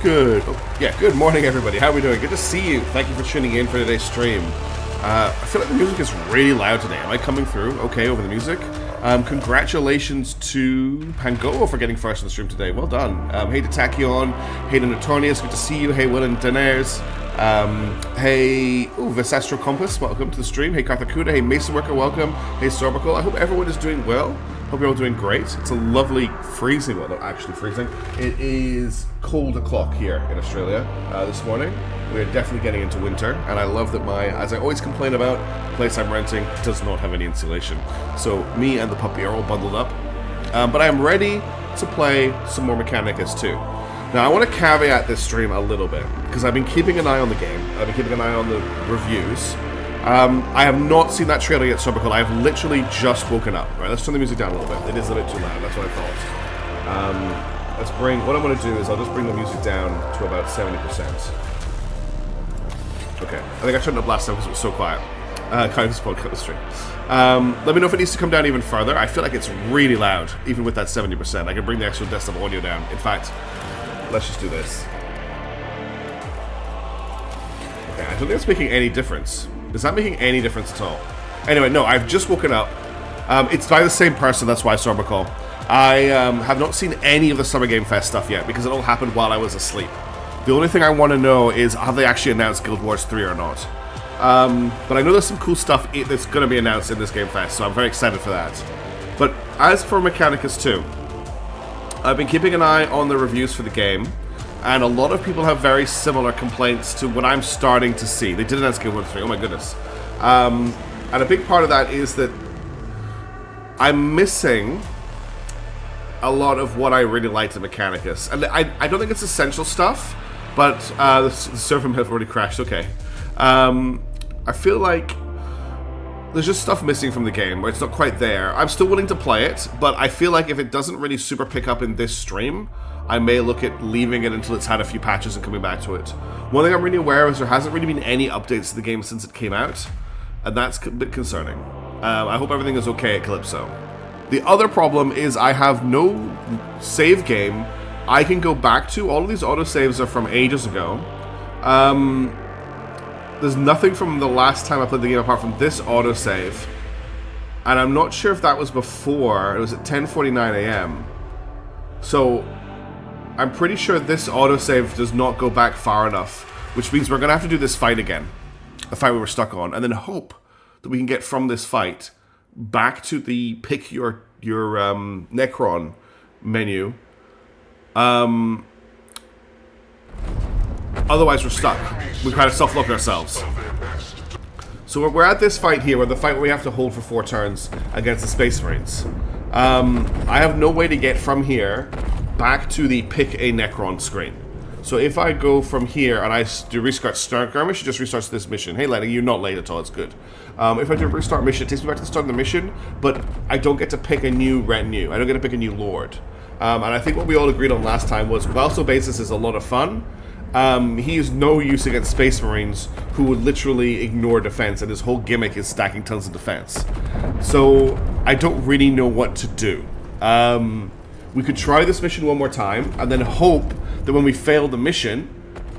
Good morning, everybody. How are we doing? Good to see you. Thank you for tuning in for today's stream. I feel like the music is really loud today. Am I coming through okay over the music? Congratulations to Pango for getting first in the stream today. Well done. Hey to Tachyon. Hey to Notorious. Good to see you. Hey, Will and Daenerys. Hey, Visastro Compass. Welcome to the stream. Hey, Karthakuda. Hey, Mason Worker. Welcome. Hey, Sorbical. I hope everyone is doing well. Hope you're all doing great. It's a lovely freezing, well, not actually freezing. It is cold o'clock here in Australia this morning. We're definitely getting into winter, and I love that as I always complain about, the place I'm renting does not have any insulation. So me and the puppy are all bundled up. But I am ready to play some more Mechanicus too. Now, I want to caveat this stream a little bit, because I've been keeping an eye on the game. I've been keeping an eye on the reviews. I have not seen that trailer yet, Sorbical. I have literally just woken up. Right, let's turn the music down a little bit. It is a bit too loud. That's what I thought. What I'm going to do is I'll just bring the music down to about 70%. Okay. I think I turned it up last time because it was so quiet. Kind of spoke up the stream. Let me know if it needs to come down even further. I feel like it's really loud, even with that 70%. I can bring the actual desktop audio down. In fact, let's just do this. Okay, I don't think it's making any difference. Is that making any difference at all? Anyway, no, I've just woken up. It's by the same person, that's why I Sorbical. I have not seen any of the Summer Game Fest stuff yet, because it all happened while I was asleep. The only thing I want to know is, have they actually announced Guild Wars 3 or not? But I know there's some cool stuff that's going to be announced in this Game Fest, so I'm very excited for that. But as for Mechanicus 2, I've been keeping an eye on the reviews for the game, and a lot of people have very similar complaints to what I'm starting to see. They did announce Guild Wars 3, oh my goodness. And a big part of that is that I'm missing a lot of what I really liked in Mechanicus. And I don't think it's essential stuff, but the server may have already crashed, okay. I feel like there's just stuff missing from the game where it's not quite there. I'm still willing to play it, but I feel like if it doesn't really super pick up in this stream, I may look at leaving it until it's had a few patches and coming back to it. One thing I'm really aware of is there hasn't really been any updates to the game since it came out, and that's a bit concerning. I hope everything is okay at Calypso. The other problem is I have no save game I can go back to. All of these autosaves are from ages ago. There's nothing from the last time I played the game apart from this autosave. And I'm not sure if that was before. It was at 10:49 a.m. So I'm pretty sure this autosave does not go back far enough, which means we're going to have to do this fight again. The fight we were stuck on. And then hope that we can get from this fight back to the pick your Necron menu. Otherwise we're stuck. We kind of self-lock ourselves. So we're at this fight here, where the fight where we have to hold for 4 turns against the Space Marines. I have no way to get from here back to the pick a Necron screen. So if I go from here and I do restart skirmish, it just restarts this mission. Hey Lenny, you're not late at all, it's good. If I do restart mission, it takes me back to the start of the mission, but I don't get to pick a new retinue. I don't get to pick a new lord. And I think what we all agreed on last time was, whilst Obasis is a lot of fun, he is no use against Space Marines who would literally ignore defense, and his whole gimmick is stacking tons of defense. So I don't really know what to do. We could try this mission one more time, and then hope that when we fail the mission,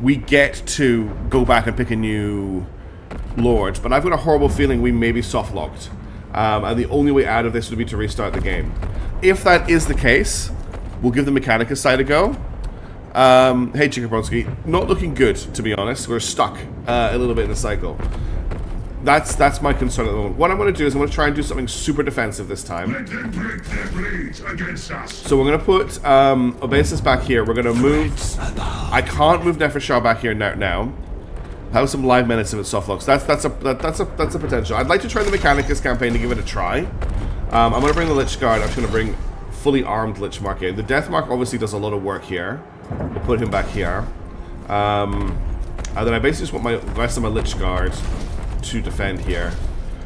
we get to go back and pick a new lord. But I've got a horrible feeling we may be soft-locked. And the only way out of this would be to restart the game. If that is the case, we'll give the Mechanicus side a go. Hey Chikabronski, not looking good, to be honest. We're stuck a little bit in the cycle. That's my concern at the moment. What I'm going to do is I'm going to try and do something super defensive this time. Let them break their blades against us. So we're going to put Obasis back here. We're going to move... I can't move Nefershah back here now. Have some live menace if it softlocks. That's a potential. I'd like to try the Mechanicus campaign to give it a try. I'm going to bring the Lich Guard. I'm just going to bring fully armed Lich Mark in. The Death Mark obviously does a lot of work here. We'll put him back here. And then I basically just want the rest of my Lich Guard to defend here.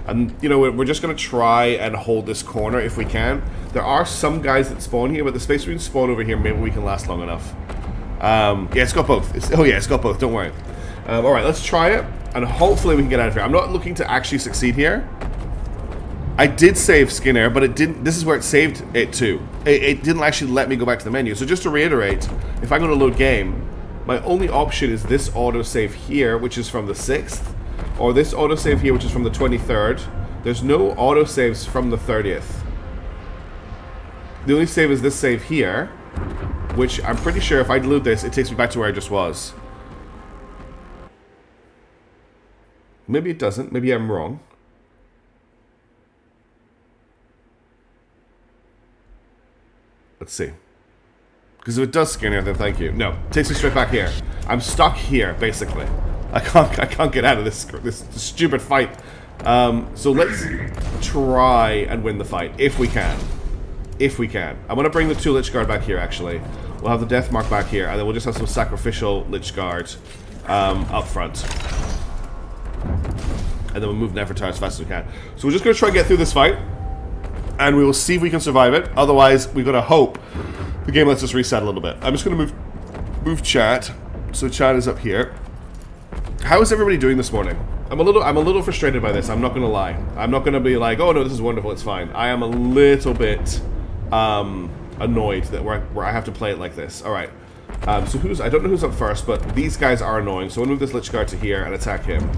And, you know, we're just going to try and hold this corner if we can. There are some guys that spawn here, but the Space Marines spawn over here. Maybe we can last long enough. Yeah, it's got both. It's got both. Don't worry. Alright, let's try it. And hopefully we can get out of here. I'm not looking to actually succeed here. I did save Skinner, but it didn't. This is where it saved it to. It didn't actually let me go back to the menu. So just to reiterate, if I go to load game, My only option is this autosave here, which is from the 6th, or this autosave here, which is from the 23rd. There's no autosaves from the 30th. The only save is this save here, which I'm pretty sure if I load this, it takes me back to where I just was. Maybe it doesn't. Maybe I'm wrong. Let's see. Because if it does scan here, then thank you. No, it takes me straight back here. I'm stuck here, basically. I can't get out of this stupid fight. So let's try and win the fight if we can. If we can. I'm gonna bring the 2 Lich Guard back here. Actually, we'll have the Death Mark back here, and then we'll just have some sacrificial Lich Guard up front, and then we'll move Nefertar as fast as we can. So we're just gonna try and get through this fight, and we will see if we can survive it. Otherwise, we've got to hope the game lets us reset a little bit. I'm just gonna move chat. So chat is up here. How is everybody doing this morning? I'm a little frustrated by this. I'm not gonna lie. I'm not gonna be like, oh no, this is wonderful. It's fine. I am a little bit annoyed that where I have to play it like this. All right. So I don't know who's up first, but these guys are annoying. So I'm gonna move this Lich Guard to here and attack him.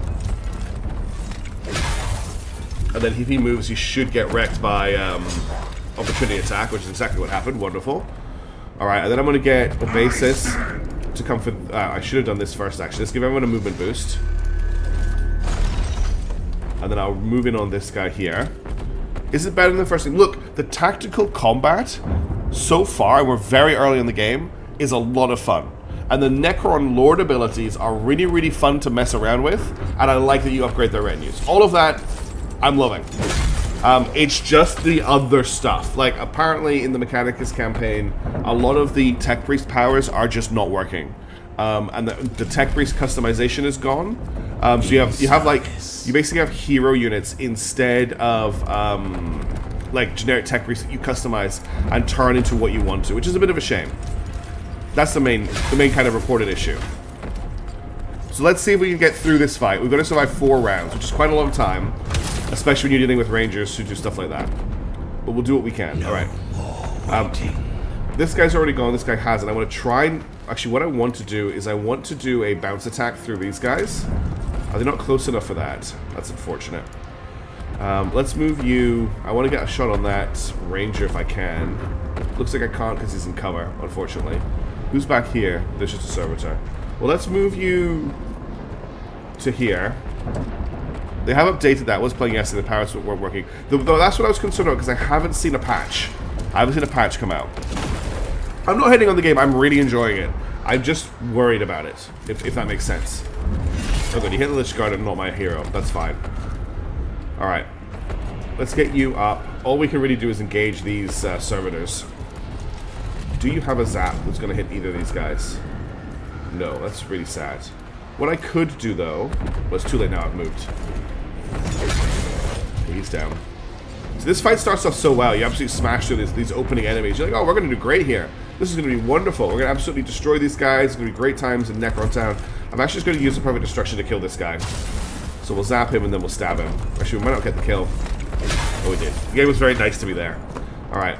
And then if he moves, he should get wrecked by opportunity attack, which is exactly what happened. Wonderful. All right, and then I'm gonna get the basis to come for. I should have done this first. Actually, let's give everyone a movement boost. And then I'll move in on this guy here. Is it better than the first thing? Look, the tactical combat so far, and we're very early in the game, is a lot of fun. And the Necron Lord abilities are really, really fun to mess around with. And I like that you upgrade their retinues. All of that, I'm loving. It's just the other stuff. Like, apparently in the Mechanicus campaign, a lot of the Tech Priest powers are just not working. And the Tech Priest customization is gone. So you basically have hero units instead of like generic Tech Priests that you customize and turn into what you want to, which is a bit of a shame. That's the main kind of reported issue. So let's see if we can get through this fight. We've got to survive 4 rounds, which is quite a long time, especially when you're dealing with rangers who do stuff like that. But we'll do what we can. All right. This guy's already gone. This guy hasn't. I want to try and... Actually, what I want to do is I want to do a bounce attack through these guys. Are they not close enough for that? That's unfortunate. Let's move you... I want to get a shot on that ranger if I can. Looks like I can't because he's in cover, unfortunately. Who's back here? There's just a servitor. Well, let's move you to here. They have updated that. I was playing yesterday. The powers weren't working. Though that's what I was concerned about because I haven't seen a patch. I haven't seen a patch come out. I'm not hating on the game. I'm really enjoying it. I'm just worried about it, if that makes sense. Oh good, you hit the Lich Guard and not my hero. That's fine. Alright. Let's get you up. All we can really do is engage these servitors. Do you have a zap that's going to hit either of these guys? No, that's really sad. What I could do, though... Well, it's too late now. I've moved. Okay, he's down. So this fight starts off so well. You absolutely smash through these opening enemies. You're like, oh, we're going to do great here. This is going to be wonderful. We're going to absolutely destroy these guys. It's going to be great times in Necron Town. I'm actually just going to use the Perfect Destruction to kill this guy. So we'll zap him and then we'll stab him. Actually, we might not get the kill. Oh, we did. The game was very nice to me there. Alright.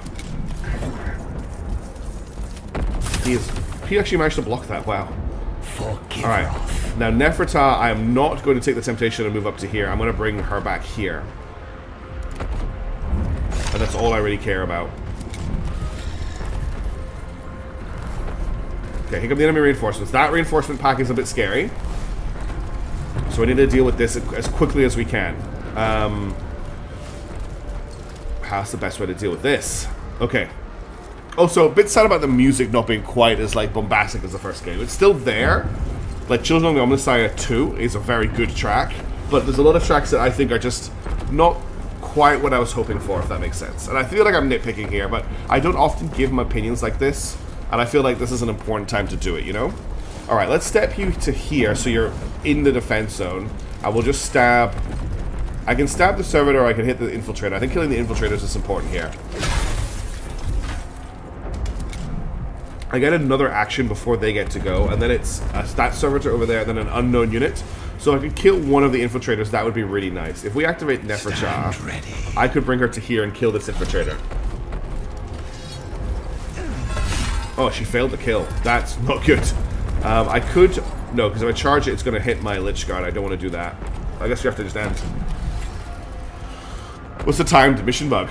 He actually managed to block that. Wow. Alright. Now, Neferta, I am not going to take the temptation and move up to here. I'm going to bring her back here. And that's all I really care about. Okay, here come the enemy reinforcements. That reinforcement pack is a bit scary. So we need to deal with this as quickly as we can. How's the best way to deal with this? Okay. Also, a bit sad about the music not being quite as like bombastic as the first game. It's still there. Like Children of the Omnissiah 2 is a very good track, but there's a lot of tracks that I think are just not quite what I was hoping for, if that makes sense. And I feel like I'm nitpicking here, but I don't often give my opinions like this, and I feel like this is an important time to do it, you know? Alright, let's step you to here so you're in the defense zone. I will just stab... I can stab the servitor or I can hit the infiltrator. I think killing the infiltrators is important here. I get another action before they get to go, and then it's a stat servitor over there, then an unknown unit. So if I could kill one of the infiltrators, that would be really nice. If we activate Neferta, I could bring her to here and kill this infiltrator. Oh, she failed the kill. That's not good. I could... No, because if I charge it, it's going to hit my Lich Guard. I don't want to do that. I guess we have to just end. What's the timed mission bug?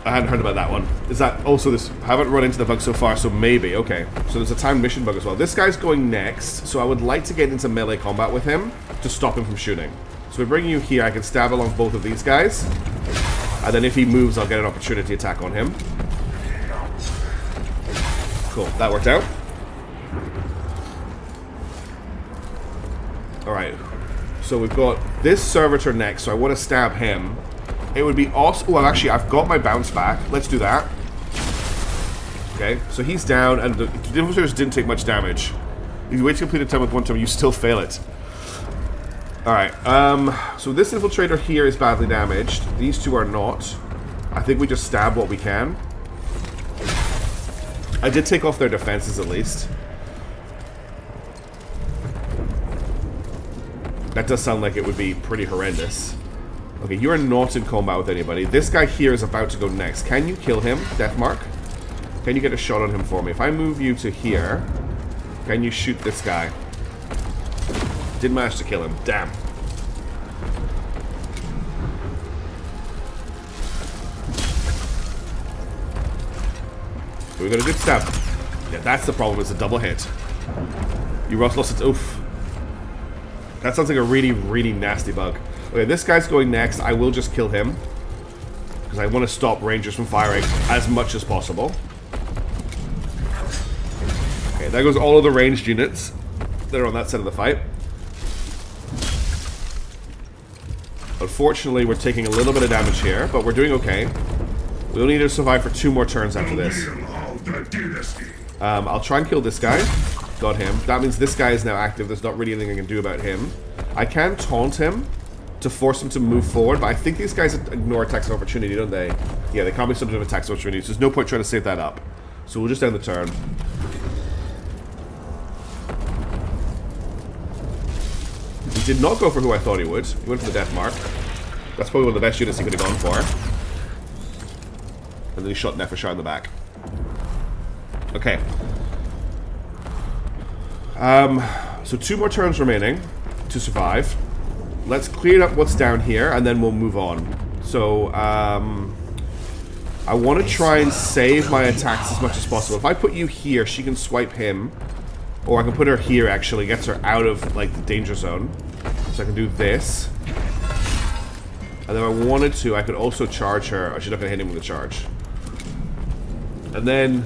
I hadn't heard about that one. Is that also this? I haven't run into the bug so far, so maybe. Okay. So there's a timed mission bug as well. This guy's going next, so I would like to get into melee combat with him to stop him from shooting. So we're bringing you here. I can stab along both of these guys. And then if he moves, I'll get an opportunity attack on him. Cool. That worked out. Alright. So we've got this servitor next, so I want to stab him. It would be awesome. Well, actually, I've got my bounce back. Let's do that. Okay, so he's down, and the infiltrators didn't take much damage. If you wait to complete a time with one time, you still fail it. Alright, so this infiltrator here is badly damaged. These two are not. I think we just stab what we can. I did take off their defenses, at least. That does sound like it would be pretty horrendous. Okay, you are not in combat with anybody. This guy here is about to go next. Can you kill him, Deathmark? Can you get a shot on him for me? If I move you to here, can you shoot this guy? Didn't manage to kill him. Damn. So we got a good stab. Yeah, that's the problem. It's a double hit. You lost it. Oof. That sounds like a really, really nasty bug. Okay, this guy's going next. I will just kill him, because I want to stop rangers from firing as much as possible. Okay, there goes all of the ranged units that are on that side of the fight. Unfortunately, we're taking a little bit of damage here, but we're doing okay. We'll need to survive for 2 more turns after this. I'll try and kill this guy. Got him. That means this guy is now active. There's not really anything I can do about him. I can taunt him to force him to move forward, but I think these guys ignore attacks of opportunity, don't they? Yeah, they can't be subject to attacks of opportunity, so there's no point trying to save that up. So we'll just end the turn. He did not go for who I thought he would. He went for the Death Mark. That's probably one of the best units he could have gone for. And then he shot Nefershar in the back. Okay. So 2 more turns remaining to survive. Let's clear up what's down here, and then we'll move on. So, I want to try and save my attacks as much as possible. If I put you here, she can swipe him. Or I can put her here, actually. Gets her out of, like, the danger zone. So I can do this. And then if I wanted to, I could also charge her. Oh, she's not going to hit him with a charge. And then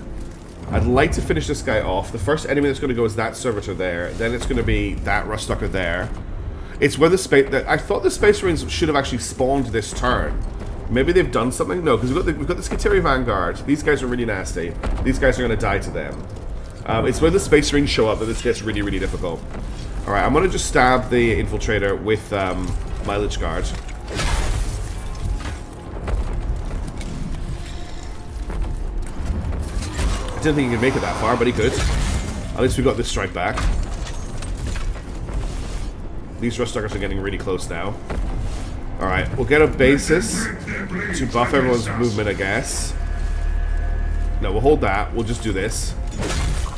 I'd like to finish this guy off. The first enemy that's going to go is that servitor there. Then it's going to be that Ruststucker there. It's where the space... I thought the Space Marines should have actually spawned this turn. Maybe they've done something? No, because we've got the Skitarii Vanguard. These guys are really nasty. These guys are going to die to them. It's when the Space Marines show up that this gets really, really difficult. Alright, I'm going to just stab the Infiltrator with my Lich Guard. I didn't think he could make it that far, but he could. At least we got this strike back. These Ruststuckers are getting really close now. Alright, we'll get a basis to buff everyone's movement, I guess. No, we'll hold that. We'll just do this.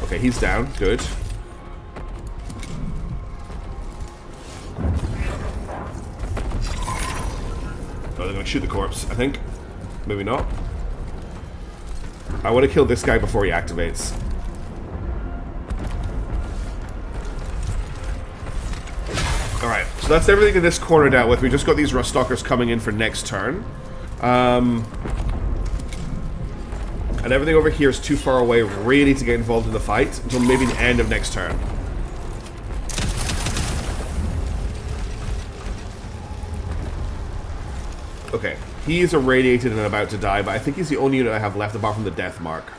Okay, he's down. Good. Oh, they're going to shoot the corpse, I think. Maybe not. I want to kill this guy before he activates. Alright, so that's everything in this corner dealt with. We just got these Ruststuckers coming in for next turn. And everything over here is too far away really to get involved in the fight until maybe the end of next turn. Okay, he's irradiated and about to die, but I think he's the only unit I have left apart from the Death Mark.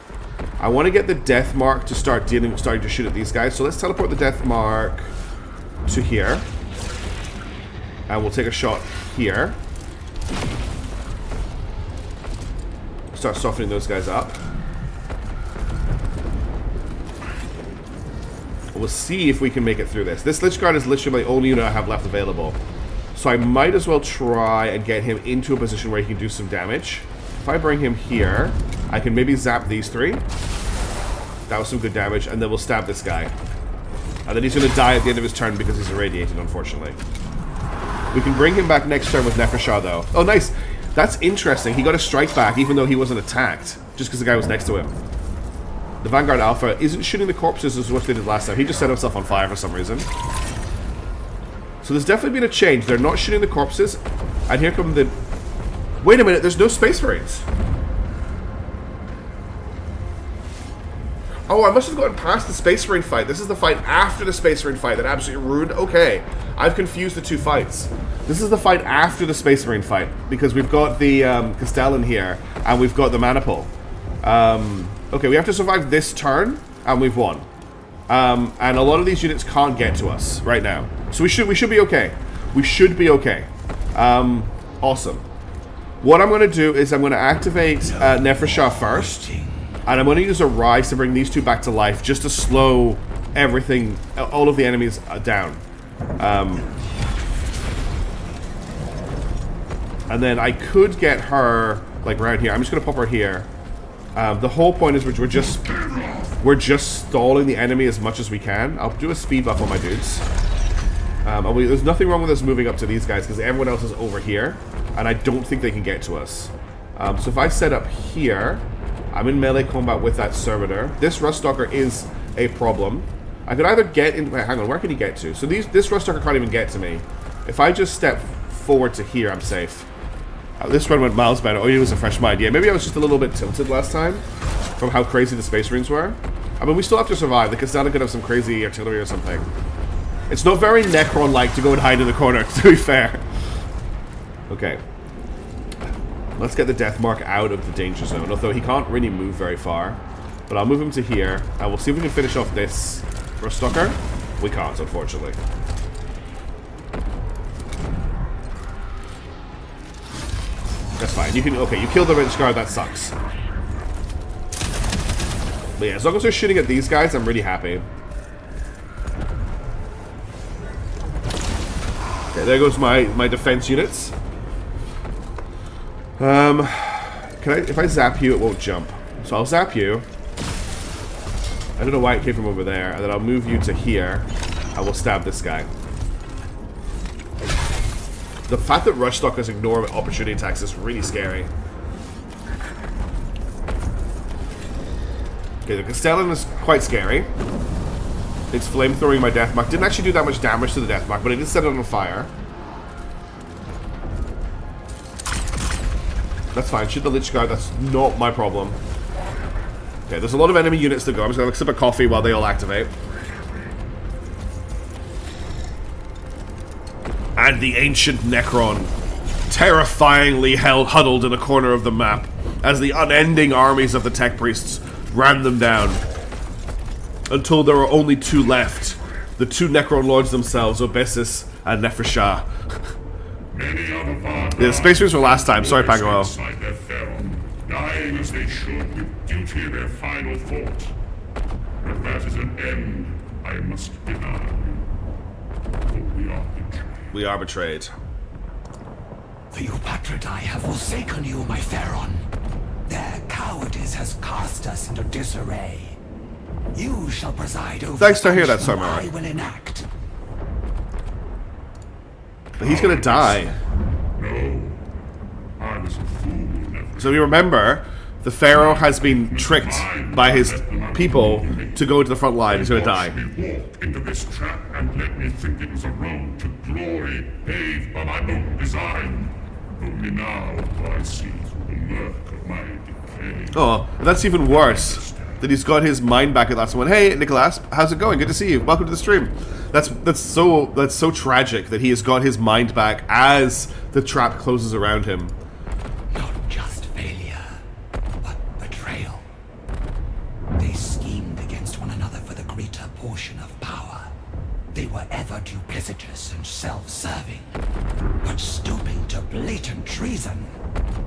I want to get the Death Mark to starting to shoot at these guys, so let's teleport the Death Mark to here. And we'll take a shot here. Start softening those guys up. We'll see if we can make it through this. This Lich Guard is literally my only unit I have left available. So I might as well try and get him into a position where he can do some damage. If I bring him here, I can maybe zap these 3. That was some good damage, and then we'll stab this guy. And then he's going to die at the end of his turn because he's irradiated, unfortunately. We can bring him back next turn with Nefershah, though. Oh, nice. That's interesting. He got a strike back even though he wasn't attacked, just because the guy was next to him. The Vanguard Alpha isn't shooting the corpses as what they did last time. He just set himself on fire for some reason. So there's definitely been a change. They're not shooting the corpses. And here come the... Wait a minute, there's no Space Marines. Oh, I must have gotten past the Space Marine fight. This is the fight after the Space Marine fight that absolutely ruined... Okay, I've confused the two fights. This is the fight after the Space Marine fight, because we've got the Castellan here, and we've got the Maniple. Okay, we have to survive this turn, and we've won. And a lot of these units can't get to us right now. So we should be okay. We should be okay. Awesome. What I'm going to do is I'm going to activate Nefershah first. And I'm going to use a Rise to bring these two back to life, just to slow everything, all of the enemies down. And then I could get her, like, right here. I'm just going to pop her here. The whole point is we're just stalling the enemy as much as we can. I'll do a speed buff on my dudes. There's nothing wrong with us moving up to these guys, because everyone else is over here. And I don't think they can get to us. So if I set up here... I'm in melee combat with that servitor. This Ruststalker is a problem. I could either get in... Wait, hang on, where can he get to? So this Ruststalker can't even get to me. If I just step forward to here, I'm safe. This run went miles better. Oh, it was a fresh mind. Yeah, maybe I was just a little bit tilted last time from how crazy the Space Marines were. I mean, we still have to survive. The Castellan could have some crazy artillery or something. It's not very Necron-like to go and hide in the corner, to be fair. Okay. Let's get the Death Mark out of the danger zone, although he can't really move very far. But I'll move him to here, and we'll see if we can finish off this Ruststalker. We can't, unfortunately. That's fine. You can... Okay, you killed the Red Scar, that sucks. But yeah, as long as we're shooting at these guys, I'm really happy. Okay, there goes my defense units. If I zap you, it won't jump. So I'll zap you. I don't know why it came from over there. And then I'll move you to here. I will stab this guy. The fact that Ruststalkers ignore opportunity attacks is really scary. Okay, the Castellan is quite scary. It's flamethrowing my Death Mark. Didn't actually do that much damage to the Death Mark, but it did set it on fire. That's fine. Shoot the Lich Guard. That's not my problem. Okay, there's a lot of enemy units to go. I'm just going to sip a coffee while they all activate. And the ancient Necron, terrifyingly huddled in a corner of the map, as the unending armies of the Tech Priests ran them down. Until there were only two left. The two Necron Lords themselves, Obessus and Nefershah. Yeah, the Space Marines were last time. Sorry, Pango. Dying as they should, with duty their final thought. But that is an end I must deny. For we are betrayed. We are betrayed. The Eupatridae have forsaken you, my Pharaon. Their cowardice has cast us into disarray. You shall preside over. Thanks to hear that, punishment Sarmara. I will enact. But he's gonna die. No, I was a fool. So you remember, the Pharaoh has been tricked by his people to go to the front line. He's gonna die. Watch me walk into this trap and let me think it was a road to glory paved by my own design. Only now do I see through the murk of my decay. Oh, that's even worse. That he's got his mind back at last one. Hey, Nicholas, how's it going? Good to see you. Welcome to the stream. That's so tragic that he has got his mind back as the trap closes around him. Not just failure, but betrayal. They schemed against one another for the greater portion of power. They were ever duplicitous and self-serving, but stooping to blatant treason.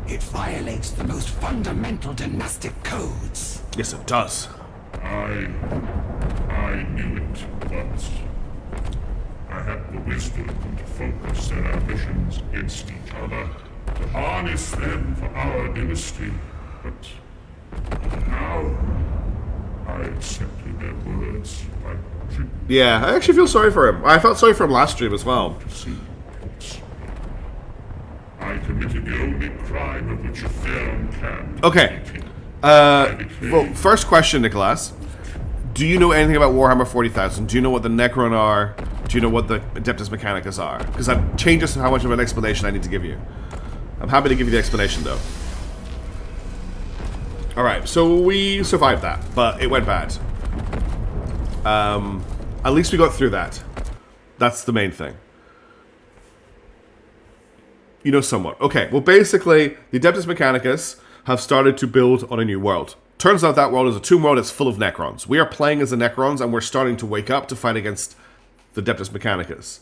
It violates the most fundamental dynastic codes. Yes, it does. I knew it once. I had the wisdom to focus their ambitions against each other, to harness them for our dynasty. But now, I accepted their words by Yeah, I actually feel sorry for him. I felt sorry for him last stream as well. I committed the only crime of which a Theron can. Okay. Well, first question, Nicholas. Do you know anything about Warhammer 40,000? Do you know what the Necron are? Do you know what the Adeptus Mechanicus are? Because that changes how much of an explanation I need to give you. I'm happy to give you the explanation, though. Alright, so we survived that, but it went bad. At least we got through that. That's the main thing. You know somewhat. Okay, well basically, the Adeptus Mechanicus have started to build on a new world. Turns out that world is a tomb world that's full of Necrons. We are playing as the Necrons, and we're starting to wake up to fight against the Adeptus Mechanicus.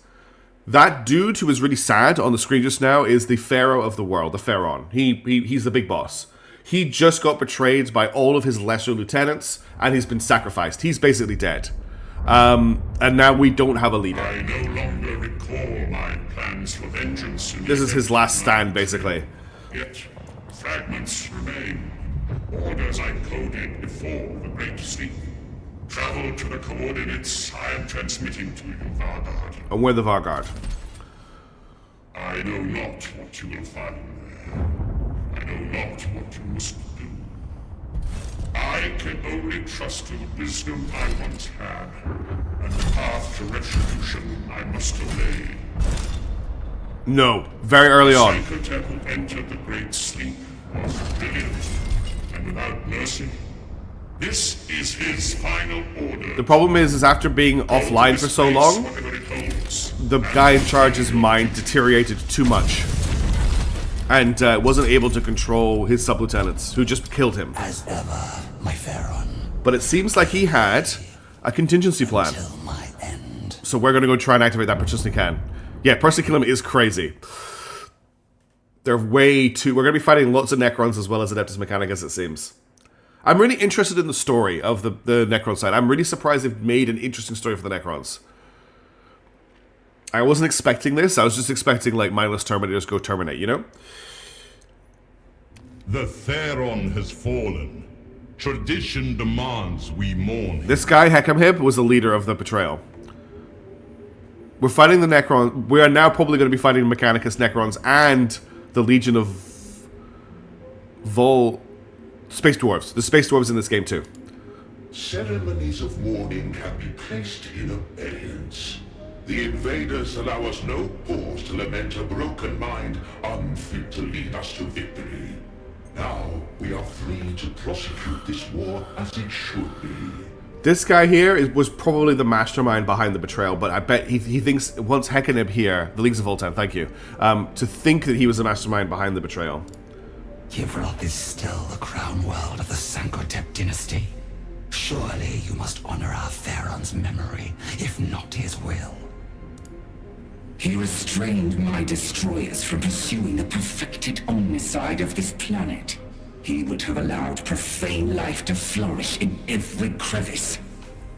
That dude who is really sad on the screen just now is the Pharaoh of the world, the Pharaon. He's the big boss. He just got betrayed by all of his lesser lieutenants, and he's been sacrificed. He's basically dead. And now we don't have a leader. I no longer recall my plans for vengeance. This is his last stand, basically. Yet, fragments remain. Orders I coded before the Great Sleep. Travel to the coordinates I am transmitting to you, Vargard. And we're the Vargard. I know not what you will find there. I know not what you must do. I can only trust to the wisdom I once had, and the path to retribution I must obey. No, very early on. Psychotep who entered the Great Sleep was brilliant, and without mercy. This is his final order. The problem is after being offline for so long, the guy in charge's mind deteriorated too much. And wasn't able to control his sub-lieutenants, who just killed him. As ever, my Pharaon. But it seems like he had a contingency plan. Till my end. So we're going to go try and activate that Persistent Can. Yeah, Percy Killing is crazy. They're way too... We're going to be fighting lots of Necrons as well as Adeptus Mechanicus, it seems. I'm really interested in the story of the Necron side. I'm really surprised they've made an interesting story for the Necrons. I wasn't expecting this. I was just expecting, like, mindless Terminators go terminate, you know? The Theron has fallen. Tradition demands we mourn. This guy, Hekimhib, was the leader of the betrayal. We're fighting the Necron. We are now probably going to be fighting Mechanicus Necrons and the Legion of Space Dwarves. The Space Dwarves in this game, too. Ceremonies of mourning can be placed in abeyance. The invaders allow us no pause to lament a broken mind unfit to lead us to victory. Now we are free to prosecute this war as it should be. This guy here was probably the mastermind behind the betrayal, but I bet he thinks, once Hekimhib here, the Leagues of Voltan, thank you, to think that he was the mastermind behind the betrayal. Kivroth is still the crown world of the Sankotep dynasty. Surely you must honor our Pharaon's memory, if not his will. He restrained my destroyers from pursuing the perfected omnicide of this planet. He would have allowed profane life to flourish in every crevice.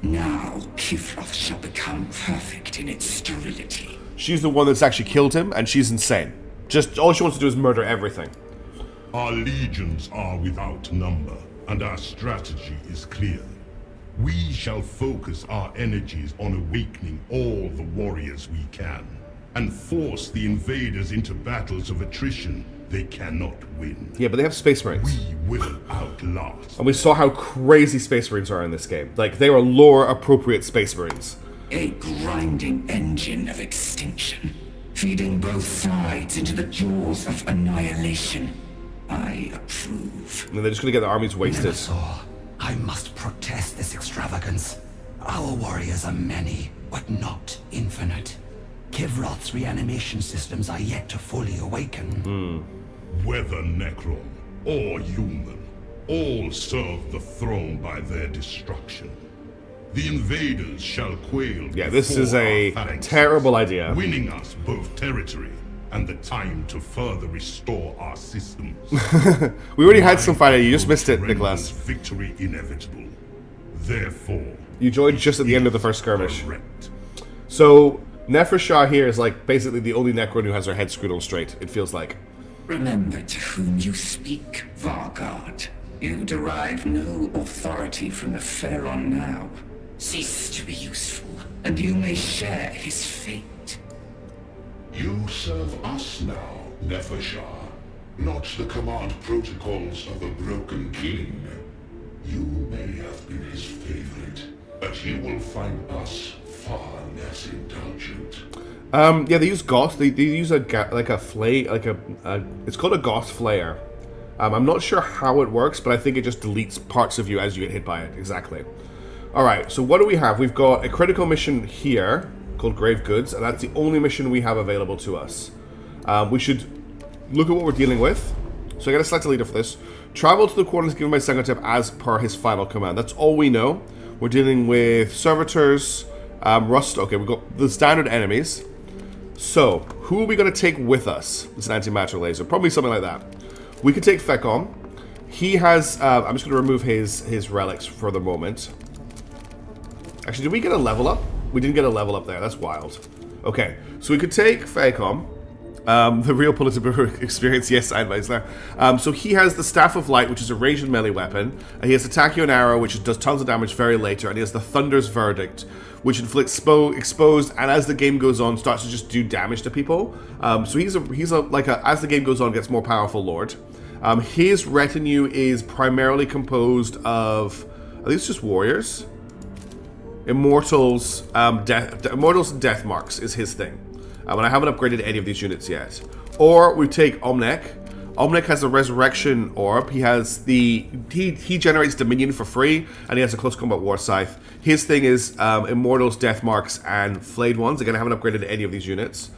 Now, Kivroth shall become perfect in its sterility. She's the one that's actually killed him, and she's insane. Just all she wants to do is murder everything. Our legions are without number, and our strategy is clear. We shall focus our energies on awakening all the warriors we can, and force the invaders into battles of attrition they cannot win. Yeah, but they have Space Marines. We will outlast. And we saw how crazy Space Marines are in this game. Like, they are lore-appropriate Space Marines. A grinding engine of extinction, feeding both sides into the jaws of annihilation. I approve. And they're just gonna get their armies wasted. Never saw. I must protest this extravagance. Our warriors are many, but not infinite. Kivroth's reanimation systems are yet to fully awaken. Whether Necron or human, all serve the throne by their destruction. The invaders shall quail. Yeah, this before is a our phalanxes, terrible idea. winning us both territory and the time to further restore our systems. We already had some fighting. You just missed it, Renders Nicholas. Victory inevitable. Therefore, You joined just at the end of the first skirmish. correct. So, Nefershah here is like basically the only Necron who has her head screwed on straight, it feels like. Remember to whom you speak, Vargard. You derive no authority from the Pharaoh now. Cease to be useful, and you may share his fate. You serve us now, Nefershah, not the command protocols of a broken king. You may have been his favorite, but you will find us far less indulgent. Yeah, they use Goth. They use a flay, it's called a Goth Flare. I'm not sure how it works, but I think it just deletes parts of you as you get hit by it. Exactly. Alright, so what do we have? We've got a critical mission here called Grave Goods, and that's the only mission we have available to us. We should look at what we're dealing with. So I gotta select a leader for this. Travel to the coordinates given by Sengatip as per his final command. That's all we know. We're dealing with servitors, rust. Okay, we've got the standard enemies. So, who are we going to take with us? It's an anti-matter laser. Probably something like that. We could take Fekon. He has... I'm just going to remove his relics for the moment. Actually, did we get a level up? We didn't get a level up there. That's wild. Okay, so we could take Fekon. The real Pulitzer experience, yes, sideways there. So he has the Staff of Light, which is a ranged melee weapon. And he has the Tachyon Arrow, which does tons of damage very later. And he has the Thunder's Verdict, which inflicts exposed, and as the game goes on, starts to just do damage to people. So he's as the game goes on, gets more powerful Lord. His retinue is primarily composed of, I think it's just warriors. Immortals, Immortals and Death Marks is his thing. And I haven't upgraded any of these units yet. Or we take Omnek. Omnek has a Resurrection Orb. He has he generates Dominion for free, and he has a Close Combat War Scythe. His thing is Immortals, Death Marks, and Flayed Ones. Again, I haven't upgraded any of these units.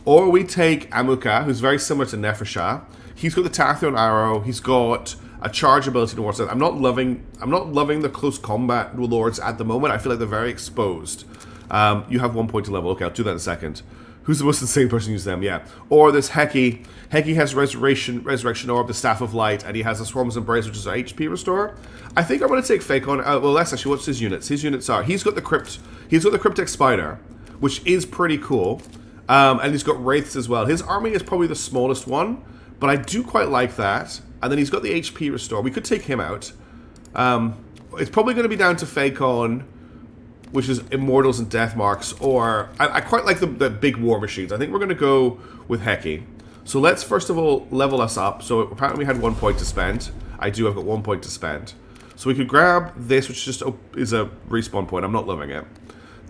Or we take Amuka, who's very similar to Nefershah. He's got the Tachyon Arrow. He's got a charge ability towards it. I'm not loving the close combat lords at the moment. I feel like they're very exposed. You have 1 point to level. Okay, I'll do that in a second. Who's the most insane person to use them? Yeah. Or this Heki. Heki has Resurrection Orb, the Staff of Light, and he has a Swarm's Embrace, which is an HP restore. I think I'm going to take Fekon. Well, that's actually what's his units. His units are, he's got the Cryptic Spider, which is pretty cool. And he's got Wraiths as well. His army is probably the smallest one, but I do quite like that. And then he's got the HP restore. We could take him out. It's probably going to be down to Fekon, which is Immortals and Death Marks, or... I quite like the big war machines. I think we're going to go with Heki. So let's first of all level us up. So apparently we had 1 point to spend. I've got 1 point to spend. So we could grab this, which just is a respawn point. I'm not loving it.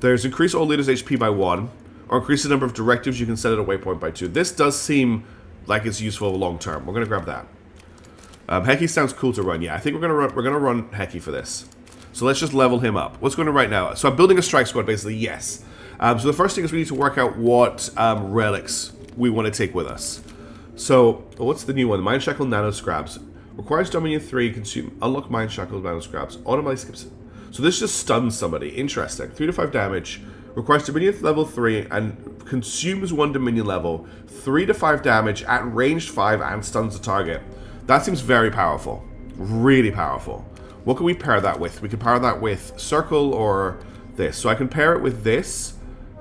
There's increase all leaders' HP by 1, or increase the number of directives you can set at a waypoint by 2. This does seem like it's useful long term. We're going to grab that. Heki sounds cool to run. Yeah, I think we're going to run Heki for this. So let's just level him up. What's going on right now? So I'm building a strike squad, basically, yes. So the first thing is we need to work out what relics we want to take with us. So, what's the new one? Mind Shackle Nano Scraps. Requires Dominion 3, unlock Mind Shackle Nano Scraps. Automatically skips it. So this just stuns somebody. Interesting. 3 to 5 damage. Requires Dominion level 3 and consumes 1 Dominion level. 3 to 5 damage at ranged 5 and stuns the target. That seems very powerful. Really powerful. What can we pair that with? We can pair that with Circle or this. So I can pair it with this.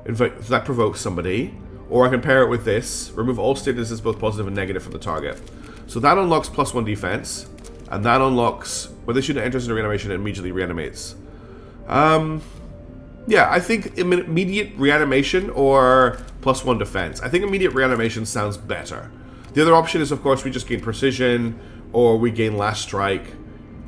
In fact, that provokes somebody. Or I can pair it with this. Remove all statuses, both positive and negative, from the target. So that unlocks +1 defense. And that unlocks... When this unit enters into reanimation, it immediately reanimates. Yeah, I think immediate reanimation or +1 defense. I think immediate reanimation sounds better. The other option is, of course, we just gain precision. Or we gain last strike.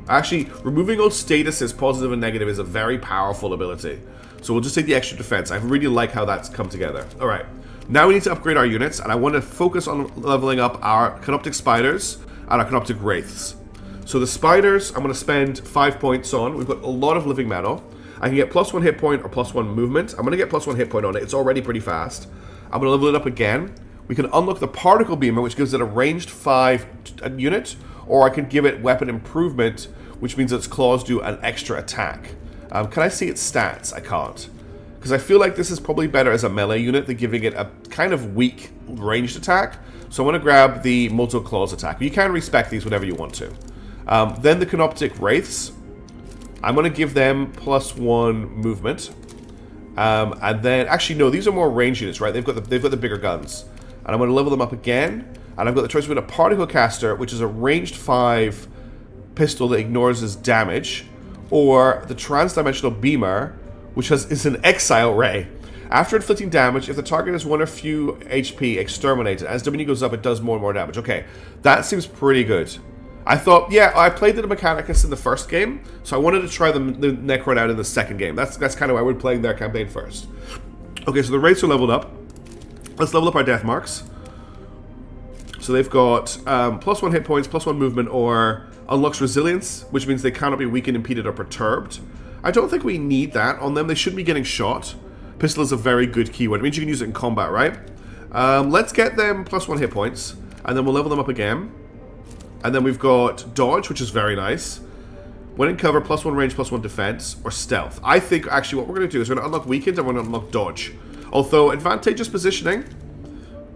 Actually, removing all statuses, positive and negative, is a very powerful ability. So we'll just take the extra defense. I really like how that's come together. Alright, now we need to upgrade our units, and I want to focus on leveling up our Canoptic Spiders and our Canoptic Wraiths. So the Spiders, I'm going to spend 5 points on. We've got a lot of living metal. I can get +1 hit point or +1 movement. I'm going to get +1 hit point on it. It's already pretty fast. I'm going to level it up again. We can unlock the Particle Beamer, which gives it a ranged 5 unit, or I can give it Weapon Improvement, which means its claws do an extra attack. Can I see its stats? I can't. Because I feel like this is probably better as a melee unit than giving it a kind of weak ranged attack. So I want to grab the Multiple Claws attack. You can respec these whenever you want to. Then the Canoptic Wraiths. I'm going to give them +1 movement. And then, actually no, these are more ranged units, right? They've got the bigger guns. And I'm going to level them up again. And I've got the choice between a Particle Caster, which is a ranged 5 pistol that ignores his damage, or the transdimensional beamer, which is an exile ray. After inflicting damage, if the target is 1 or few HP, exterminate it. As Dominion goes up, it does more and more damage. Okay, that seems pretty good. I thought, yeah, I played the Mechanicus in the first game, so I wanted to try the Necron out in the second game. That's kind of why we're playing their campaign first. Okay, so the rates are leveled up. Let's level up our death marks. So they've got +1 hit points, +1 movement, or unlocks resilience, which means they cannot be weakened, impeded, or perturbed. I don't think we need that on them. They shouldn't be getting shot. Pistol is a very good keyword. It means you can use it in combat, right? Let's get them +1 hit points, and then we'll level them up again. And then we've got dodge, which is very nice. When in cover, +1 range, +1 defense, or stealth. I think actually what we're going to do is we're going to unlock weakened and we're going to unlock dodge. Although advantageous positioning,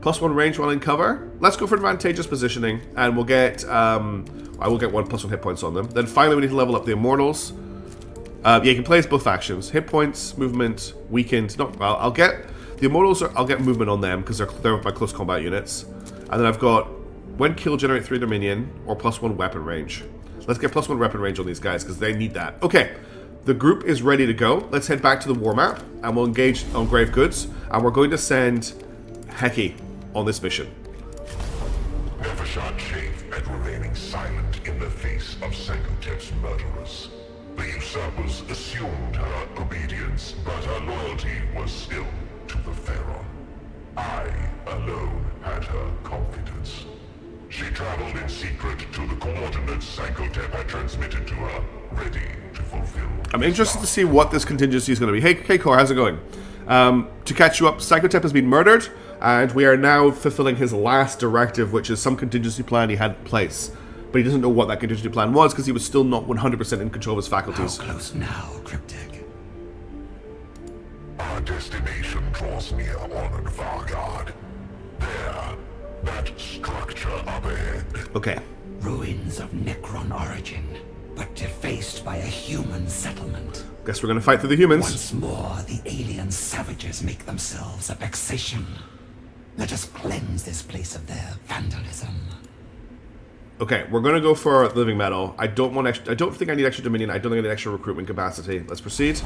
+1 range while in cover. Let's go for advantageous positioning, and we'll get I will get +1 hit points on them. Then finally we need to level up the immortals. Yeah, you can play as both factions. Hit points, movement, weakened. No, well, I'll get the immortals. I'll get movement on them because they're my close combat units. And then I've got when killed, generate 3 Dominion or +1 weapon range. Let's get +1 weapon range on these guys because they need that. Okay, the group is ready to go. Let's head back to the war map and we'll engage on Grave Goods. And we're going to send Heki on this mission. Never shall chafe at remaining silent in the face of Sankotep's murderers. The usurpers assumed her obedience, but her loyalty was still to the Pharaoh. I alone had her confidence. She traveled in secret to the coordinates Sankotep had transmitted to her, ready to fulfill. I'm interested to see what this contingency is going to be. Hey Cor, how's it going? To catch you up, Sankotep has been murdered, and we are now fulfilling his last directive, which is some contingency plan he had in place. But he doesn't know what that contingency plan was because he was still not 100% in control of his faculties. How close now, Cryptic? Our destination draws near, Honored Vargard. There, that structure up ahead. Okay. Ruins of Necron origin, but defaced by a human settlement. Guess we're going to fight through the humans. Once more, the alien savages make themselves a vexation. Let us cleanse this place of their vandalism. Okay, we're going to go for living metal. I don't think I need extra Dominion. I don't think I need extra recruitment capacity. Let's proceed.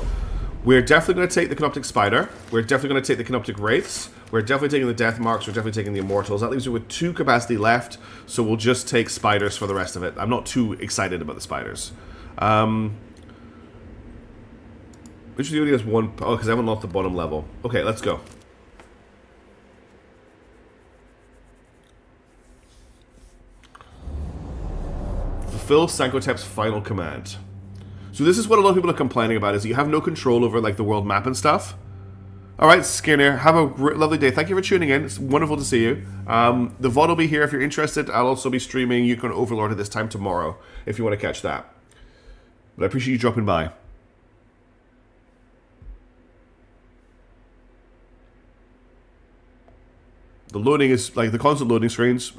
We're definitely going to take the Canoptic Spider. We're definitely going to take the Canoptic Wraiths. We're definitely taking the Death Marks. We're definitely taking the Immortals. That leaves me with 2 capacity left, so we'll just take Spiders for the rest of it. I'm not too excited about the Spiders. Which only has 1... Oh, because I haven't locked the bottom level. Okay, let's go. Fulfill Sankotep's final command. So this is what a lot of people are complaining about, is you have no control over like the world map and stuff. Alright, Skinner, have a lovely day. Thank you for tuning in. It's wonderful to see you. The VOD will be here if you're interested. I'll also be streaming Yukon Overlord at this time tomorrow if you want to catch that. But I appreciate you dropping by. The loading is, like, the constant loading screens,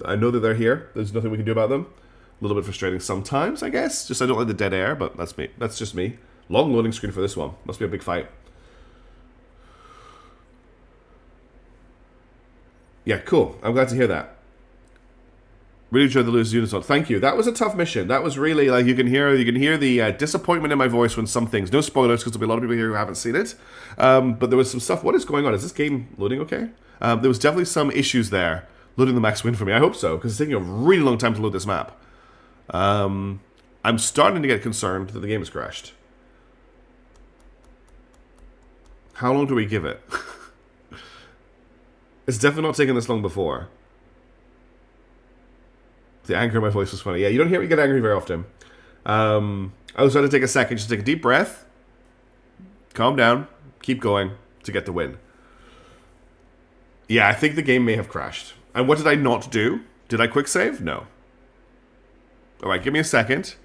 I know that they're here. There's nothing we can do about them. A little bit frustrating sometimes, I guess. Just I don't like the dead air, but that's me. That's just me. Long loading screen for this one. Must be a big fight. Yeah, cool. I'm glad to hear that. Really enjoyed the Lose Unison. Thank you. That was a tough mission. That was really, like, you can hear the disappointment in my voice when some things. No spoilers, because there'll be a lot of people here who haven't seen it. But there was some stuff. What is going on? Is this game loading okay? There was definitely some issues there loading the max win for me. I hope so, because it's taking a really long time to load this map. I'm starting to get concerned that the game has crashed. How long do we give it? It's definitely not taken this long before. The anger in my voice was funny. Yeah, you don't hear me get angry very often. I was trying to take a second, just take a deep breath, calm down, keep going to get the win. Yeah, I think the game may have crashed. And what did I not do? Did I quick save? No. Alright, give me a second.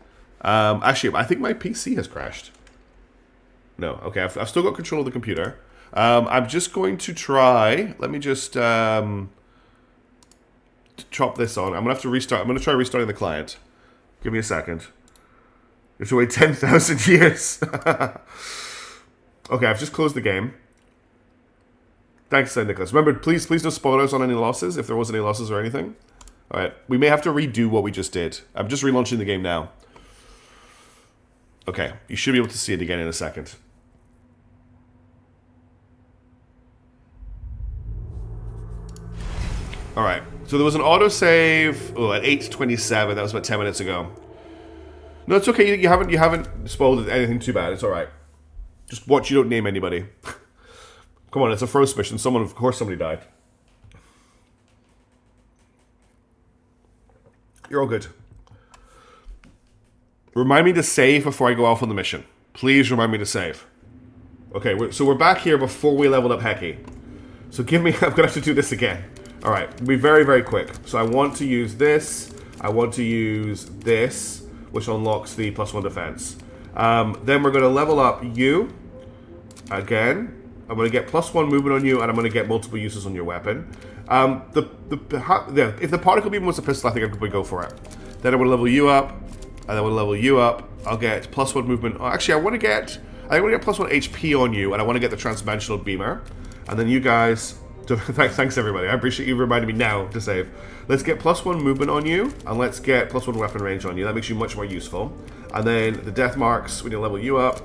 Actually, I think my PC has crashed. No, okay, I've still got control of the computer. I'm just going to try... Let me just chop this on. I'm going to have to restart. I'm going to try restarting the client. Give me a second. You have to wait 10,000 years. Okay, I've just closed the game. Thanks, Nicholas. Remember, please no spoilers on any losses, if there was any losses or anything. Alright, we may have to redo what we just did. I'm just relaunching the game now. Okay, you should be able to see it again in a second. Alright, so there was an autosave at 8:27. That was about 10 minutes ago. No, it's okay. You haven't spoiled anything too bad. It's alright. Just watch you don't name anybody. Come on, it's a first mission. Of course somebody died. You're all good. Remind me to save before I go off on the mission. Please remind me to save. Okay, so we're back here before we leveled up Hecky. So give me... I'm going to have to do this again. Alright, be very, very quick. So I want to use this. I want to use this, which unlocks the +1 defense. Then we're going to level up you. Again. I'm going to get +1 movement on you, and I'm going to get multiple uses on your weapon. If the particle beam was a pistol, I think I could go for it. Then I want to level you up, and then I want to level you up. I'll get +1 movement. Oh, actually, I want to get +1 HP on you, and I want to get the transdimensional beamer. And then you guys... Thanks, everybody. I appreciate you reminding me now to save. Let's get +1 movement on you, and let's get +1 weapon range on you. That makes you much more useful. And then the death marks, we need to level you up.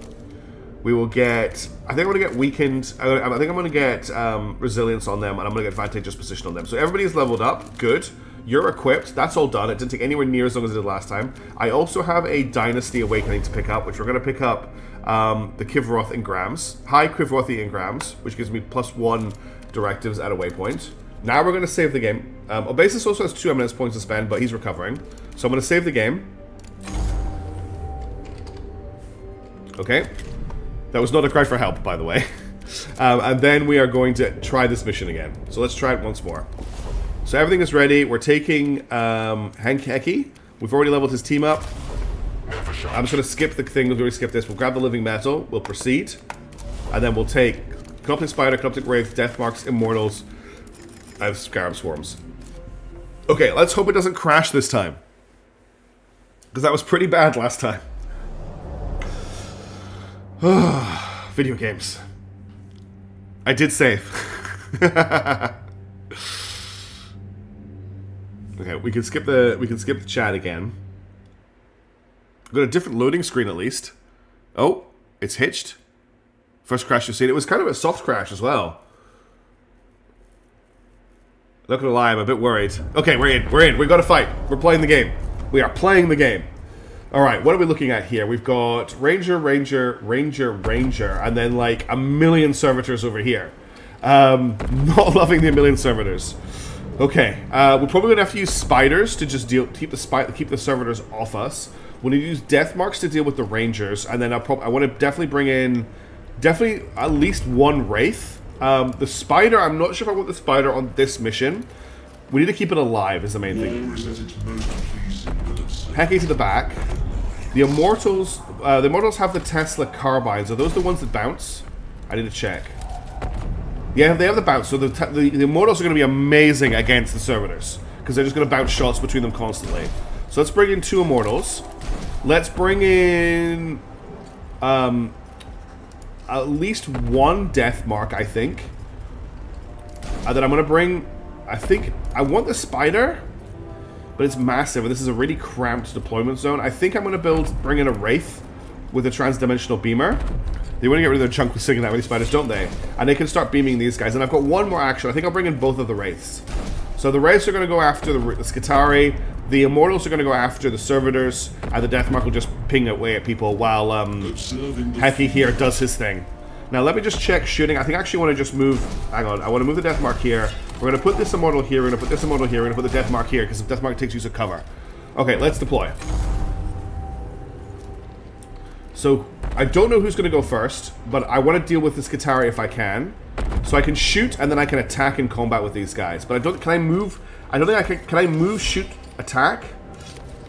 We will get... I think I'm going to get weakened... I think I'm going to get resilience on them, and I'm going to get advantageous position on them. So everybody is leveled up. Good. You're equipped. That's all done. It didn't take anywhere near as long as it did last time. I also have a Dynasty Awakening to pick up, which we're going to pick up the Kivroth Engrams. High Kivrothi Engrams, which gives me +1 directives at a waypoint. Now we're going to save the game. Obesis also has 2 eminence points to spend, but he's recovering. So I'm going to save the game. Okay. That was not a cry for help, by the way. And then we are going to try this mission again. So let's try it once more. So everything is ready. We're taking Hank Hecky. We've already leveled his team up. I'm just going to skip the thing. We'll already skip this. We'll grab the living metal. We'll proceed. And then we'll take Corrupting Spider, Corrupting Wraith, Death Marks, Immortals, and Scarab Swarms. Okay, let's hope it doesn't crash this time. Because that was pretty bad last time. Video games. I did save. Okay, we can skip the chat again. We've got a different loading screen at least. Oh, it's hitched. First crash you've seen. It was kind of a soft crash as well. Not gonna lie, I'm a bit worried. Okay, we're in. We've got to fight. We're playing the game. We are playing the game. Alright, what are we looking at here? We've got Ranger, and then like a million servitors over here. Not loving the 1,000,000 servitors. Okay, we're probably gonna have to use spiders to just keep the servitors off us. We'll need to use death marks to deal with the rangers, and then I want to definitely bring in at least 1 wraith. The spider, I'm not sure if I want the spider on this mission. We need to keep it alive is the main thing. Hecky to the back. The Immortals have the Tesla carbines. Are those the ones that bounce? I need to check. Yeah, they have the bounce. So the Immortals are going to be amazing against the servitors because they're just going to bounce shots between them constantly. So let's bring in 2 Immortals. Let's bring in at least 1 Death Mark, I think. And then I'm going to bring... I want the Spider, but it's massive, and this is a really cramped deployment zone. I think I'm going to bring in a Wraith with a transdimensional beamer. They want to get rid of their chunk with singing that many spiders, don't they? And they can start beaming these guys. And I've got 1 more action. I think I'll bring in both of the Wraiths. So the Wraiths are going to go after the Skitari. The Immortals are going to go after the Servitors. And the Deathmark will just ping away at people while Hecky here does his thing. Now let me just check shooting. I think I actually want to just move... Hang on. I want to move the Deathmark here. We're going to put this Immortal here. We're going to put this Immortal here. We're going to put the Deathmark here because the Deathmark takes use of cover. Okay, let's deploy. So, I don't know who's going to go first, but I want to deal with the Skitari if I can. So I can shoot, and then I can attack in combat with these guys. But I don't... Can I move... I don't think I can... Can I move, shoot, attack?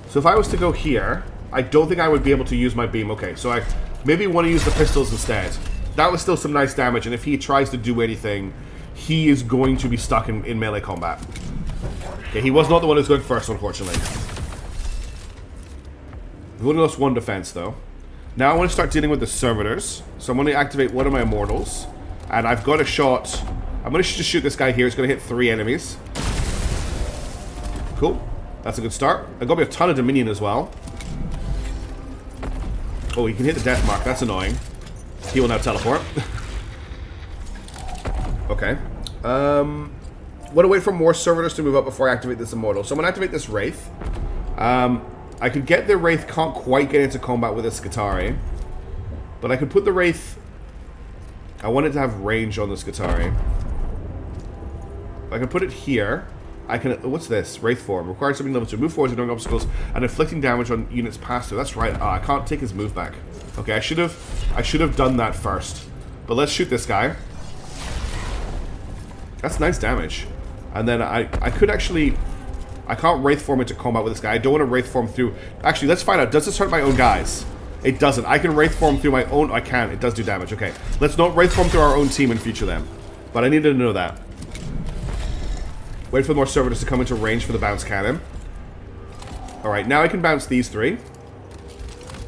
So if I was to go here, I don't think I would be able to use my beam. Okay, so I maybe want to use the pistols instead. That was still some nice damage, and if he tries to do anything, he is going to be stuck in melee combat. Okay, he was not the one who's going first, unfortunately. We've only lost 1 defense, though. Now I want to start dealing with the servitors. So I'm going to activate 1 of my immortals. And I've got a shot. I'm going to just shoot this guy here. It's going to hit 3 enemies. Cool. That's a good start. I got me a ton of Dominion as well. Oh, he can hit the death mark. That's annoying. He will now teleport. Okay. Want to wait for more servitors to move up before I activate this Immortal. So I'm going to activate this Wraith. I could get the Wraith, can't quite get into combat with a Skitarii. But I could put the Wraith... I want it to have range on the Skitarii. I can put it here. I can... What's this? Wraith form. Requires something level 2. Move forward, ignoring obstacles, and inflicting damage on units past through. That's right. I can't take his move back. Okay, I should have done that first. But let's shoot this guy. That's nice damage. And then I could actually... I can't Wraith form into combat with this guy. I don't want to Wraith form through... Actually, let's find out. Does this hurt my own guys? It doesn't. I can Wraith form through my own... I can. It does do damage. Okay. Let's not Wraith form through our own team in future then. But I needed to know that. Wait for more servitors to come into range for the bounce cannon. Alright, now I can bounce these 3.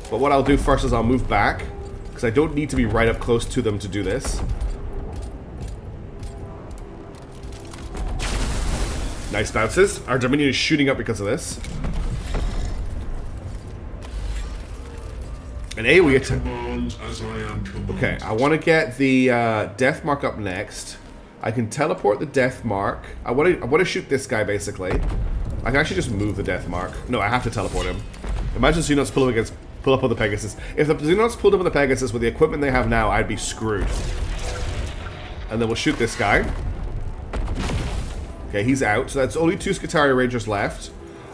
But what I'll do first is I'll move back. Because I don't need to be right up close to them to do this. Nice bounces. Our Dominion is shooting up because of this. And AoE attack. Okay, I want to get the Death Mark up next. I can teleport the Death Mark. I want to shoot this guy, basically. I can actually just move the Death Mark. No, I have to teleport him. Imagine Xenons pull up on the Pegasus. If the Xenons pulled up on the Pegasus with the equipment they have now, I'd be screwed. And then we'll shoot this guy. Okay, he's out. So that's only 2 Skitarii Rangers left.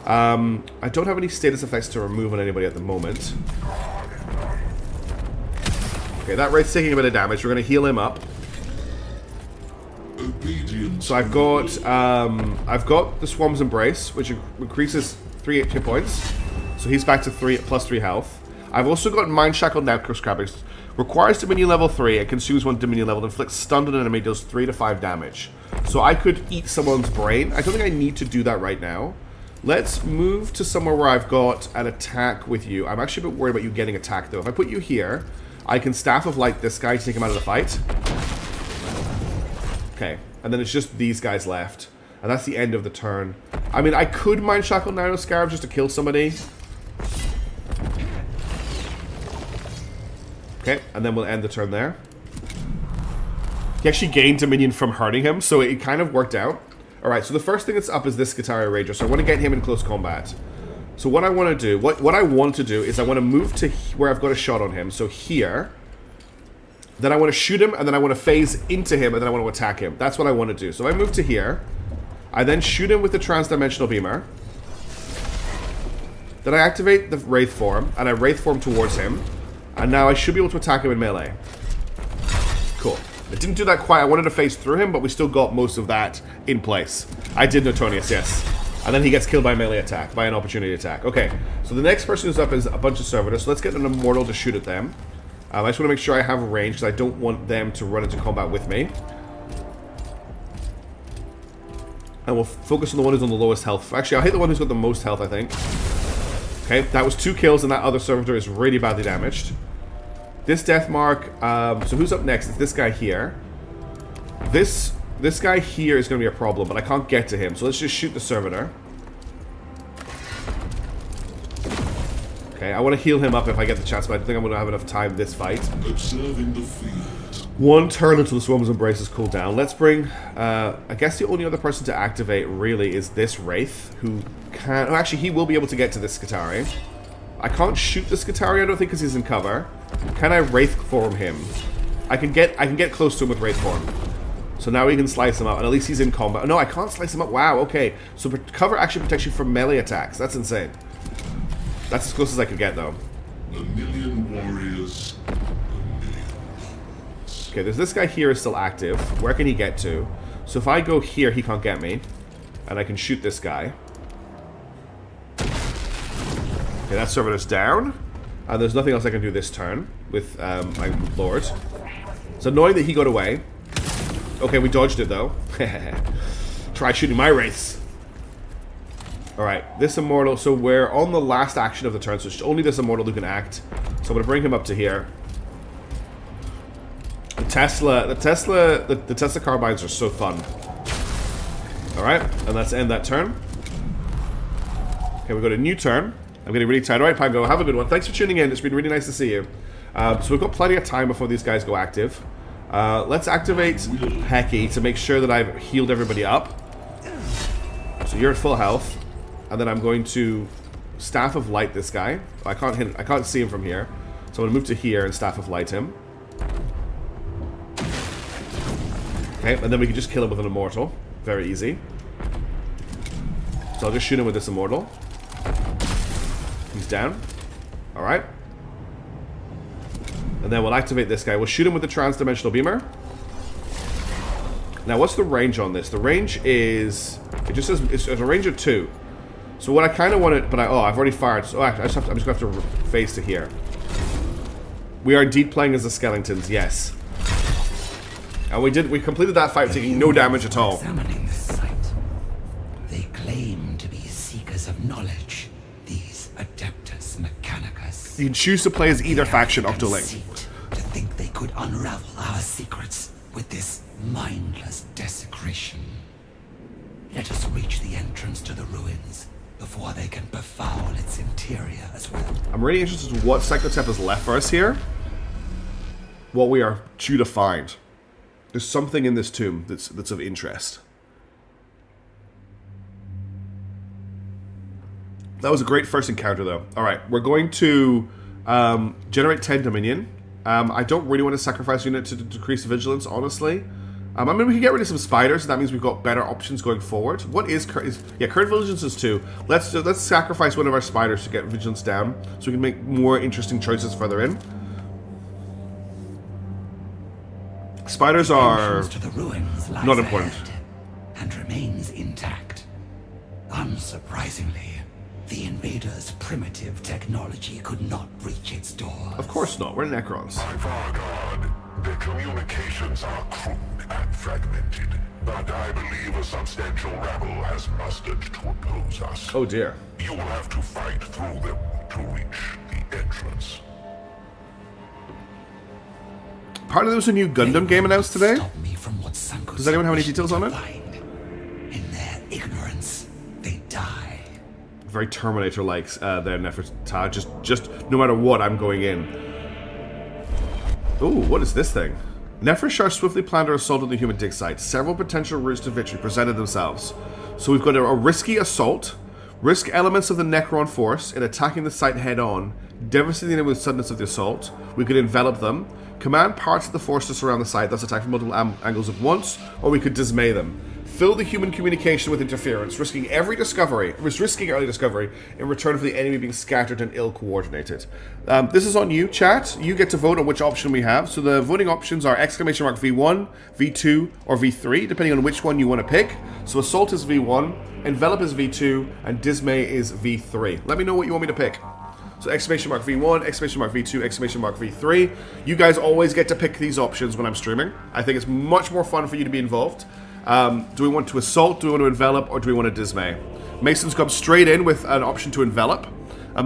I don't have any status effects to remove on anybody at the moment. Okay, that Wraith's taking a bit of damage. We're going to heal him up. So I've got the Swarm's Embrace, which increases 3 hit points. So he's back to +3 health. I've also got Mind Shackle Necro Scrappings. Requires Dominion level 3. It consumes 1 Dominion level. Inflicts stun on an enemy. Deals 3 to 5 damage. So I could eat someone's brain. I don't think I need to do that right now. Let's move to somewhere where I've got an attack with you. I'm actually a bit worried about you getting attacked, though. If I put you here, I can Staff of Light this guy to take him out of the fight. Okay. And then it's just these guys left. And that's the end of the turn. I mean, I could Mind Shackle Nano Scarab just to kill somebody. Okay, and then we'll end the turn there. He actually gained Dominion from hurting him, so it kind of worked out. Alright, so the first thing that's up is this Skitarii Ranger, so I want to get him in close combat. So what I want to do, what I want to do is I want to move to where I've got a shot on him, so here. Then I want to shoot him, and then I want to phase into him, and then I want to attack him. That's what I want to do. So I move to here. I then shoot him with the Transdimensional Beamer. Then I activate the Wraith form, and I Wraith form towards him. And now I should be able to attack him in melee. Cool. I didn't do that quite. I wanted to phase through him, but we still got most of that in place. I did Notonius, yes. And then he gets killed by a melee attack, by an opportunity attack. Okay, so the next person who's up is a bunch of servitors. So let's get an Immortal to shoot at them. I just want to make sure I have range, because I don't want them to run into combat with me. And we'll focus on the one who's on the lowest health. Actually, I'll hit the one who's got the most health, I think. Okay, that was 2 kills, and that other servitor is really badly damaged. This Death Mark, so who's up next? It's this guy here. This guy here is going to be a problem, but I can't get to him, so let's just shoot the servitor. Okay, I want to heal him up if I get the chance, but I don't think I'm going to have enough time this fight. Observing the field. 1 turn until the Swarm's Embrace is cooled down. Let's bring, I guess the only other person to activate really is this Wraith, who can, oh, actually he will be able to get to this Skitarii. I can't shoot the Skitarii, I don't think, because he's in cover. Can I Wraith form him? I can get close to him with Wraith form. So now we can slice him up, and at least he's in combat. No, I can't slice him up. Wow, okay. So cover actually protects you from melee attacks. That's insane. That's as close as I could get, though. A million warriors. Okay, there's this guy here is still active. Where can he get to? So if I go here, he can't get me. And I can shoot this guy. Okay, that servitor's down. And there's nothing else I can do this turn with my Lord. It's annoying that he got away. Okay, we dodged it, though. Try shooting my Wraiths. Alright, this Immortal. So we're on the last action of the turn, so it's only this Immortal who can act. So I'm going to bring him up to here. The Tesla carbines are so fun. Alright, and let's end that turn. Okay, we've got a new turn. I'm getting really tired. All right, Pango, have a good one. Thanks for tuning in. It's been really nice to see you. So we've got plenty of time before these guys go active. Let's activate Hecky to make sure that I've healed everybody up. So you're at full health. And then I'm going to Staff of Light this guy. I can't hit him. I can't see him from here. So I'm going to move to here and Staff of Light him. Okay, and then we can just kill him with an Immortal. Very easy. So I'll just shoot him with this Immortal. He's down. Alright. And then we'll activate this guy. We'll shoot him with the Trans-Dimensional Beamer. Now, what's the range on this? The range is... It just says it's a range of 2. So what I kind of wanted... But I've already fired. So actually, I'm just going to have to face to here. We are indeed playing as the Skeletons, yes. And we completed that fight taking no damage at all. Examining this site, they claim to be seekers of knowledge. These Adeptus Mechanicus. You can choose to play as either faction, Octoling. To think they could unravel our secrets with this mindless desecration. Let us reach the entrance to the ruins before they can befoul its interior as well. I'm really interested in what Cyclotep has left for us here. What we are due to find. There's something in this tomb that's of interest. That was a great first encounter, though. Alright, we're going to generate 10 Dominion. I don't really want to sacrifice a unit to decrease vigilance, honestly. I mean, we can get rid of some spiders, so that means we've got better options going forward. What is yeah, current vigilance is 2. Let's sacrifice one of our spiders to get vigilance down, so we can make more interesting choices further in. Spiders are to the ruins lies not important. And remains intact. Unsurprisingly, the invaders' primitive technology could not reach its door. Of course not. We're Necrons. My Vargard, their communications are crude and fragmented, but I believe a substantial rabble has mustered to oppose us. Oh dear. You will have to fight through them to reach the entrance. Part of there was a new Gundam game announced today. Stop me from what Sanko Does anyone have any details on it? In their ignorance, they die. Very Terminator-like there, Nefertari. Just no matter what, I'm going in. Ooh, what is this thing? Nefershar swiftly planned her assault on the human dig site. Several potential routes to victory presented themselves. So we've got a risky assault, risk elements of the Necron force in attacking the site head-on, devastating them with suddenness of the assault. We could envelop them, command parts of the force to surround the site, thus attack from multiple angles at once, or we could dismay them. Fill the human communication with interference, risking early discovery in return for the enemy being scattered and ill-coordinated. This is on you, chat. You get to vote on which option we have. So the voting options are exclamation mark V1, V2, or V3, depending on which one you want to pick. So Assault is V1, Envelop is V2, and Dismay is V3. Let me know what you want me to pick. So exclamation mark V1, exclamation mark V2, exclamation mark V3. You guys always get to pick these options when I'm streaming. I think it's much more fun for you to be involved. Do we want to assault, do we want to envelop, or do we want to dismay? Mason's come straight in with an option to envelop.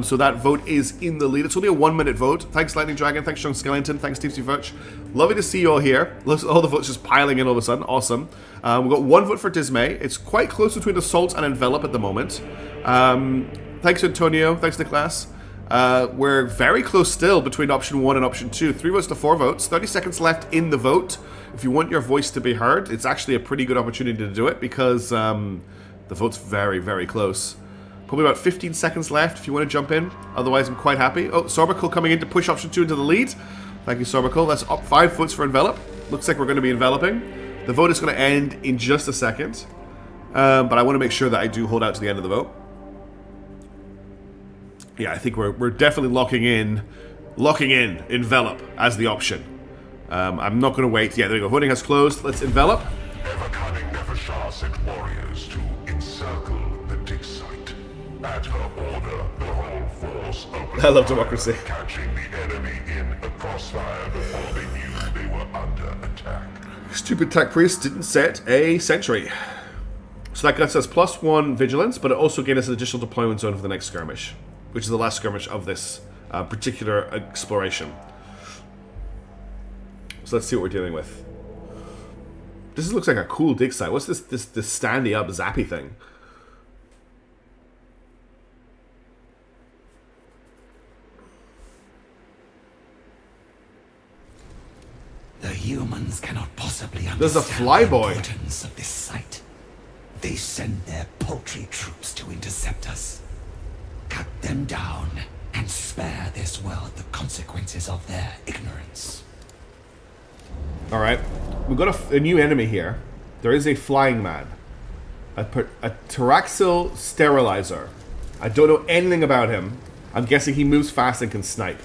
So that vote is in the lead. It's only a 1-minute vote. Thanks, Lightning Dragon. Thanks, John Skellington. Thanks, Steve Virch. Lovely to see you all here. All the votes just piling in all of a sudden. Awesome. We've got 1 vote for dismay. It's quite close between assault and envelop at the moment. Thanks, Antonio. Thanks, Nicholas. We're very close still between option 1 and option 2. 3 votes to 4 votes. 30 seconds left in the vote. If you want your voice to be heard, it's actually a pretty good opportunity to do it because the vote's very, very close. Probably about 15 seconds left if you want to jump in. Otherwise, I'm quite happy. Oh, Sorbical coming in to push option 2 into the lead. Thank you, Sorbical. That's up 5 votes for envelop. Looks like we're going to be enveloping. The vote is going to end in just a second. But I want to make sure that I do hold out to the end of the vote. Yeah, I think we're definitely locking in envelop as the option. I'm not going to wait. Yeah, there we go. Voting has closed. Let's envelop. Ever-cunning Nefershar sent warriors to encircle the dig site. At her order, the whole force opened I love democracy. catching the enemy in a crossfire before they knew they were under attack. Stupid tech priest didn't set a sentry. So that gets us +1 vigilance, but it also gave us an additional deployment zone for the next skirmish, which is the last skirmish of this particular exploration. So let's see what we're dealing with. This looks like a cool dig site. What's this standy up zappy thing? The humans cannot possibly understand There's a flyboy. the importance of this site. They send their paltry troops to intercept us. Cut them down and spare this world the consequences of their ignorance. Alright. We've got a new enemy here. There is a flying man. A Tyraxil Sterilizer. I don't know anything about him. I'm guessing he moves fast and can snipe.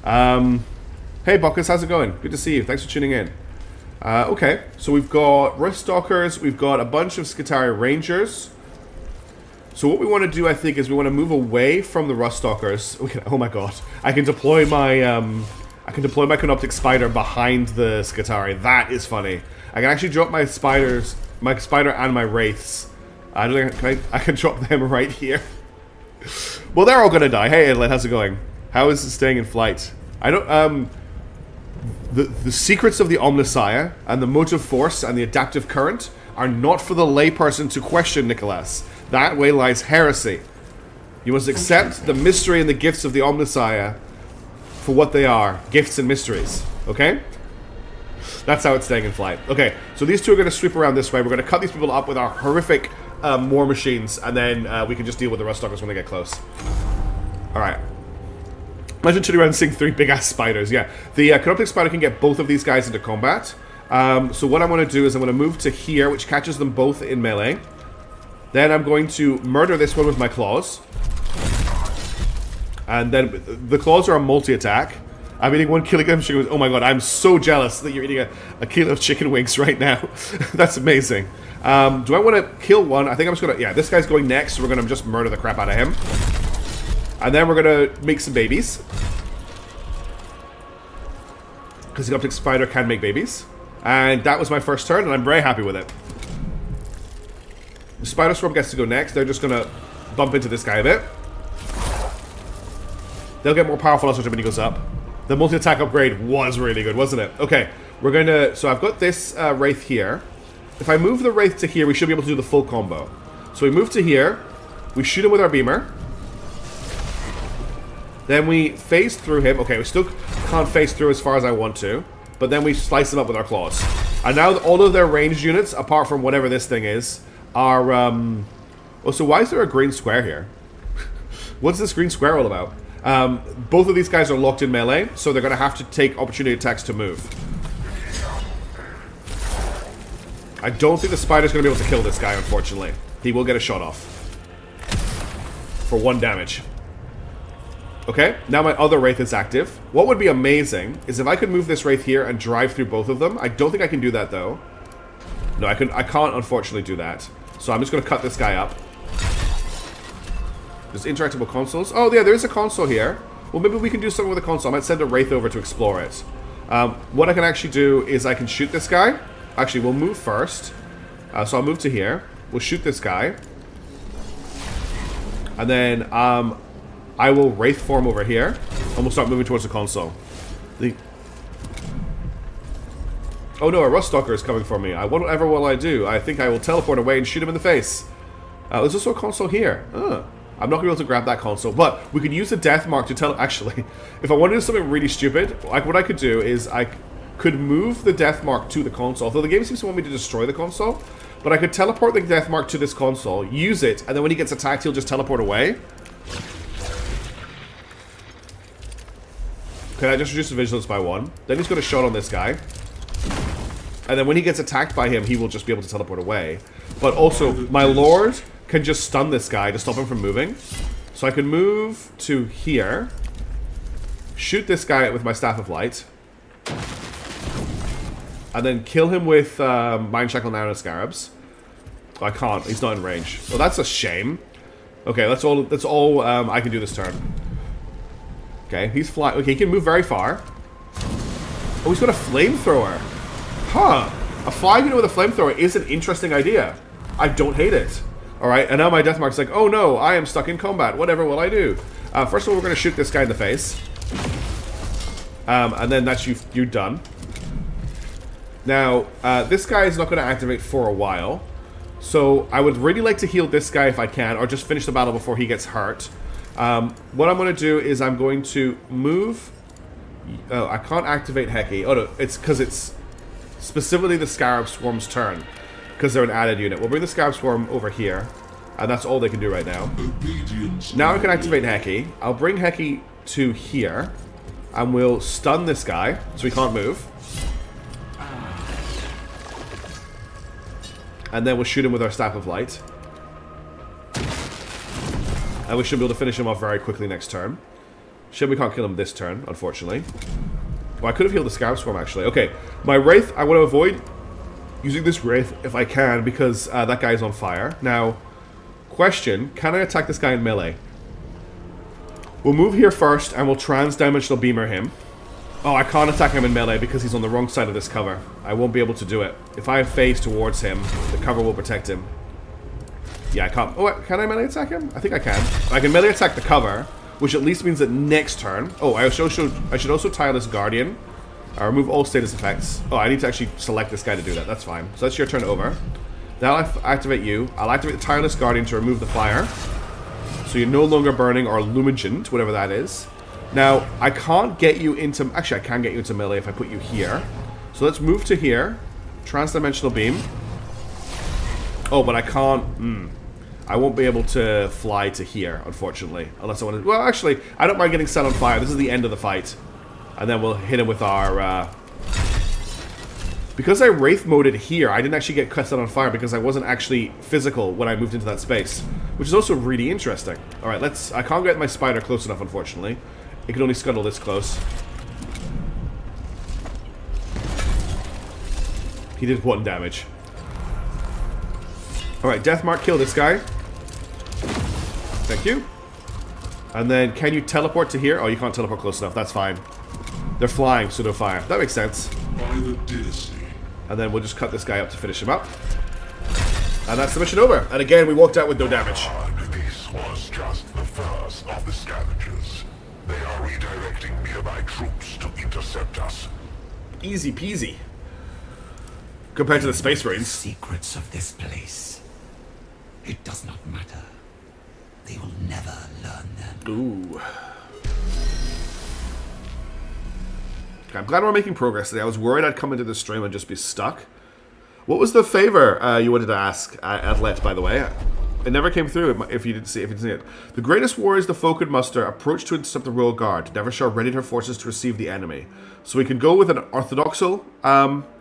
Hey Bockus, how's it going? Good to see you. Thanks for tuning in. Okay, so we've got Ruststalkers, we've got a bunch of Skitarii Rangers. So what we want to do, I think, is we want to move away from the Ruststalkers. Oh my god. I can deploy my Canoptic Spider behind the Skitarii. That is funny. I can actually drop my spider and my Wraiths. I don't think I can drop them right here. Well, they're all gonna die. Hey Edlin, how's it going? How is it staying in flight? I don't the secrets of the Omnissiah and the motive force and the adaptive current are not for the layperson to question, Nicholas. That way lies heresy. You must accept the mystery and the gifts of the Omnissiah for what they are. Gifts and mysteries. Okay? That's how it's staying in flight. Okay, so these two are going to sweep around this way. We're going to cut these people up with our horrific war machines, and then we can just deal with the Ruststalkers when they get close. Alright. Imagine turning around and seeing 3 big-ass spiders. Yeah, the Canoptic Spider can get both of these guys into combat. So what I'm going to do is I'm going to move to here, which catches them both in melee. Then I'm going to murder this one with my claws. And then the claws are a multi-attack. I'm eating 1 kilogram of chicken wings. Oh my god, I'm so jealous that you're eating a kilo of chicken wings right now. That's amazing. Do I want to kill one? I think I'm just going to... Yeah, this guy's going next, so we're going to just murder the crap out of him. And then we're going to make some babies. Because the Optic Spider can make babies. And that was my first turn, and I'm very happy with it. The Spider Swarm gets to go next. They're just going to bump into this guy a bit. They'll get more powerful as when he goes up. The multi-attack upgrade was really good, wasn't it? Okay, we're going to... So I've got this Wraith here. If I move the Wraith to here, we should be able to do the full combo. So we move to here. We shoot him with our beamer. Then we phase through him. Okay, we still can't phase through as far as I want to. But then we slice them up with our claws. And now all of their ranged units, apart from whatever this thing is, are... Oh, so why is there a green square here? What's this green square all about? Both of these guys are locked in melee, so they're going to have to take opportunity attacks to move. I don't think the spider's going to be able to kill this guy, unfortunately. He will get a shot off. For 1 damage. Okay, now my other Wraith is active. What would be amazing is if I could move this Wraith here and drive through both of them. I don't think I can do that, though. No, I can't, unfortunately, do that. So I'm just going to cut this guy up. There's interactable consoles. Oh, yeah, there is a console here. Well, maybe we can do something with the console. I might send a Wraith over to explore it. What I can actually do is I can shoot this guy. Actually, we'll move first. So I'll move to here. We'll shoot this guy. And then I will Wraith form over here. And we'll start moving towards the console. Oh no, a Ruststalker is coming for me. Whatever will I do? I think I will teleport away and shoot him in the face. There's also a console here. I'm not going to be able to grab that console, but we could use the death mark to tell... Actually, if I want to do something really stupid, like what I could do is I could move the death mark to the console. Although the game seems to want me to destroy the console, but I could teleport the death mark to this console, use it, and then when he gets attacked, he'll just teleport away. Okay, I just reduced the vigilance by 1. Then he's got a shot on this guy. And then when he gets attacked by him, he will just be able to teleport away. But also, my Lord can just stun this guy to stop him from moving. So I can move to here. Shoot this guy with my Staff of Light. And then kill him with Mind Shackle Nano Scarabs. Oh, I can't. He's not in range. Well, that's a shame. Okay, that's all I can do this turn. Okay, he's flying. Okay, he can move very far. Oh, he's got a flamethrower. Huh. A flying unit with a flamethrower is an interesting idea. I don't hate it. Alright, and now my death mark's like, oh no, I am stuck in combat. Whatever will I do? First of all, we're going to shoot this guy in the face. And then that's you're done. Now, this guy is not going to activate for a while. So I would really like to heal this guy if I can, or just finish the battle before he gets hurt. What I'm going to do is I'm going to move Oh, I can't activate Heki. Oh no, it's because it's specifically the Scarab Swarm's turn. Because they're an added unit. We'll bring the Scarab Swarm over here. And that's all they can do right now. Now I can activate Heki. I'll bring Heki to here. And we'll stun this guy, so he can't move. And then we'll shoot him with our Staff of Light. And we should be able to finish him off very quickly next turn. Shame we can't kill him this turn, unfortunately. Well, I could have healed the Scarab Swarm, actually. Okay, my Wraith, I want to avoid using this Wraith if I can, because that guy is on fire. Now, question, can I attack this guy in melee? We'll move here first, and we'll trans-dimensional beamer him. Oh, I can't attack him in melee because he's on the wrong side of this cover. I won't be able to do it. If I phase towards him, the cover will protect him. Yeah, I can't. Oh, wait, can I melee attack him? I think I can. I can melee attack the cover, which at least means that next turn... Oh, I should also tireless Guardian. Remove all status effects. Oh, I need to actually select this guy to do that. That's fine. So that's your turn over. Now I'll activate you. I'll activate the Tireless Guardian to remove the fire. So you're no longer burning or lumigent, whatever that is. Now, I can't get you into... Actually, I can get you into melee if I put you here. So let's move to here. Transdimensional beam. Oh, but I can't... I won't be able to fly to here, unfortunately. Unless I want to... Well, actually, I don't mind getting set on fire. This is the end of the fight. And then we'll hit him with our... Because I Wraith moded here, I didn't actually get set on fire because I wasn't actually physical when I moved into that space. Which is also really interesting. Alright, let's... I can't get my spider close enough, unfortunately. It can only scuttle this close. He did 1 damage. Alright, Deathmark, kill this guy. Thank you. And then, can you teleport to here? Oh, you can't teleport close enough. That's fine. They're flying, pseudo fire. That makes sense. And then we'll just cut this guy up to finish him up. And that's the mission over. And again, we walked out with no damage. This was just the first of the scavengers. They are redirecting nearby troops to intercept us. Easy peasy. Compared to the Space Marines. Secrets of this place. It does not matter. They will never learn them. Ooh. Okay, I'm glad we're making progress today. I was worried I'd come into the stream and just be stuck. What was the favor you wanted to ask, Atlet, by the way? It never came through if you didn't see it. The greatest warriors the foe could muster approach to intercept the Royal Guard. Never shall ready their forces to receive the enemy. So we can go with an orthodoxal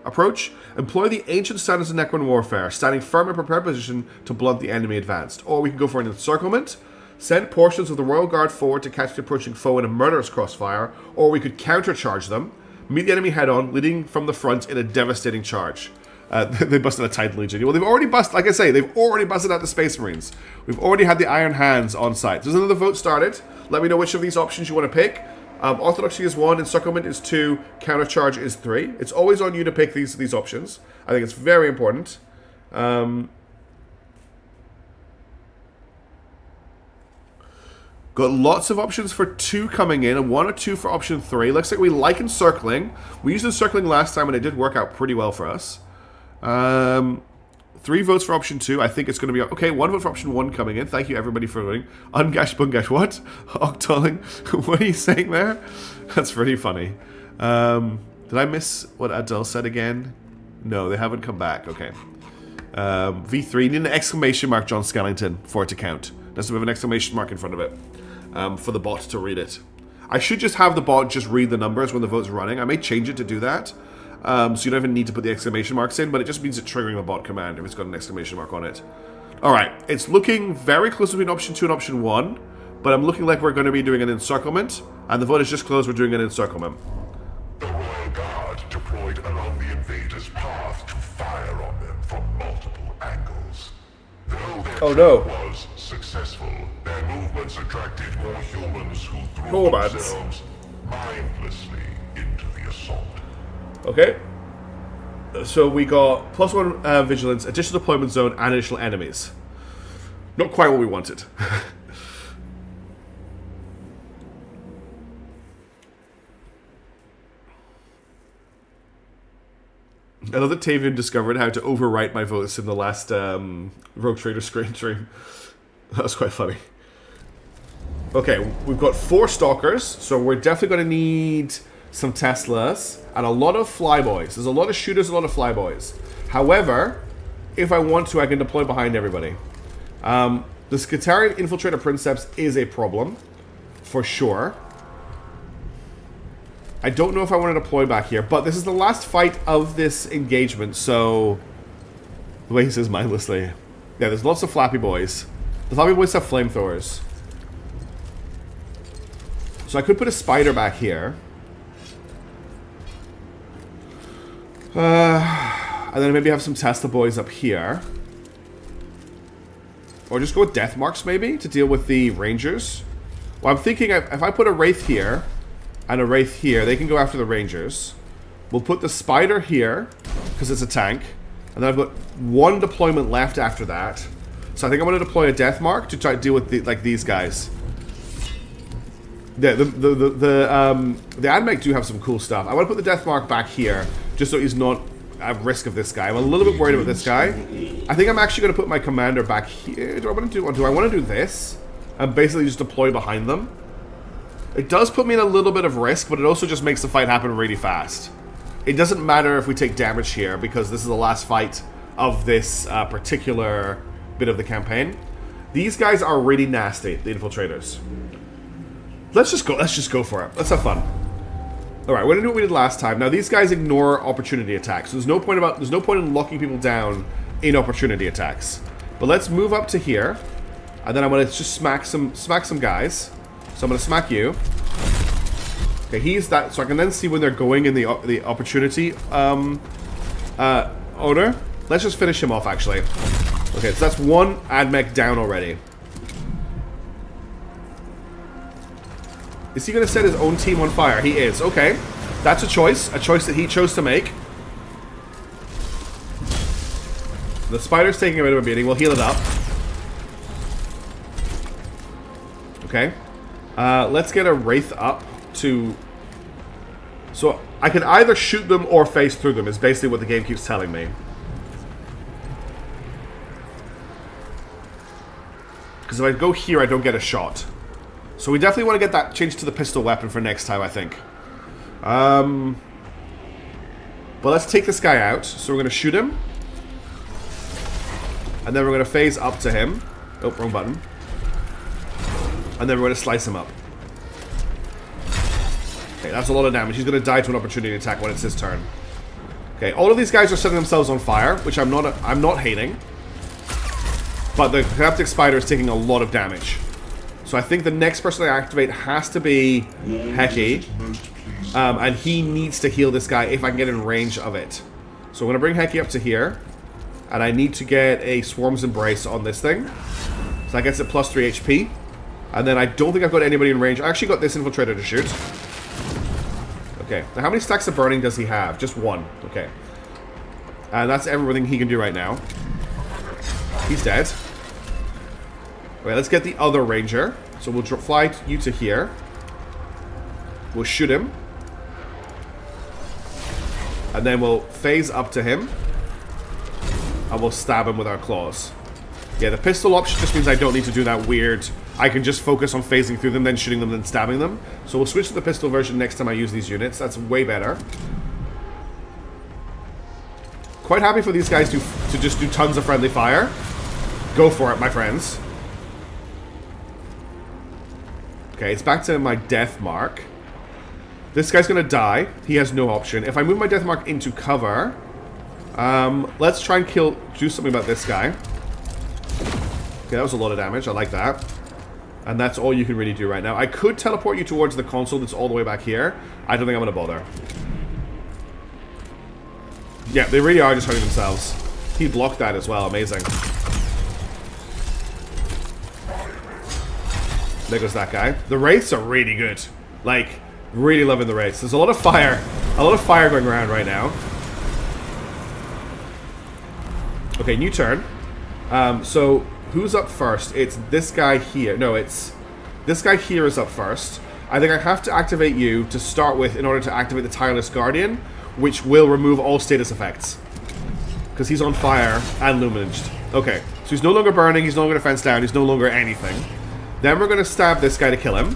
approach. Employ the ancient standards of Necron warfare, standing firm in prepared position to blunt the enemy advanced. Or we can go for an encirclement. Send portions of the Royal Guard forward to catch the approaching foe in a murderous crossfire. Or we could countercharge them. Meet the enemy head-on, leading from the front in a devastating charge. They busted a Titan Legion. Well, they've already busted, like I say, they've already busted out the Space Marines. We've already had the Iron Hands on site. There's another vote started. Let me know which of these options you want to pick. Orthodoxy is 1, Encirclement is 2, Countercharge is 3. It's always on you to pick these options. I think it's very important. Got lots of options for 2 coming in, and 1 or 2 for option 3. Looks like we like Encircling. We used Encircling last time, and it did work out pretty well for us. 3 votes for option 2. I think it's going to be... Okay, 1 vote for option 1 coming in. Thank you, everybody, for voting. Ungash, bungash, what? Octoling. What are you saying there? That's pretty funny. Did I miss what Adele said again? No, they haven't come back. Okay. V3. Need an exclamation mark, John Skellington, for it to count. Does it have an exclamation mark in front of it? For the bot to read it. I should just have the bot just read the numbers when the vote's running. I may change it to do that. So you don't even need to put the exclamation marks in, but it just means it triggering a bot command if it's got an exclamation mark on it. Alright, it's looking very close between option 2 and option 1, but I'm looking like we're going to be doing an encirclement, and the vote is just closed, we're doing an encirclement. The Royal Guard deployed along the invaders' path to fire on them from multiple angles. Though their attack was successful, their movements attracted more humans who threw themselves mindlessly into the assault. Okay. So we got +1 vigilance, additional deployment zone, and additional enemies. Not quite what we wanted. I love that Tavian discovered how to overwrite my votes in the last Rogue Trader screen stream. That was quite funny. Okay, we've got 4 Stalkers, so we're definitely going to need some Teslas, and a lot of flyboys. There's a lot of shooters, a lot of flyboys. However, if I want to, I can deploy behind everybody. The Skitarian Infiltrator Princeps is a problem, for sure. I don't know if I want to deploy back here, but this is the last fight of this engagement, so... The way he says mindlessly. Yeah, there's lots of flappy boys. The flappy boys have flamethrowers. So I could put a spider back here. And then maybe have some Tesla boys up here. Or just go with death marks, maybe, to deal with the rangers. Well, I'm thinking if I put a wraith here and a wraith here, they can go after the rangers. We'll put the spider here, because it's a tank. And then I've got one deployment left after that. So I think I'm going to deploy a death mark to try to deal with these guys. The AdMech do have some cool stuff. I want to put the death mark back here, just so he's not at risk of this guy. I'm a little bit worried about this guy. I think I'm actually going to put my commander back here. Do I want to do this? And basically just deploy behind them. It does put me in a little bit of risk, but it also just makes the fight happen really fast. It doesn't matter if we take damage here, because this is the last fight of this particular bit of the campaign. These guys are really nasty, the infiltrators. Let's just go for it. Let's have fun. Alright, we're gonna do what we did last time. Now these guys ignore opportunity attacks. So there's no point in locking people down in opportunity attacks. But let's move up to here. And then I'm gonna just smack some guys. So I'm gonna smack you. Okay, he's that, so I can then see when they're going in the opportunity order. Let's just finish him off, actually. Okay, so that's one AdMech down already. Is he going to set his own team on fire? He is. Okay, that's a choice that he chose to make. The spider's taking a bit of a beating. We'll heal it up. Okay, let's get a wraith up to... So, I can either shoot them or phase through them, is basically what the game keeps telling me. Because if I go here, I don't get a shot. So we definitely want to get that changed to the pistol weapon for next time, I think. But let's take this guy out. So we're going to shoot him. And then we're going to phase up to him. Oh, wrong button. And then we're going to slice him up. Okay, that's a lot of damage. He's going to die to an opportunity attack when it's his turn. Okay, all of these guys are setting themselves on fire, which I'm not hating. But the Haptic Spider is taking a lot of damage. So I think the next person I activate has to be Heki. And he needs to heal this guy if I can get in range of it. So I'm going to bring Heki up to here. And I need to get a Swarm's Embrace on this thing. So that gets it plus 3 HP. And then I don't think I've got anybody in range. I actually got this Infiltrator to shoot. Okay, now how many stacks of burning does he have? Just one. Okay. And that's everything he can do right now. He's dead. Okay, let's get the other ranger. So we'll fly you to here. We'll shoot him. And then we'll phase up to him. And we'll stab him with our claws. Yeah, the pistol option just means I don't need to do that weird... I can just focus on phasing through them, then shooting them, then stabbing them. So we'll switch to the pistol version next time I use these units. That's way better. Quite happy for these guys to just do tons of friendly fire. Go for it, my friends. Okay, it's back to my death mark. This guy's gonna die. He has no option. If I move my death mark into cover... let's try and do something about this guy. Okay, that was a lot of damage. I like that. And that's all you can really do right now. I could teleport you towards the console that's all the way back here. I don't think I'm going to bother. Yeah, they really are just hurting themselves. He blocked that as well. Amazing. There goes that guy. The wraiths are really good. Like, really loving the wraiths. There's a lot of fire. A lot of fire going around right now. Okay, new turn. So... Who's up first? It's this guy here. No, it's... This guy here is up first. I think I have to activate you to start with in order to activate the Tireless Guardian, which will remove all status effects. Because he's on fire and luminaged. Okay, so he's no longer burning, he's no longer defense down, he's no longer anything. Then we're going to stab this guy to kill him.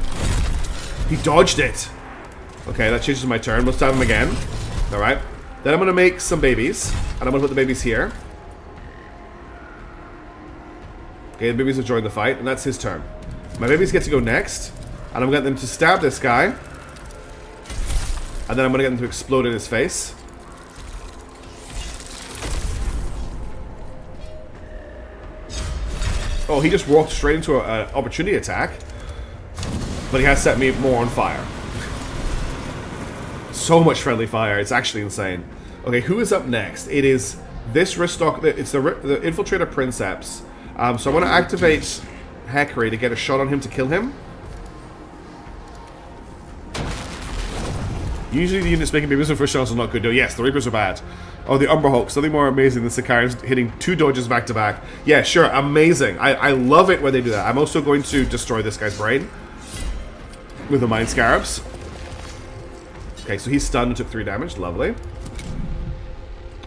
He dodged it. Okay, that changes my turn. Let's stab him again. Alright. Then I'm going to make some babies. And I'm going to put the babies here. Okay, the babies have joined the fight. And that's his turn. My babies get to go next. And I'm going to get them to stab this guy. And then I'm going to get them to explode in his face. Oh, he just walked straight into an opportunity attack. But he has set me more on fire. So much friendly fire. It's actually insane. Okay, who is up next? It is this Ristock. It's the Infiltrator Princeps. So I want to activate Heckery to get a shot on him to kill him. Usually the units making babies with first shots is not good. No, yes, the Reapers are bad. Oh, the Umber Hulk. Something more amazing than Sicarians hitting 2 dodges back to back. Yeah, sure. Amazing. I love it when they do that. I'm also going to destroy this guy's brain with the Mind Scarabs. Okay, so he's stunned and took 3 damage. Lovely.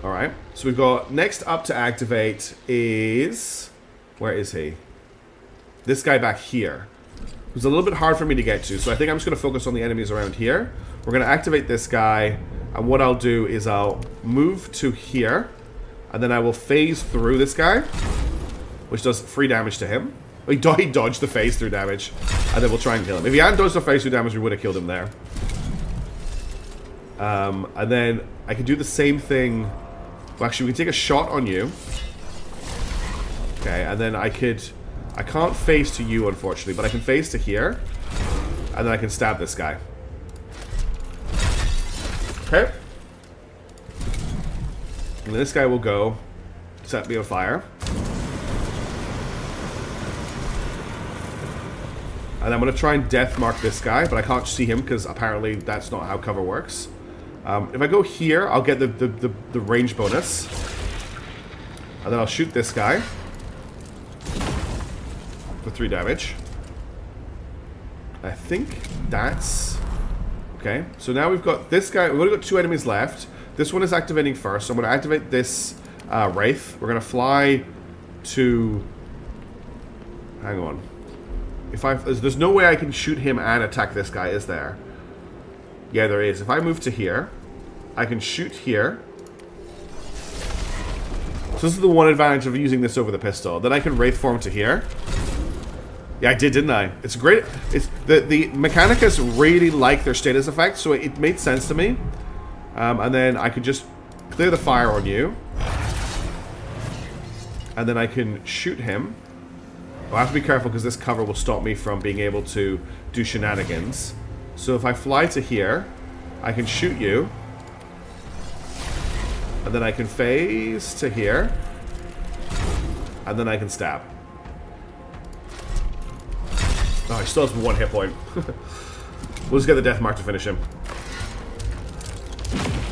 Alright. So we've got next up to activate is... Where is he? This guy back here. It was a little bit hard for me to get to, so I think I'm just going to focus on the enemies around here. We're going to activate this guy, and what I'll do is I'll move to here, and then I will phase through this guy, which does 3 damage to him. He dodged the phase through damage, and then we'll try and kill him. If he hadn't dodged the phase through damage, we would have killed him there. And then I can do the same thing. Well, actually, we can take a shot on you. Okay, and then I can't phase to you, unfortunately, but I can phase to here, and then I can stab this guy. Okay. And this guy will go set me on fire. And I'm going to try and death mark this guy, but I can't see him because apparently that's not how cover works. If I go here, I'll get the range bonus. And then I'll shoot this guy for 3 damage. I think that's... Okay, so now we've got this guy. We've only got 2 enemies left. This one is activating first, so I'm going to activate this Wraith. We're going to fly to... Hang on. There's no way I can shoot him and attack this guy, is there? Yeah, there is. If I move to here, I can shoot here. So this is the one advantage of using this over the pistol. Then I can Wraith form to here. Yeah, I did, didn't I? It's great. It's the Mechanicus really like their status effects, so it made sense to me. And then I could just clear the fire on you. And then I can shoot him. I have to be careful because this cover will stop me from being able to do shenanigans. So if I fly to here, I can shoot you. And then I can phase to here. And then I can stab. Oh, he still has 1 hit point. We'll just get the death mark to finish him.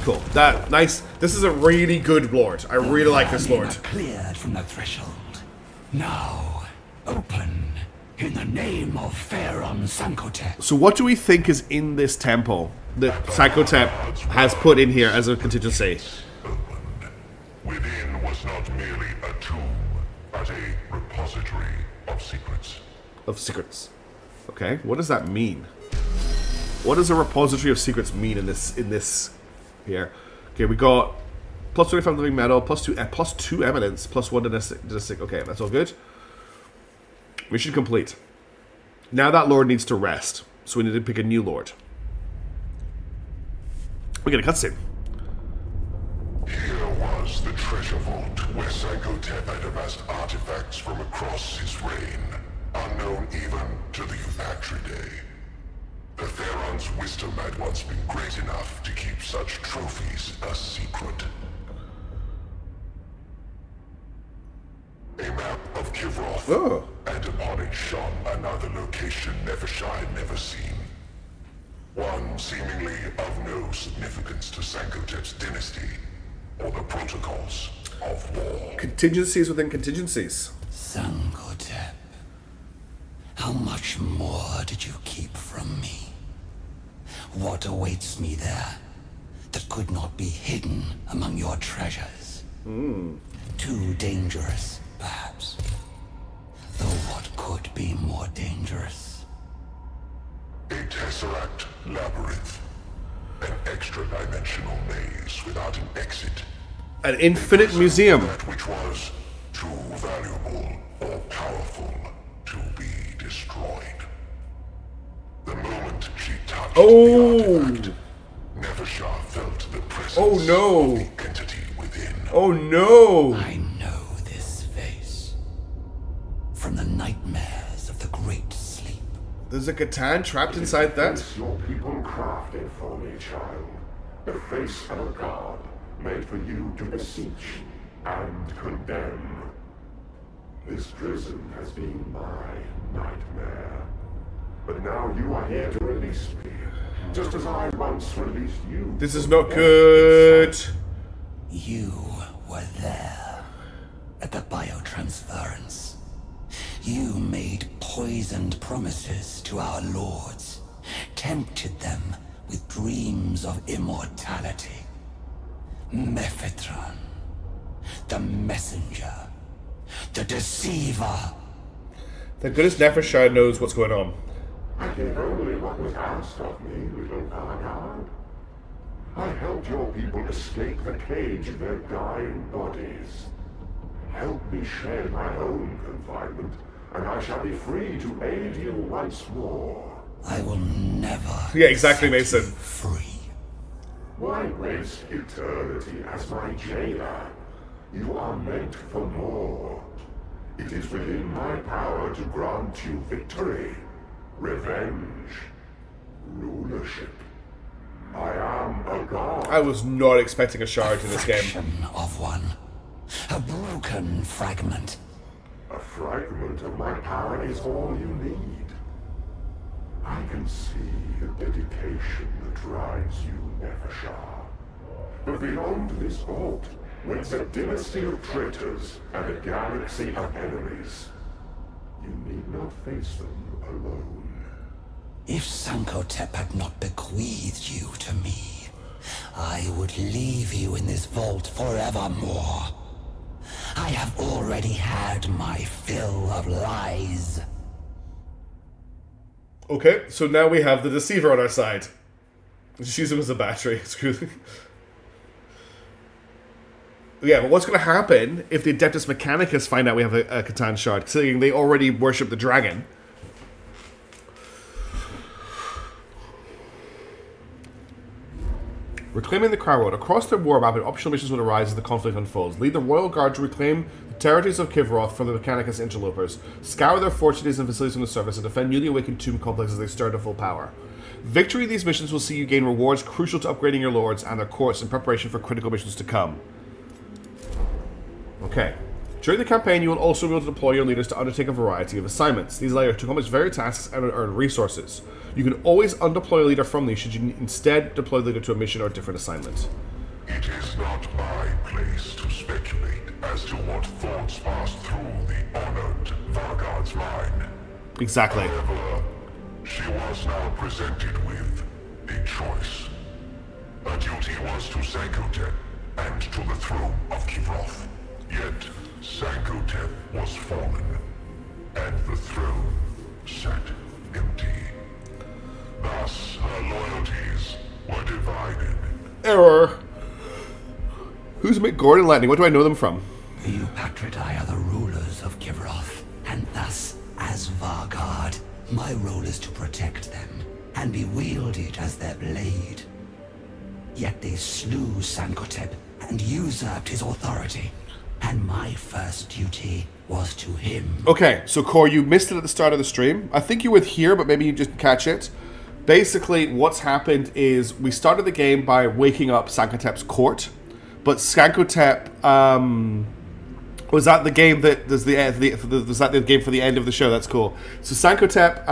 Cool. Nice. This is a really good lord. I really like this lord. Cleared from the threshold. Now, open in the name of Pharaon Sankotep. So what do we think is in this temple that Sankotep has put in here as a contingency? Within was not merely a tomb, but a repository of secrets. Of secrets. Okay, what does that mean? What does a repository of secrets mean in this here? Okay, we got plus 25 living metal, plus 2 eminence, plus 1 dynastic. Okay, that's all good. Mission complete. Now that lord needs to rest, so we need to pick a new lord. We get a cutscene. Here was the treasure vault where Sankotep had amassed artifacts from across his reign, unknown even to the Atridae. The Pharaoh's wisdom had once been great enough to keep such trophies a secret. A map of Kivroth, Oh. and upon it shone another location Nevershine never seen. One seemingly of no significance to Sankotep's dynasty, or the protocols of war. Contingencies within contingencies. Sankotep, how much more did you keep from me? What awaits me there that could not be hidden among your treasures? Too dangerous, perhaps. Though what could be more dangerous? A tesseract labyrinth, extra-dimensional maze without an exit. An infinite museum. That which was too valuable or powerful to be destroyed. The moment she touched the artifact, Nevershah felt the presence of the entity within. Oh no! I know this face. From the nightmares of the Great Sleep. There's a Catan trapped inside that? It's your people crafted for me, child. The face of a god, made for you to beseech and condemn. This prison has been my nightmare. But now you are here to release me, just as I once released you. This is not good. You were there at the biotransference. You made poisoned promises to our lords, tempted them with dreams of immortality. Mephitron, the messenger, the deceiver. Thank goodness Nefershire knows what's going on. I did only what was asked of me, little Vanguard. I helped your people escape the cage of their dying bodies. Help me shed my own confinement, and I shall be free to aid you once more. I will never. Yeah, exactly, set Mason. you free. Why waste eternity as my jailer? You are meant for more. It is within my power to grant you victory, revenge, rulership. I am a god. I was not expecting a shard in this game. Fraction of one. A broken fragment. A fragment of my power is all you need. I can see the dedication that drives you, Nefershah. But beyond this vault waits a dynasty of traitors and a galaxy of enemies. You need not face them alone. If Sankotep had not bequeathed you to me, I would leave you in this vault forevermore. I have already had my fill of lies. Okay, so now we have the Deceiver on our side. Just use him as a battery. Excuse me. Yeah, but what's going to happen if the Adeptus Mechanicus find out we have a Catan shard, considering they already worship the dragon? Reclaiming the Crown Road. Across the war map, optional missions will arise as the conflict unfolds. Lead the Royal Guard to reclaim the territories of Kivroth from the Mechanicus interlopers. Scour their fortresses and facilities on the surface and defend newly awakened tomb complexes as they stir to full power. Victory in these missions will see you gain rewards crucial to upgrading your lords and their courts in preparation for critical missions to come. Okay. During the campaign, you will also be able to deploy your leaders to undertake a variety of assignments. These allow you to accomplish various tasks and earn resources. You can always undeploy a leader from these should you instead deploy the leader to a mission or a different assignment. It is not my place to speculate as to what thoughts passed through the honored Vanguard's mind. Exactly. However, she was now presented with a choice. Her duty was to Sankotep and to the throne of Kivroth. Yet, Sankotep was fallen, and the throne sat empty. Thus, her loyalties were divided. Error. Who's McGordon Lightning? What do I know them from? You Patridae are the rulers of Kivroth, and thus, as Vanguard, my role is to protect them, and be wielded as their blade. Yet they slew Sankotep and usurped his authority, and my first duty was to him. Okay, so Core, you missed it at the start of the stream. I think you were here, but maybe you didn't catch it. Basically, what's happened is we started the game by waking up Sankotep's court, but Sankotep was that the game that was that the game for the end of the show? That's cool. So Sankotep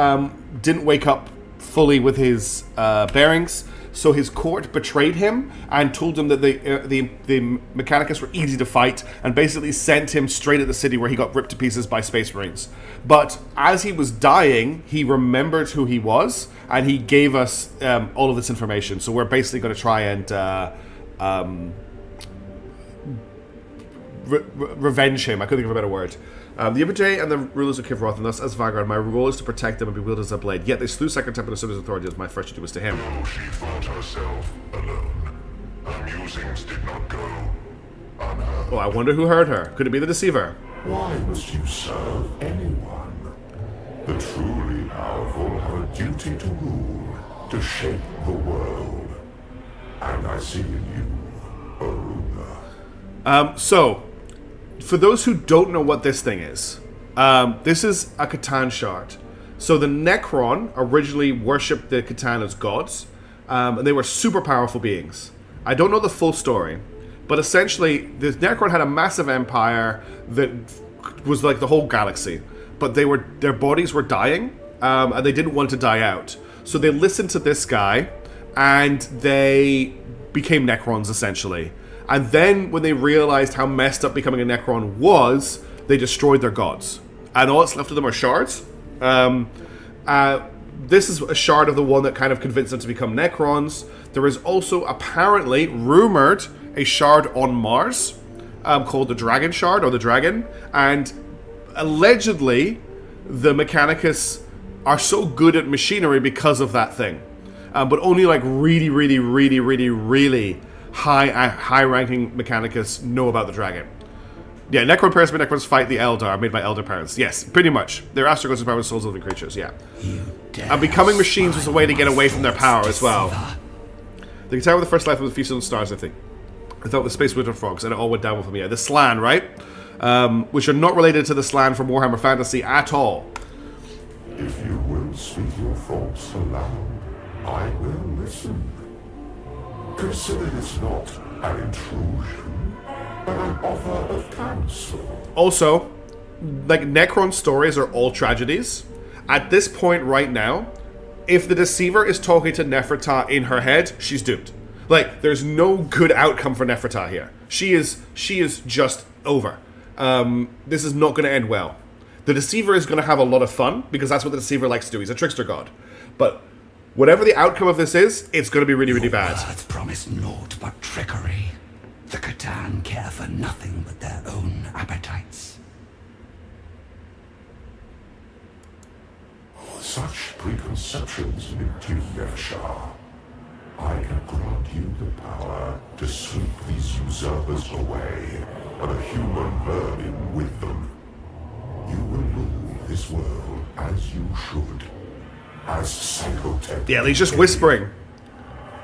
didn't wake up fully with his bearings, so his court betrayed him and told him that the Mechanicus were easy to fight, and basically sent him straight at the city where he got ripped to pieces by Space Marines. But as he was dying, he remembered who he was, and he gave us all of this information. So we're basically going to try and revenge him. I couldn't think of a better word. The Iberjay and the rulers of Kivroth, and thus as Vanguard, my role is to protect them and be wielded as a blade. Yet they slew Second Temple and assumed his authority as my first duty was to him. Though she fought herself alone, her musings did not go unheard. Oh, I wonder who heard her. Could it be the Deceiver? Why must you serve anyone? The truly powerful have a duty to rule, to shape the world. And I see in you a ruler. So, for those who don't know what this thing is, this is a Catan shard. So the Necron originally worshipped the Catan as gods, and they were super powerful beings. I don't know the full story, but essentially, the Necron had a massive empire that was like the whole galaxy, but their bodies were dying, and they didn't want to die out. So they listened to this guy, and they became Necrons, essentially. And then, when they realized how messed up becoming a Necron was, they destroyed their gods. And all that's left of them are shards. This is a shard of the one that kind of convinced them to become Necrons. There is also, apparently, rumored, a shard on Mars, called the Dragon Shard, or the Dragon. And allegedly, the Mechanicus are so good at machinery because of that thing. But only like really high-ranking Mechanicus know about the dragon. Yeah, Necron parents by Necrons fight the Eldar, made by Elder parents. Yes, pretty much. They're Astrogods empowered with souls of living creatures, yeah. And becoming machines was a way to get away from their power as well. The guitar with the first life of the Feast on the Stars, I think. I thought the Space Winter Frogs, and it all went down with them, yeah. The Slan, right? Which are not related to the Slan from Warhammer Fantasy at all. If you will speak your thoughts aloud, I will listen. Consider this not an intrusion, but an offer of counsel. Also, like, Necron stories are all tragedies. At this point right now, if the Deceiver is talking to Nefertah in her head, she's doomed. Like, there's no good outcome for Nefertah here. She is just over. This is not going to end well. The Deceiver is going to have a lot of fun, because that's what the Deceiver likes to do. He's a trickster god. But whatever the outcome of this is, it's going to be really bad. Words promise naught but trickery. The Catan care for nothing but their own appetites. Such preconceptions linked you, Nefshar. I can grant you the power to sweep these usurpers away, and a human burden with them. You will rule this world as you should. As Psychotech. Yeah, he's just whispering.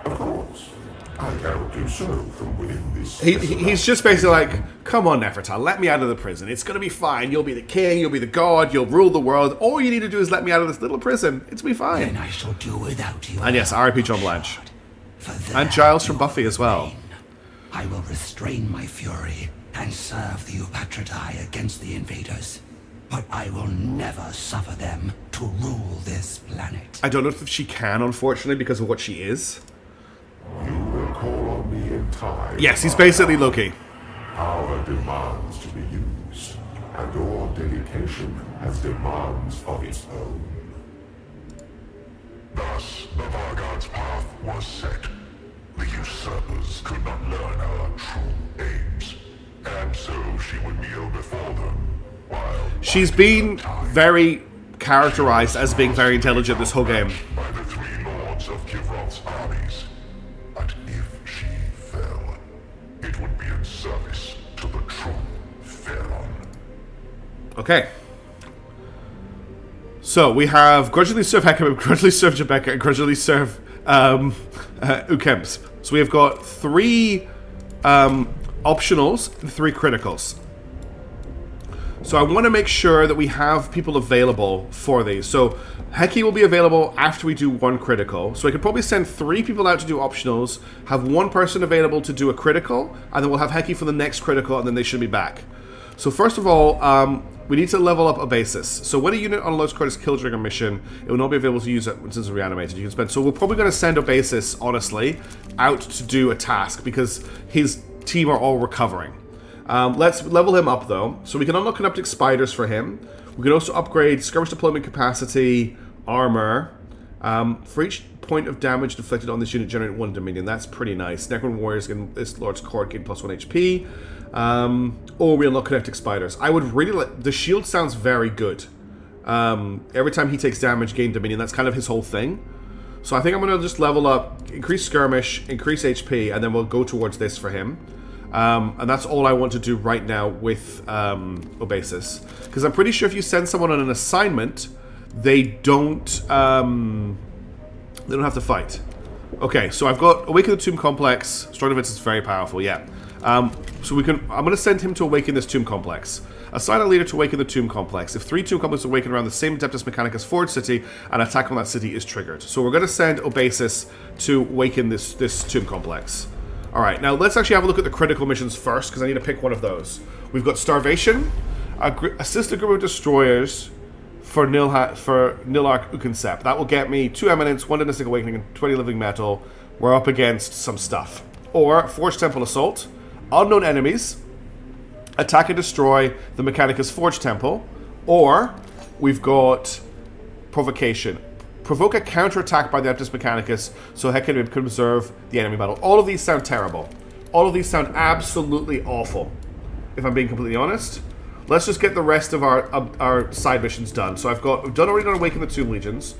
Of course. I cannot do so from within this. He's just basically like, come on, Nefertah, let me out of the prison. It's going to be fine. You'll be the king, you'll be the god, you'll rule the world. All you need to do is let me out of this little prison. It's be fine. Then I shall do without you. And yes, R.I.P. John Blanche. And Giles from Buffy as well. I will restrain my fury and serve the Upatridae against the invaders. But I will never suffer them to rule this planet. I don't know if she can, unfortunately, because of what she is. You will call on me in time. Yes, he's basically Loki. Power demands to be used, and your dedication has demands of its own. Thus, the Vanguard's path was set. The usurpers could not learn her true aims, and so she would kneel before them. She's been very characterized as being very intelligent this whole game. By the three lords of Kivroth's armies. But if she fell, it would be in service to the true Pharaon. Okay. So we have grudgingly serve Hecam, grudgingly serve Jebecca, and grudgingly serve Ukemps. So we have got 3 optionals and 3 criticals. So I want to make sure that we have people available for these. So Heki will be available after we do 1 critical. So I could probably send 3 people out to do optionals, have 1 person available to do a critical, and then we'll have Heki for the next critical, and then they should be back. So first of all, we need to level up a basis. So when a unit unloads Curtis kill during a mission, it will not be available to use it since it's reanimated. You can spend. So we're probably going to send a basis, honestly, out to do a task because his team are all recovering. Let's level him up though. So we can unlock Canoptic Spiders for him. We can also upgrade skirmish deployment capacity, armor. For each point of damage deflected on this unit, generate 1 Dominion. That's pretty nice. Necron Warriors get this Lord's Court gain +1 HP. Or we unlock kinetic spiders. I would really like... The shield sounds very good. Every time he takes damage, gain dominion. That's kind of his whole thing. So I think I'm going to just level up, increase skirmish, increase HP, and then we'll go towards this for him. And that's all I want to do right now with Obesis. Because I'm pretty sure if you send someone on an assignment, they don't have to fight. Okay, so I've got Awaken the Tomb Complex. Strong Defense is very powerful, yeah. So I'm going to send him to awaken this Tomb Complex. Assign a leader to awaken the Tomb Complex. If 3 Tomb Complexes awaken around the same Adeptus Mechanicus Forge city, an attack on that city is triggered. So we're going to send Obesis to awaken this Tomb Complex. Alright, now let's actually have a look at the critical missions first, because I need to pick one of those. We've got Starvation, assist a group of destroyers for Nilhark Uconcept. That will get me 2 Eminence, 1 Dynastic Awakening, and 20 Living Metal. We're up against some stuff. Or Forge Temple Assault, unknown enemies, attack and destroy the Mechanicus Forge Temple. Or we've got Provocation. Provoke a counterattack by the Adeptus Mechanicus so Hecate can observe the enemy battle. All of these sound terrible. All of these sound absolutely awful, if I'm being completely honest. Let's just get the rest of our side missions done. So I've already done Awaken the Tomb Legions.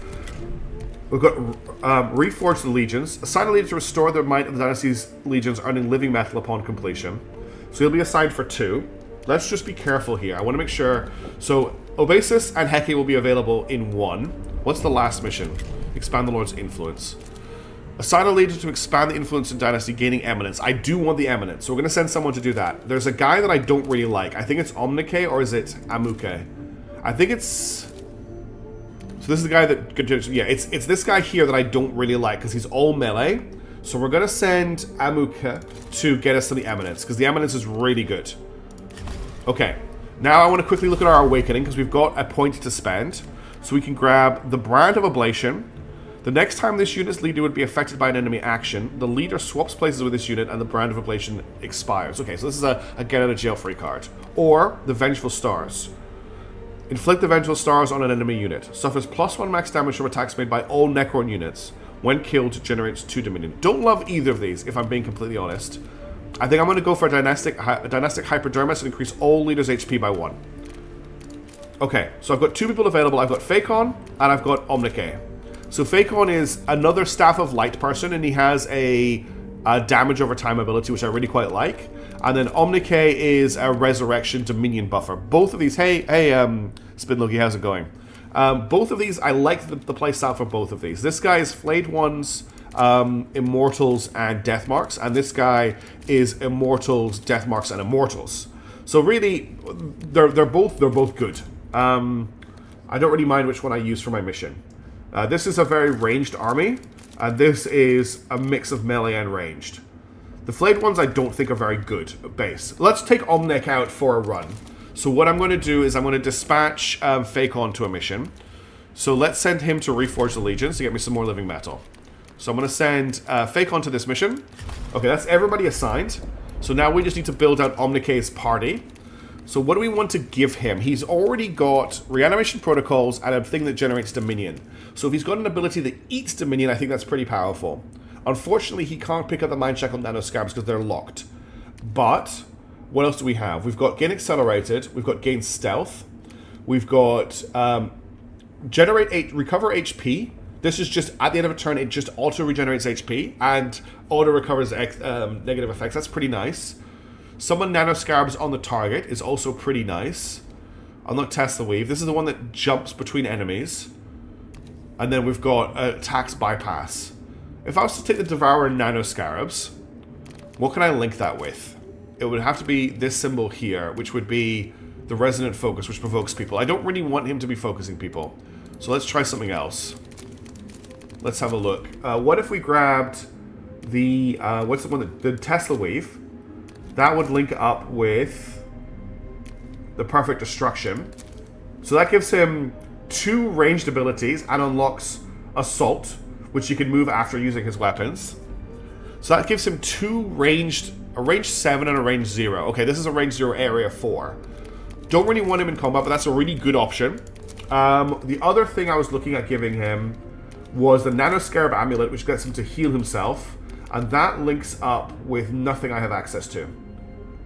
We've got Reforge the Legions. Assign a leader to restore the might of the Dynasty's legions, earning living metal upon completion. So he'll be assigned for 2. Let's just be careful here. I want to make sure. So Obesis and Hecate will be available in 1. What's the last mission? Expand the Lord's influence. Assign a leader to expand the influence in Dynasty, gaining eminence. I do want the eminence, so we're going to send someone to do that. There's a guy that I don't really like. I think it's Omnike, or is it Amuke? I think it's... So this is the guy that... Yeah, it's this guy here that I don't really like, because he's all melee. So we're going to send Amuke to get us to the eminence, because the eminence is really good. Okay. Now I want to quickly look at our awakening, because we've got a point to spend. So we can grab the Brand of Ablation. The next time this unit's leader would be affected by an enemy action, the leader swaps places with this unit and the Brand of Ablation expires. Okay, so this is a get out of jail free card. Or the Vengeful Stars. Inflict the Vengeful Stars on an enemy unit. Suffers +1 max damage from attacks made by all Necron units. When killed, generates 2 Dominion. Don't love either of these, if I'm being completely honest. I think I'm going to go for a Dynastic Hypodermis and increase all leaders' HP by 1. Okay, so I've got 2 people available. I've got Phacon and I've got Omnike. So Phacon is another Staff of Light person, and he has a damage over time ability, which I really quite like. And then Omnike is a Resurrection Dominion buffer. Both of these, hey, Spinlogi, how's it going? Both of these, I like the playstyle for both of these. This guy is Flayed Ones, Immortals, and Death Marks, and this guy is Immortals, Death Marks, and Immortals. So really, they're both good. I don't really mind which one I use for my mission. This is a very ranged army, and this is a mix of melee and ranged. The Flayed Ones I don't think are very good at base. Let's take Omnek out for a run. So what I'm going to do is I'm going to dispatch Phacon to a mission. So let's send him to Reforge the Legions to get me some more living metal. So I'm going to send Phacon to this mission. Okay, that's everybody assigned. So now we just need to build out Omnike's party. So what do we want to give him? He's already got Reanimation Protocols and a thing that generates Dominion. So if he's got an ability that eats Dominion, I think that's pretty powerful. Unfortunately, he can't pick up the Mind Shackle Nanoscarabs because they're locked. But what else do we have? We've got Gain Accelerated. We've got Gain Stealth. We've got Recover HP. This is just, at the end of a turn, it just auto-regenerates HP and auto-recovers negative effects. That's pretty nice. Summon Nanoscarabs on the target is also pretty nice. Unlock Test the Weave. This is the one that jumps between enemies. And then we've got Attacks Bypass. If I was to take the Devourer Nanoscarabs, what can I link that with? It would have to be this symbol here, which would be the Resonant Focus, which provokes people. I don't really want him to be focusing people. So let's try something else. Let's have a look. What if we grabbed the, what's the one, the Tesla Wave? That would link up with the Perfect Destruction. So that gives him 2 ranged abilities and unlocks Assault, which he can move after using his weapons. So that gives him 2 ranged, a range 7 and a range 0. Okay, this is a range 0 area 4. Don't really want him in combat, but that's a really good option. The other thing I was looking at giving him was the Nanoscarab Amulet, which gets him to heal himself. And that links up with nothing I have access to.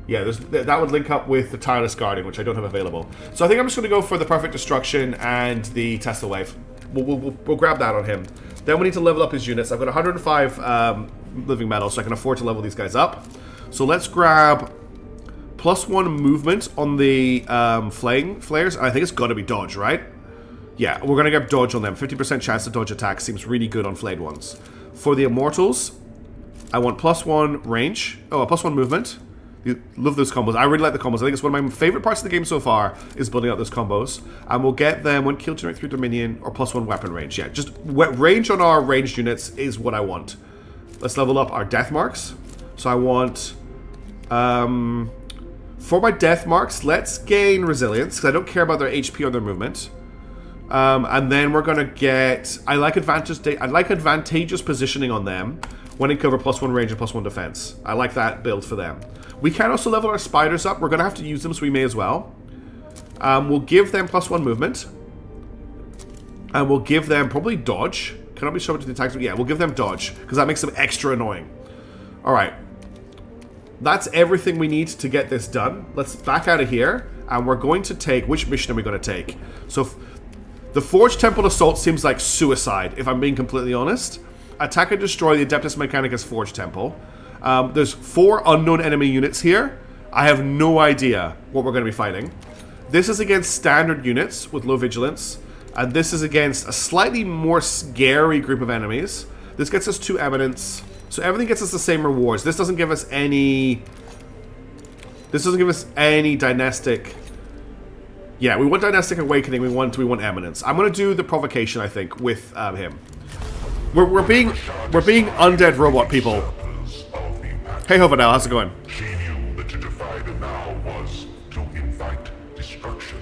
Yeah, that would link up with the Tireless Guardian, which I don't have available. So I think I'm just going to go for the Perfect Destruction and the Tesla Wave. We'll grab that on him. Then we need to level up his units. I've got 105 living metal, so I can afford to level these guys up. So let's grab +1 movement on the flares. I think it's got to be dodge, right? Yeah, we're going to get dodge on them. 50% chance to dodge attack seems really good on flayed ones. For the Immortals, I want +1 range. Oh, +1 movement. Love those combos. I really like the combos. I think it's one of my favorite parts of the game so far is building out those combos. And we'll get them when kill generate through Dominion or +1 weapon range. Yeah, just range on our ranged units is what I want. Let's level up our death marks. So I want... for my death marks, let's gain resilience, because I don't care about their HP or their movement. And then we're going to get... I like advantageous positioning on them when in cover +1 range and +1 defense. I like that build for them. We can also level our spiders up. We're going to have to use them, so we may as well. We'll give them +1 movement. And we'll give them probably dodge. Cannot be shoved to the attacks. Yeah, we'll give them dodge, because that makes them extra annoying. Alright. That's everything we need to get this done. Let's back out of here. And we're going to take... Which mission are we going to take? So, the Forge Temple Assault seems like suicide, if I'm being completely honest. Attack and destroy the Adeptus Mechanicus Forge Temple. There's 4 unknown enemy units here. I have no idea what we're going to be fighting. This is against standard units with low vigilance. And this is against a slightly more scary group of enemies. This gets us 2 eminence. So everything gets us the same rewards. This doesn't give us any... This doesn't give us any dynastic... Yeah, we want dynastic awakening. We want eminence. I'm going to do the provocation, I think, with him. We're being undead robot people. Hey, Hovenel, how's it going? She knew that to defy the now was to invite destruction.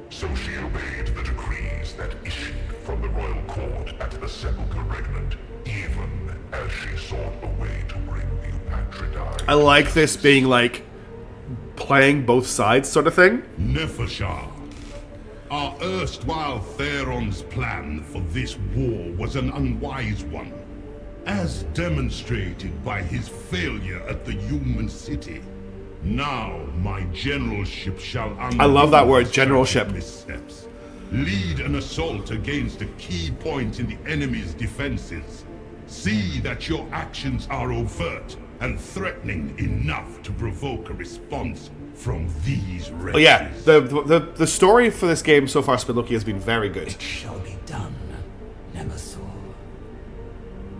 So she obeyed the decrees that issued from the royal court at the Sepulchre Regnant, even as she sought a way to bring the Patridae. I like this being like playing both sides sort of thing. Nefershar, our erstwhile Theron's plan for this war was an unwise one, as demonstrated by his failure at the human city. Now my generalship shall I love that word, generalship. Missteps. Lead an assault against a key point in the enemy's defenses. See that your actions are overt and threatening enough to provoke a response from these wretches. Oh yeah, the story for this game so far, Spinloki, has been very good. It shall be done, Nemesis.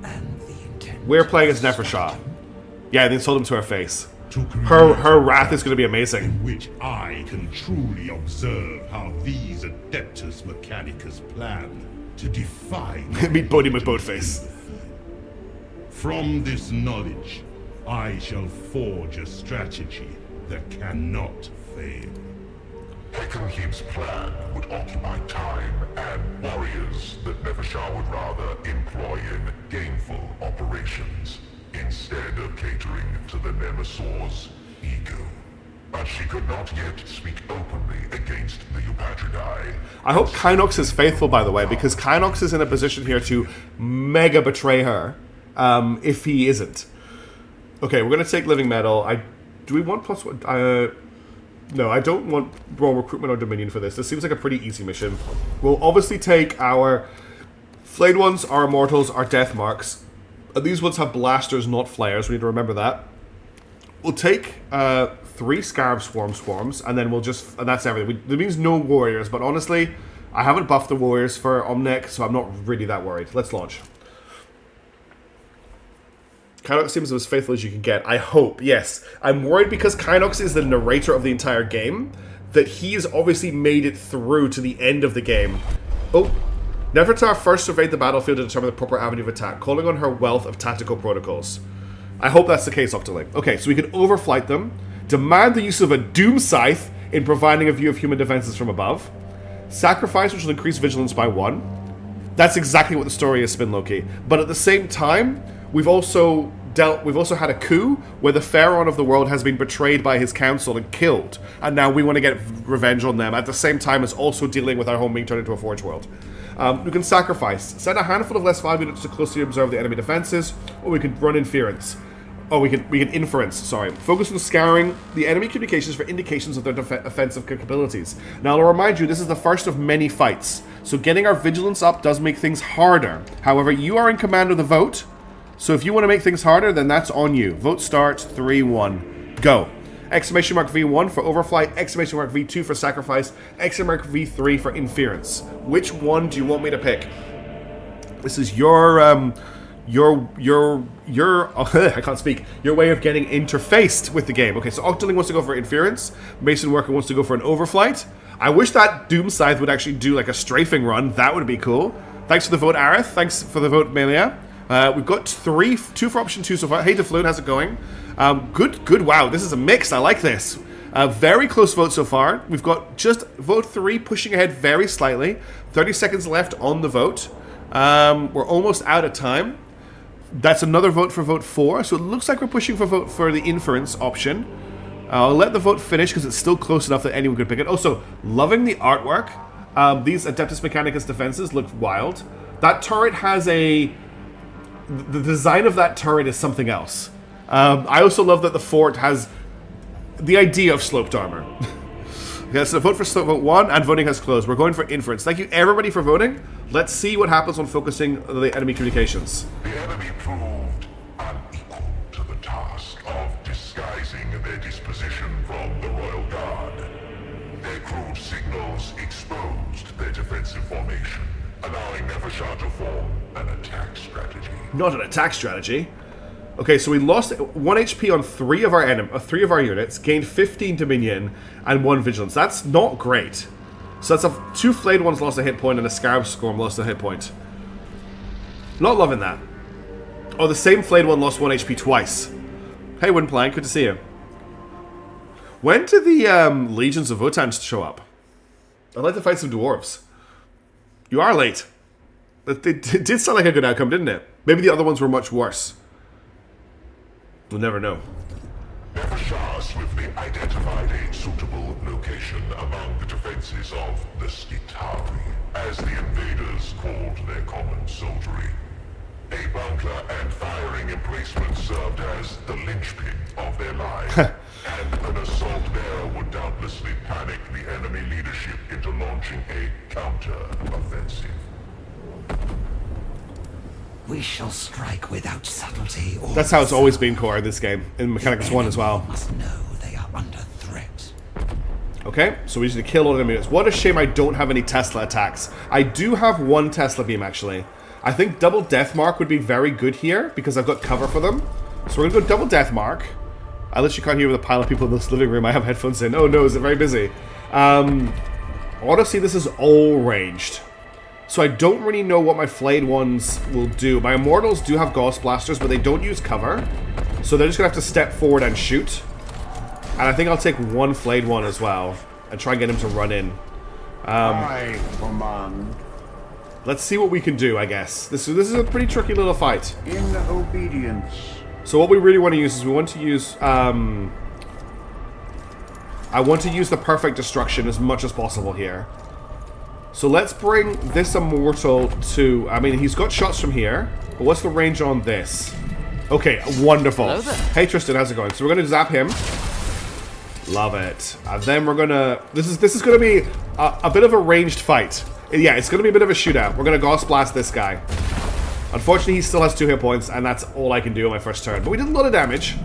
And the intent... We're playing as Nefershah. Yeah, they sold him to her face. Her wrath is going to be amazing. In which I can truly observe how these Adeptus Mechanicus plan to defy... Meet Bodhi with Boatface. From this knowledge, I shall forge a strategy that cannot fail. Heckenheim's plan would occupy time and warriors that Nefershah would rather employ in gainful operations, instead of catering to the Nemesor's ego. But she could not yet speak openly against the Eupatridae. I hope Kynox is faithful, by the way, because Kynox is in a position here to mega betray her, if he isn't. Okay, we're going to take Living Metal. Do we want +1? No, I don't want Royal Recruitment or Dominion for this. This seems like a pretty easy mission. We'll obviously take our Flayed ones, our Immortals, our Death Marks. And these ones have blasters, not flares. We need to remember that. We'll take 3 Scarab Swarms, and then we'll just... And that's everything. There means no Warriors, but honestly, I haven't buffed the Warriors for Omnek, so I'm not really that worried. Let's launch. Kynox seems as faithful as you can get. I hope, yes. I'm worried because Kynox is the narrator of the entire game, that he has obviously made it through to the end of the game. Oh. Nefertar first surveyed the battlefield to determine the proper avenue of attack, calling on her wealth of tactical protocols. I hope that's the case, Octoling. Okay, so we can overflight them, demand the use of a Doom Scythe in providing a view of human defenses from above, sacrifice, which will increase vigilance by 1. That's exactly what the story is, Spinloki. But at the same time, we've also had a coup where the Pharaoh of the world has been betrayed by his council and killed, and now we want to get revenge on them at the same time as also dealing with our home being turned into a Forge world. We can sacrifice. Send a handful of less 5 units to closely observe the enemy defenses, or we can run inference. Oh, we can inference, sorry. Focus on scouring the enemy communications for indications of their offensive capabilities. Now, I'll remind you, this is the first of many fights, so getting our vigilance up does make things harder. However, you are in command of the vote, so if you want to make things harder, then that's on you. Vote starts, 3, 1, go. Exclamation mark V1 for overflight, exclamation mark V2 for sacrifice, exclamation mark V3 for inference. Which one do you want me to pick? This is your I can't speak. Your way of getting interfaced with the game. Okay, so Octoling wants to go for inference. Mason Worker wants to go for an overflight. I wish that Doom Scythe would actually do like a strafing run. That would be cool. Thanks for the vote, Aerith. Thanks for the vote, Melia. We've got 2 for option 2 so far. Hey, Defloon, how's it going? Good. Wow, this is a mix. I like this. Very close vote so far. We've got just vote 3 pushing ahead very slightly. 30 seconds left on the vote. We're almost out of time. That's another vote for vote 4. So it looks like we're pushing for vote for the inference option. I'll let the vote finish because it's still close enough that anyone could pick it. Also, loving the artwork. These Adeptus Mechanicus defenses look wild. That turret has a... The design of that turret is something else. I also love that the fort has the idea of sloped armor. Okay, so vote for vote 1, and voting has closed. We're going for inference. Thank you, everybody, for voting. Let's see what happens when focusing the enemy communications. The enemy proved unequal to the task of disguising their disposition from the Royal Guard. Their crude signals exposed their defensive formation, allowing Nevershah to form an attack strategy. Not an attack strategy. Okay, so we lost 1 HP on 3 of our units, gained 15 Dominion, and 1 Vigilance. That's not great. So that's 2 Flayed Ones lost a hit point, and a Scarab Scorn lost a hit point. Not loving that. Oh, the same Flayed One lost 1 HP twice. Hey, Windplank, good to see you. When did the Legions of Votan show up? I'd like to fight some Dwarves. You are late. It did sound like a good outcome, didn't it? Maybe the other ones were much worse. We'll never know. Nevershah swiftly identified a suitable location among the defenses of the Skitarii, as the invaders called their common soldiery. A bunker and firing emplacement served as the linchpin of their line, and an assault there would doubtlessly panic the enemy leadership into launching a counter-offensive. We shall strike without subtlety or... That's how it's always been core in this game, in Mechanicus 1 as well. Must know they are under threat. Okay, so we need to kill all the units. What a shame I don't have any Tesla attacks. I do have 1 Tesla beam, actually. I think double Death Mark would be very good here, because I've got cover for them. So we're going to go double Death Mark. I literally can't hear with a pile of people in this living room. I have headphones in. Oh no, is it very busy? Honestly, this is all ranged. So I don't really know what my Flayed Ones will do. My Immortals do have Gauss Blasters, but they don't use cover. So they're just going to have to step forward and shoot. And I think I'll take 1 Flayed One as well. And try and get him to run in. I command. Let's see what we can do, I guess. This is a pretty tricky little fight. In obedience. So what we really want to use is we want to use... I want to use the Perfect Destruction as much as possible here. So let's bring this Immortal to... I mean, he's got shots from here. But what's the range on this? Okay, wonderful. Hey, Tristan, how's it going? So we're going to zap him. Love it. And then we're going to... This is going to be a bit of a ranged fight. Yeah, it's going to be a bit of a shootout. We're going to Gauss Blast this guy. Unfortunately, he still has 2 hit points, and that's all I can do on my first turn. But we did a lot of damage.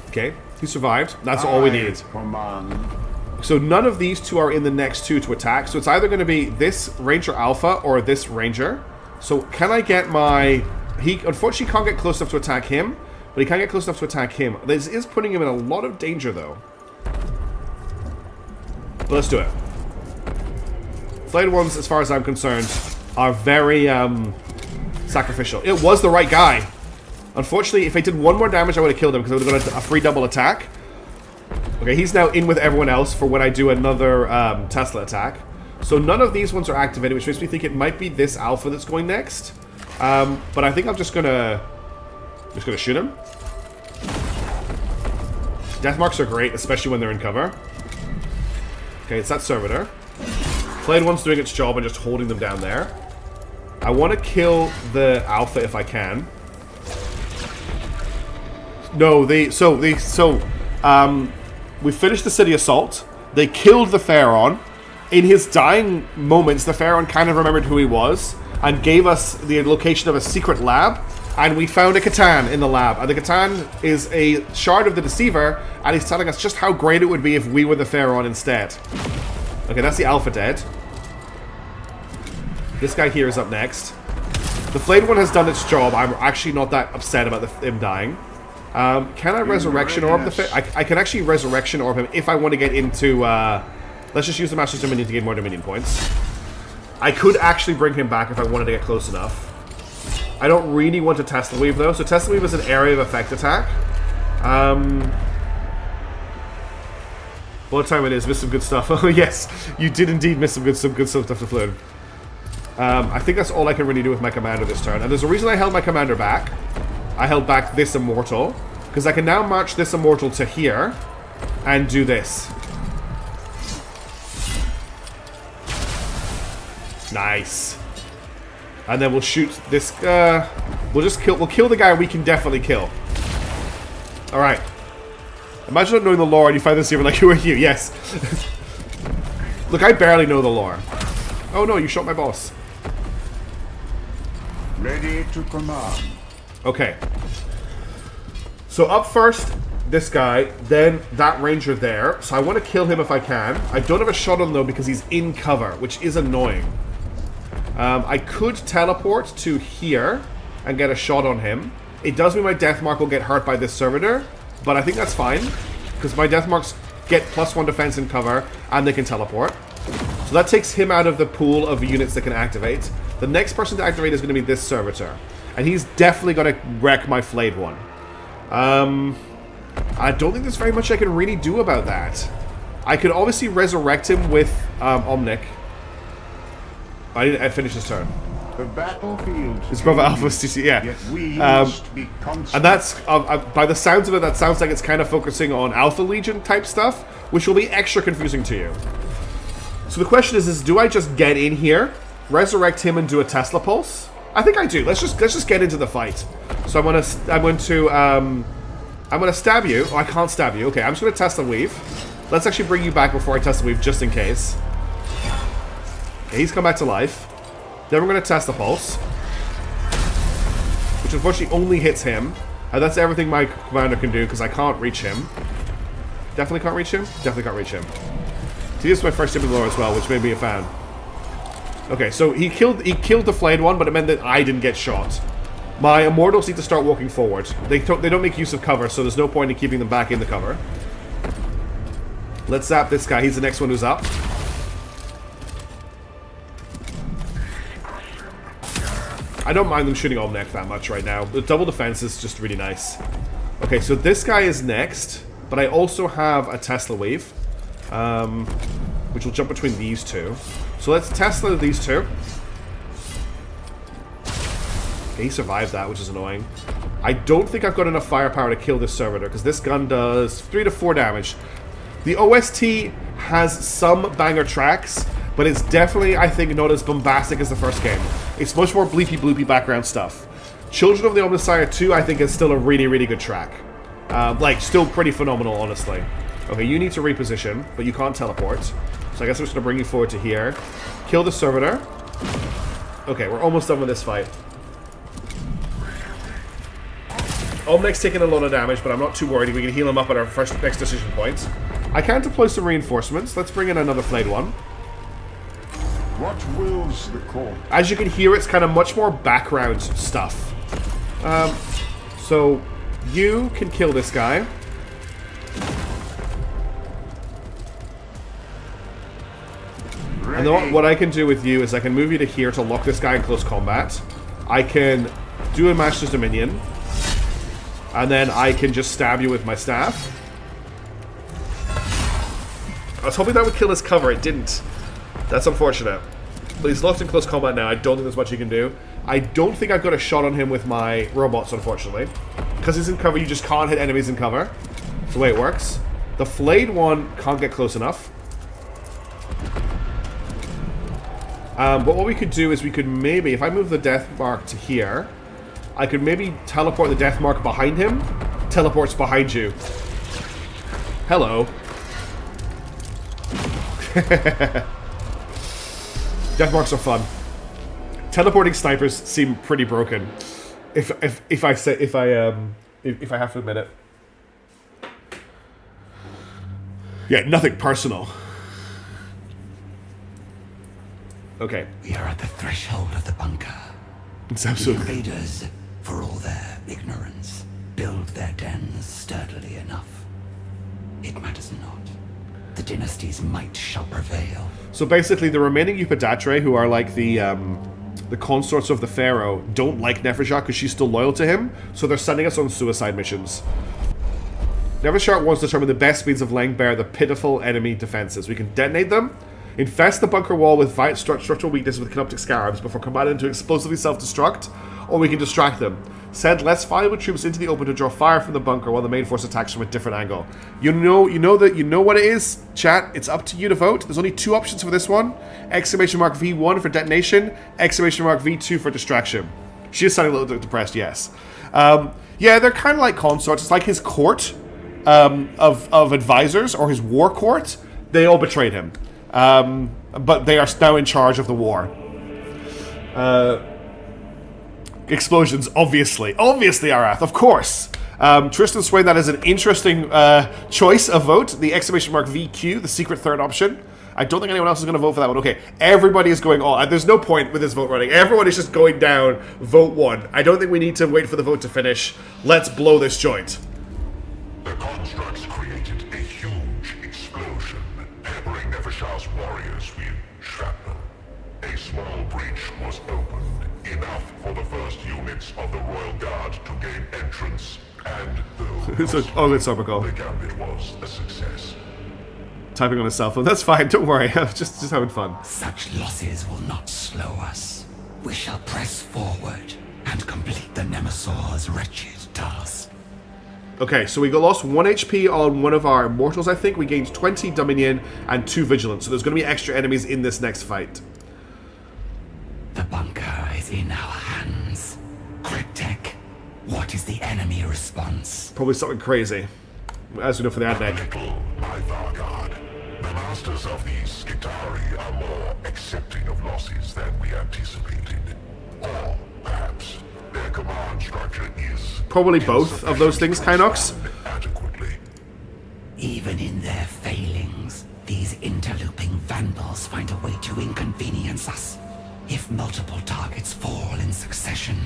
Okay, he survived. That's all we needed. Command. So none of these 2 are in the next 2 to attack. So it's either going to be this Ranger Alpha or this Ranger. So can I get my... He unfortunately can't get close enough to attack him, but he can get close enough to attack him. This is putting him in a lot of danger, though. But let's do it. Flayed Ones, as far as I'm concerned, are very sacrificial. It was the right guy. Unfortunately, if I did 1 more damage, I would have killed him because I would have got a free double attack. Okay, he's now in with everyone else for when I do another Tesla attack. So none of these ones are activated, which makes me think it might be this Alpha that's going next. But I think I'm just gonna shoot him. Death marks are great, especially when they're in cover. Okay, it's that Servitor. Flayed One's doing its job and just holding them down there. I want to kill the Alpha if I can. No, we finished the city assault. They killed the Pharaoh. In his dying moments, the Pharaoh kind of remembered who he was and gave us the location of a secret lab. And we found a Catan in the lab. And the Catan is a shard of the Deceiver, and he's telling us just how great it would be if we were the Pharaoh instead. Okay, that's the Alpha dead. This guy here is up next. The Flayed one has done its job. I'm actually not that upset about him dying. Can I Resurrection Orb the I can actually Resurrection Orb him if I want to get into... let's just use the Master's Dominion to gain more Dominion points. I could actually bring him back if I wanted to get close enough. I don't really want to Tesla Weave though. So Tesla Weave is an area of effect attack. What time it is? Missed some good stuff. Oh yes, you did indeed miss some good stuff to Flood. I think that's all I can really do with my commander this turn. And there's a reason I held my commander back. I held back this Immortal because I can now march this Immortal to here and do this. Nice. And then we'll shoot this. We'll kill the guy we can definitely kill. All right. Imagine not knowing the lore and you find this here like, who are you? Yes. Look, I barely know the lore. Oh no, you shot my boss. Ready to command. Okay. So up first, this guy, then that ranger there. So I want to kill him if I can. I don't have a shot on him though because he's in cover, which is annoying. I could teleport to here and get a shot on him. It does mean my death mark will get hurt by this servitor, but I think that's fine because my death marks get +1 defense and cover and they can teleport. So that takes him out of the pool of units that can activate. The next person to activate is going to be this servitor, and he's definitely going to wreck my Flayed one. I don't think there's very much I can really do about that. I could obviously resurrect him with Omnic. I finished his turn. The battlefield. His brother Alpha CC, yeah. Yet we must be constant. And that's, by the sounds of it, that sounds like it's kind of focusing on Alpha Legion type stuff, which will be extra confusing to you. So the question is do I just get in here, resurrect him, and do a Tesla Pulse? I think I do. Let's just get into the fight. So I'm gonna stab you. Oh, I can't stab you. Okay, I'm just gonna Tesla Weave. Let's actually bring you back before I Tesla Weave, just in case. Okay, he's come back to life. Then we're gonna Tesla Pulse, which unfortunately only hits him. And that's everything my commander can do because I can't reach him. Definitely can't reach him. Definitely can't reach him. See, this is my first Timid lore as well, which made me a fan. Okay, so he killed the Flayed one, but it meant that I didn't get shot. My Immortals need to start walking forward. They don't make use of cover, so there's no point in keeping them back in the cover. Let's zap this guy. He's the next one who's up. I don't mind them shooting all neck that much right now. The double defense is just really nice. Okay, so this guy is next, but I also have a Tesla Wave, which will jump between these two. So let's Tesla these two. Okay, he survived that, which is annoying. I don't think I've got enough firepower to kill this servitor, because this gun does 3 to 4 damage. The OST has some banger tracks, but it's definitely, I think, not as bombastic as the first game. It's much more bleepy bloopy background stuff. Children of the Omnissiah 2, I think, is still a really, really good track. Like, still pretty phenomenal, honestly. Okay, you need to reposition, but you can't teleport. So I guess I'm just going to bring you forward to here. Kill the servitor. Okay, we're almost done with this fight. Omnic's taking a lot of damage, but I'm not too worried. We can heal him up at our next decision point. I can deploy some reinforcements. Let's bring in another Flayed one. What wills the court? As you can hear, it's kind of much more background stuff. So you can kill this guy. And then what I can do with you is I can move you to here to lock this guy in close combat. I can do a Master's Dominion. And then I can just stab you with my staff. I was hoping that would kill his cover. It didn't. That's unfortunate. But he's locked in close combat now. I don't think there's much he can do. I don't think I've got a shot on him with my robots, unfortunately. Because he's in cover, you just can't hit enemies in cover. That's the way it works. The Flayed one can't get close enough. But what we could do is we could maybe, if I move the death mark to here, I could maybe teleport the death mark behind him, teleports behind you. Hello. Death marks are fun. Teleporting snipers seem pretty broken. If I have to admit it. Yeah, nothing personal. Okay. We are at the threshold of the bunker. It's The absolutely. invaders, for all their ignorance, build their dens sturdily enough. It matters not. The dynasty's might shall prevail. So basically, the remaining Upadatre, who are like the consorts of the Pharaoh, don't like Neferjak because she's still loyal to him, so they're sending us on suicide missions. Neferjak wants to determine the best means of laying bare the pitiful enemy defenses. We can detonate them, infest the bunker wall with structural weaknesses with Canoptic Scarabs before combining them to explosively self-destruct, or we can distract them. Send less valuable troops into the open to draw fire from the bunker while the main force attacks from a different angle. You know what it is, chat. It's up to you to vote. There's only 2 options for this one. Exclamation mark V1 for detonation, exclamation mark V2 for distraction. She is sounding a little bit depressed, yes. Yeah, they're kind of like consorts. It's like his court of advisors, or his war court. They all betrayed him. But they are now in charge of the war. Explosions, obviously. Obviously, Arath, of course. Tristan Swain, that is an interesting choice of vote. The exclamation mark VQ, the secret third option. I don't think anyone else is going to vote for that one. Okay, everybody is going all. There's no point with this vote running. Everyone is just going down. Vote 1. I don't think we need to wait for the vote to finish. Let's blow this joint. The constructs created a huge explosion, peppering Nefershah's warriors with shrapnel. A small breach was opened, enough for the first units of the Royal Guard to gain entrance, and though It's Sorbical. the gambit was a success. Typing on his cell phone. That's fine. Don't worry. I'm just having fun. Such losses will not slow us. We shall press forward and complete the Nemesaur's wretched task. Okay, so we lost 1 HP on one of our immortals, I think. We gained 20 Dominion and 2 Vigilance. So there's going to be extra enemies in this next fight. The bunker is in our hands. Cryptek, what is the enemy response? Probably something crazy. As we know for the Adnec. Little, my Vargard. The masters of these Skitari are more accepting of losses than we anticipated. Or, perhaps, their command structure is... Probably both of those things, Kynox. ...adequately. Even in their failings, these interlooping vandals find a way to inconvenience us. If multiple targets fall in succession,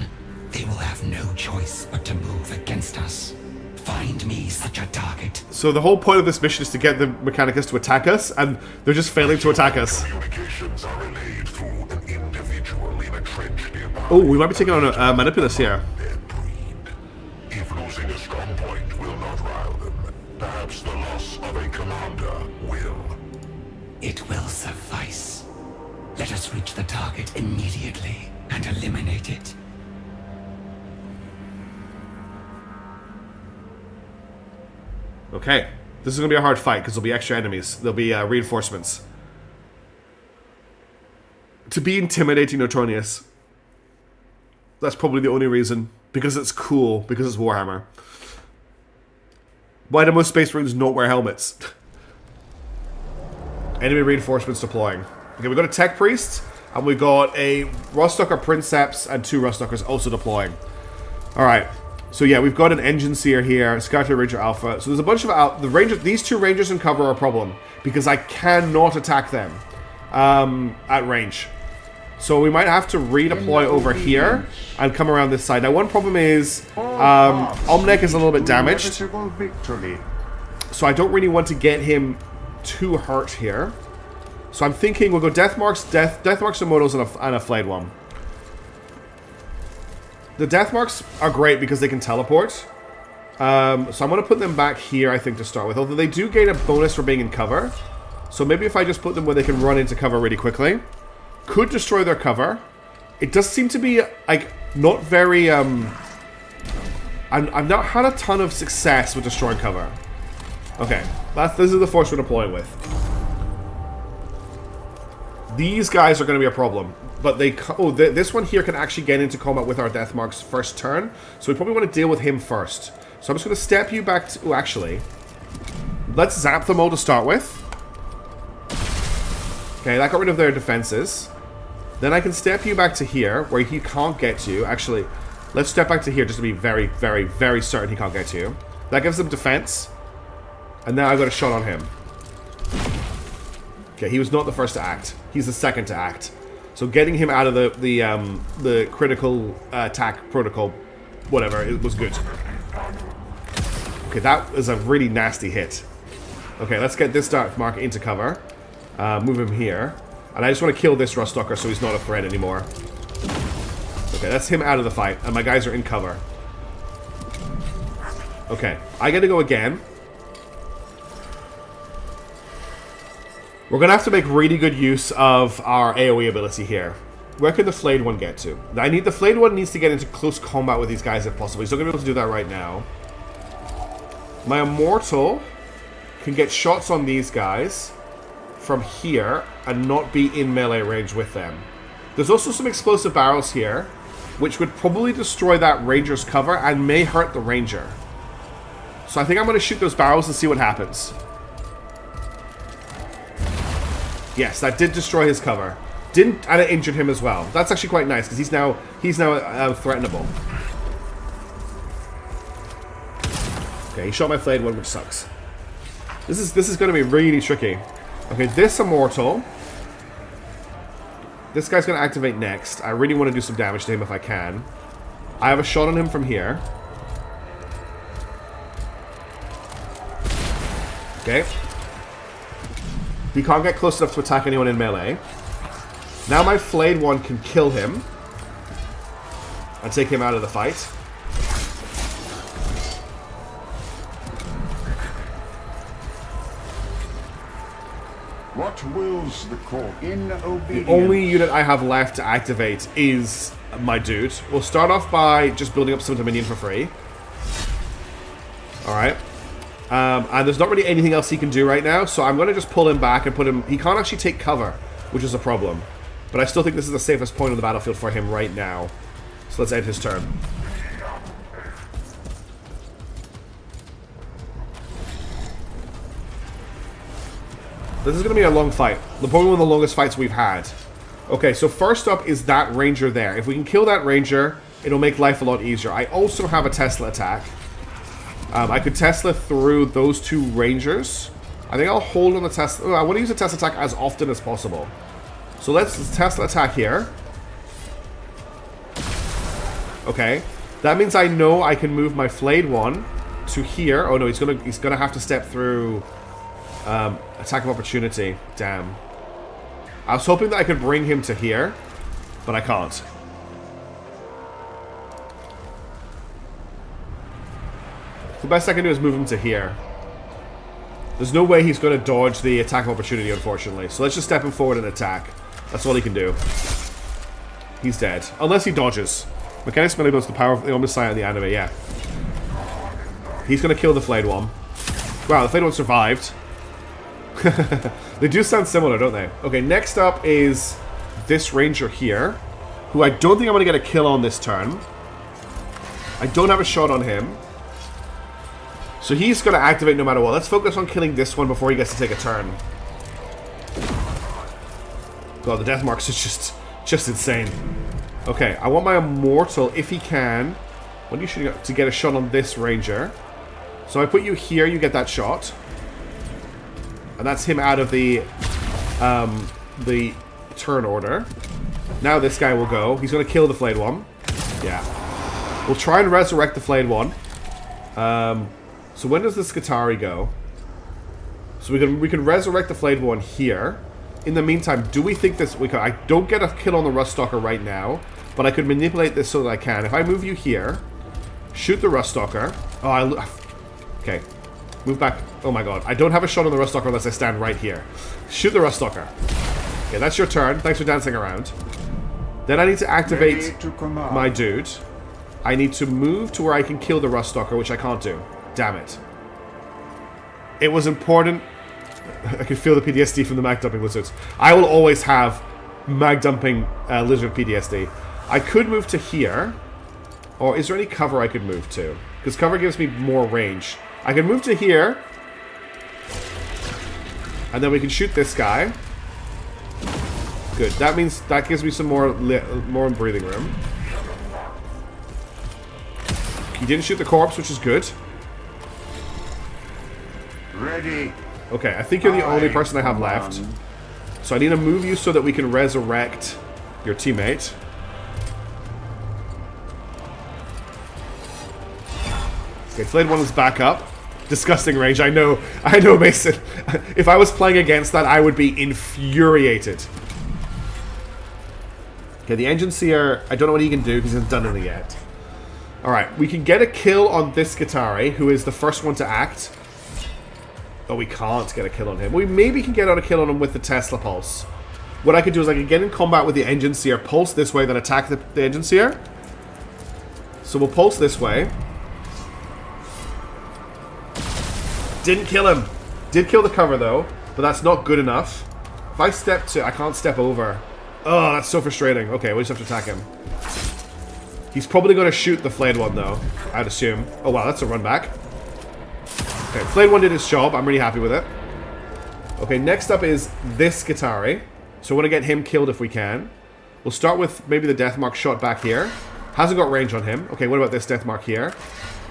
they will have no choice but to move against us. Find me such a target. So the whole point of this mission is to get the Mechanicus to attack us, and they're just failing to attack us. Communications are relayed through an individual in a trench nearby. Oh, we might be taking on a Mechanicus here. Their breed. If losing a strong point will not rile them, perhaps the loss of a commander will. It will suffice. Let us reach the target immediately and eliminate it. Okay. This is going to be a hard fight, because there'll be extra enemies. There'll be reinforcements. To be intimidating Neutronius. That's probably the only reason. Because it's cool. Because it's Warhammer. Why do most Space Marines not wear helmets? Enemy reinforcements deploying. Okay, we've got a Tech Priest. And we've got a Rostocker Princeps and 2 Rostockers also deploying. Alright. So yeah, we've got an Engine Seer here, Scatter Ranger Alpha. So there's a bunch of these 2 Rangers in cover are a problem because I cannot attack them at range. So we might have to redeploy over here and come around this side. Now one problem is Omnek is a little bit damaged, Victory. so I don't really want to get him too hurt here. So I'm thinking we'll go Death Marks, Death Marks Immortals and a Flayed one. The Death Marks are great because they can teleport. So I'm going to put them back here, I think, to start with. Although they do gain a bonus for being in cover. So maybe if I just put them where they can run into cover really quickly. Could destroy their cover. It does seem to be, like, not very... I've not had a ton of success with destroying cover. Okay. This is the force we're deploying with. These guys are going to be a problem. But this one here can actually get into combat with our Death Marks first turn. So we probably want to deal with him first. So I'm just going to step you back to... Oh, actually. Let's zap them all to start with. Okay, that got rid of their defenses. Then I can step you back to here, where he can't get to you. Actually, let's step back to here just to be very, very, very certain he can't get to you. That gives them defense. And now I've got a shot on him. Okay, he was not the first to act. He's the second to act. So getting him out of the critical attack protocol, whatever, it was good. Okay, that is a really nasty hit. Okay, let's get this Dark Mark into cover. Move him here. And I just want to kill this Ruststalker so he's not a threat anymore. Okay, that's him out of the fight. And my guys are in cover. Okay, I get to go again. We're going to have to make really good use of our AoE ability here. Where can the Flayed One get to? The Flayed One needs to get into close combat with these guys if possible. He's not going to be able to do that right now. My Immortal can get shots on these guys from here and not be in melee range with them. There's also some explosive barrels here, which would probably destroy that Ranger's cover and may hurt the Ranger. So I think I'm going to shoot those barrels and see what happens. Yes, that did destroy his cover. Didn't, and it injured him as well. That's actually quite nice because he's now threatenable. Okay, he shot my Flayed One, which sucks. This is going to be really tricky. Okay, this Immortal. This guy's going to activate next. I really want to do some damage to him if I can. I have a shot on him from here. Okay. He can't get close enough to attack anyone in melee. Now my Flayed One can kill him and take him out of the fight. What wills the court in obedience? The only unit I have left to activate is my dude. We'll start off by just building up some Dominion for free. Alright. And there's not really anything else he can do right now, so I'm going to just pull him back and put him... He can't actually take cover, which is a problem. But I still think this is the safest point on the battlefield for him right now. So let's end his turn. This is going to be a long fight. Probably one of the longest fights we've had. Okay, so first up is that Ranger there. If we can kill that Ranger, it'll make life a lot easier. I also have a Tesla attack. I could Tesla through those two Rangers. I think I'll hold on the Tesla. Oh, I want to use the Tesla attack as often as possible. So let's Tesla attack here. Okay. That means I know I can move my Flayed One to here. Oh no, he's gonna have to step through attack of opportunity. Damn. I was hoping that I could bring him to here, but I can't. The best I can do is move him to here. There's no way he's going to dodge the attack of opportunity, unfortunately. So let's just step him forward and attack. That's all he can do. He's dead. Unless he dodges. Mechanicus melee builds the power of the Omniscient in the anime, yeah. He's going to kill the Flayed One. Wow, the Flayed One survived. They do sound similar, don't they? Okay, next up is this Ranger here, who I don't think I'm going to get a kill on this turn. I don't have a shot on him. So he's going to activate no matter what. Let's focus on killing this one before he gets to take a turn. God, the death marks is just insane. Okay, I want my Immortal, if he can. When you should to get a shot on this Ranger. So I put you here, you get that shot. And that's him out of the turn order. Now this guy will go. He's going to kill the Flayed One. Yeah. We'll try and resurrect the Flayed One. So when does the Skitarii go? So we can resurrect the Flayed One here. In the meantime, do we think this... I don't get a kill on the Ruststalker right now, but I could manipulate this so that I can. If I move you here, shoot the Ruststalker. Oh, okay. Move back. Oh my god. I don't have a shot on the Ruststalker unless I stand right here. Shoot the Ruststalker. Okay, that's your turn. Thanks for dancing around. Then I need to activate my dude. I need to move to where I can kill the Ruststalker, which I can't do. Damn it. It was important. I can feel the PTSD from the mag dumping lizards. I will always have mag dumping lizard PTSD. I could move to here. Or is there any cover I could move to? because cover gives me more range. I can move to here, and then we can shoot this guy. Good. That means that gives me some more breathing room. He didn't shoot the corpse, which is good. Ready. Okay, I think you're the only person I have left. So I need to move you so that we can resurrect your teammate. Okay, Flayed One is back up. Disgusting range. I know, Mason. If I was playing against that, I would be infuriated. Okay, the Engine Seer, I don't know what he can do because he hasn't done anything yet. Alright, we can get a kill on this Skitarii, who is the first one to act. Oh, we can't get a kill on him. We maybe can get out a kill on him with the Tesla Pulse. What I could do is I could get in combat with the Engine Seer, pulse this way, then attack the Engine Seer. So we'll pulse this way. Didn't kill him. Did kill the cover, though, but that's not good enough. If I step to... I can't step over. Oh, that's so frustrating. Okay, we just have to attack him. He's probably going to shoot the Flayed One, though, I'd assume. Oh, wow, that's a run back. Okay, Flayed One did his job. I'm really happy with it. Okay, next up is this Skitarii. So we're going to get him killed if we can. We'll start with maybe the Deathmark shot back here. Hasn't got range on him. Okay, what about this Deathmark here?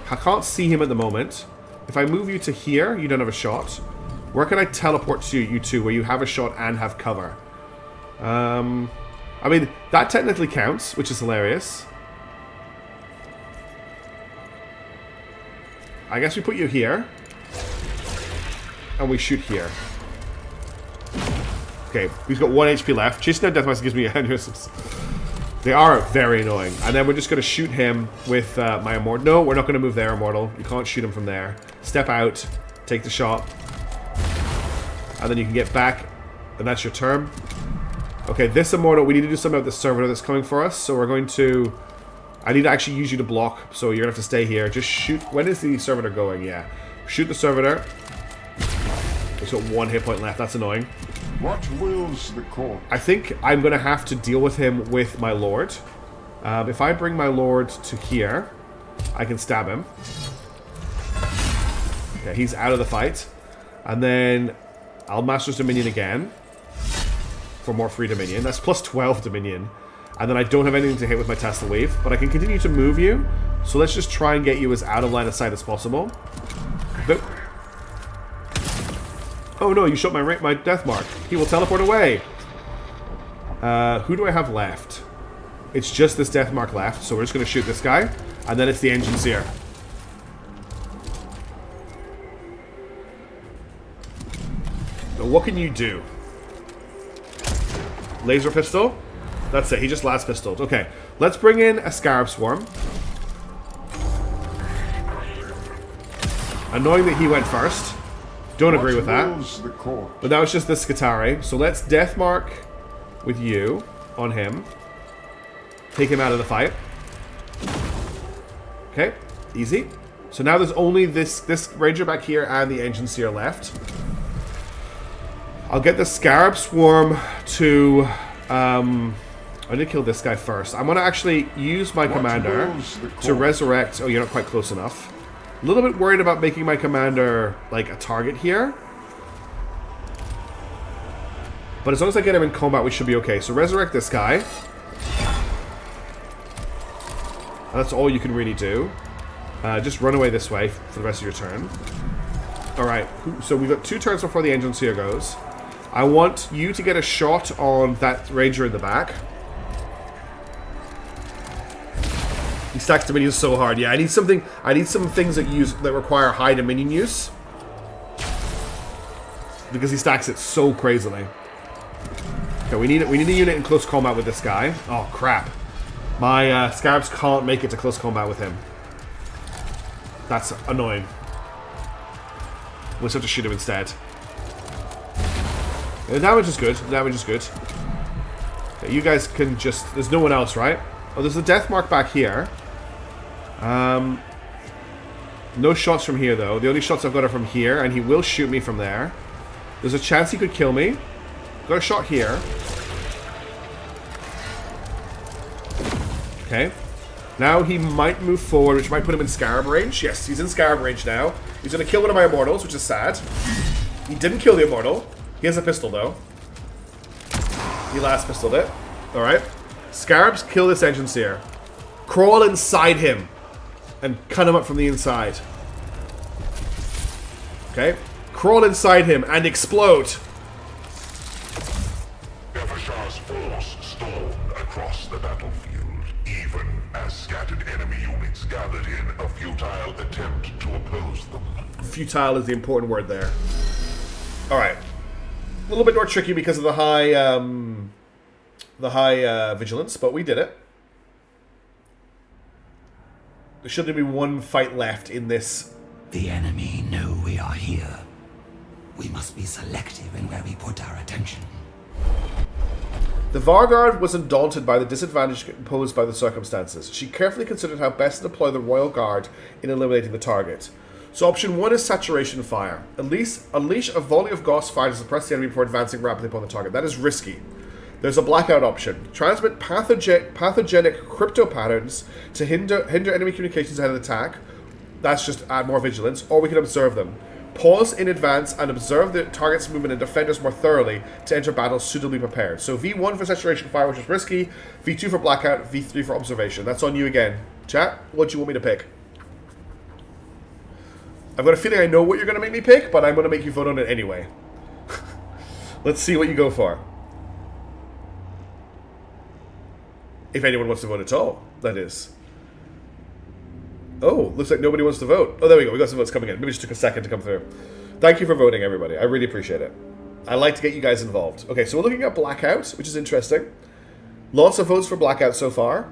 I can't see him at the moment. If I move you to here, you don't have a shot. Where can I teleport to you two where you have a shot and have cover? I mean, that technically counts, which is hilarious. I guess we put you here. And we shoot here. Okay, he's got 1 HP left. Chasing down Deathmarks gives me aneurysms. They are very annoying. And then we're just going to shoot him with my Immortal. No, we're not going to move there, Immortal. You can't shoot him from there. Step out. Take the shot. And then you can get back. And that's your turn. Okay, this Immortal, we need to do something with the servitor that's coming for us. So we're going to... I need to actually use you to block. So you're going to have to stay here. Just shoot... When is the servitor going? Yeah. Shoot the servitor. He's got 1 hit point left. That's annoying. What wills the court? I think I'm going to have to deal with him with my Lord. If I bring my Lord to here, I can stab him. Okay, he's out of the fight. And then I'll Master's Dominion again. For more free Dominion. That's plus 12 Dominion. And then I don't have anything to hit with my Tesla Wave. But I can continue to move you. So let's just try and get you as out of line of sight as possible. Nope. Oh no, you shot my Deathmark. He will teleport away. Who do I have left? It's just this Deathmark left, so we're just going to shoot this guy. And then it's the Engine Seer. So what can you do? Laser pistol? That's it, he just last pistoled. Okay, let's bring in a Scarab Swarm. Annoying that he went first. Don't agree with that. But that was just the Skitarii. So let's Deathmark with you on him. Take him out of the fight. Okay, easy. So now there's only this Ranger back here and the Engine Seer left. I'll get the Scarab Swarm to... I need to kill this guy first. I'm going to actually use my commander to resurrect... Oh, you're not quite close enough. A little bit worried about making my commander, like, a target here. But as long as I get him in combat, we should be okay. So resurrect this guy. And that's all you can really do. Just run away this way for the rest of your turn. Alright, so we've got 2 turns before the Engine Seer goes. I want you to get a shot on that Ranger in the back. He stacks Dominion so hard. Yeah, I need some things that require high Dominion use. Because he stacks it so crazily. Okay, we need a unit in close combat with this guy. Oh crap. My Scarabs can't make it to close combat with him. That's annoying. We'll just have to shoot him instead. The damage is good. The damage is good. Okay, you guys can just... There's no one else, right? Oh, there's a Deathmark back here. No shots from here, though. The only shots I've got are from here, and he will shoot me from there. There's a chance he could kill me. Got a shot here. Okay. Now he might move forward, which might put him in Scarab range. Yes, he's in Scarab range now. He's going to kill one of my Immortals, which is sad. He didn't kill the Immortal. He has a pistol, though. He last pistoled it. Alright. Scarabs kill this Engine Seer. Crawl inside him. And cut him up from the inside. Okay. Crawl inside him and explode. Evershar's force stormed across the battlefield, even as scattered enemy units gathered in a futile attempt to oppose them. Futile is the important word there. Alright. A little bit more tricky because of the high vigilance, but we did it. There should only be one fight left in this. The enemy know we are here. We must be selective in where we put our attention. The Varguard was undaunted by the disadvantage imposed by the circumstances. She carefully considered how best to deploy the Royal Guard in eliminating the target. So option 1 is Saturation Fire. Unleash a volley of Gauss fire to suppress the enemy before advancing rapidly upon the target. That is risky. There's a Blackout option. Transmit pathogenic crypto patterns to hinder enemy communications ahead of attack. That's just add more vigilance. Or we can observe them. Pause in advance and observe the target's movement and defenders more thoroughly to enter battle suitably prepared. So V1 for Saturation Fire, which is risky. V2 for Blackout. V3 for Observation. That's on you again. Chat, what do you want me to pick? I've got a feeling I know what you're going to make me pick, but I'm going to make you vote on it anyway. Let's see what you go for. If anyone wants to vote at all, that is. Oh, looks like nobody wants to vote. Oh, there we go. We got some votes coming in. Maybe it just took a second to come through. Thank you for voting, everybody. I really appreciate it. I like to get you guys involved. Okay, so we're looking at Blackout, which is interesting. Lots of votes for Blackout so far.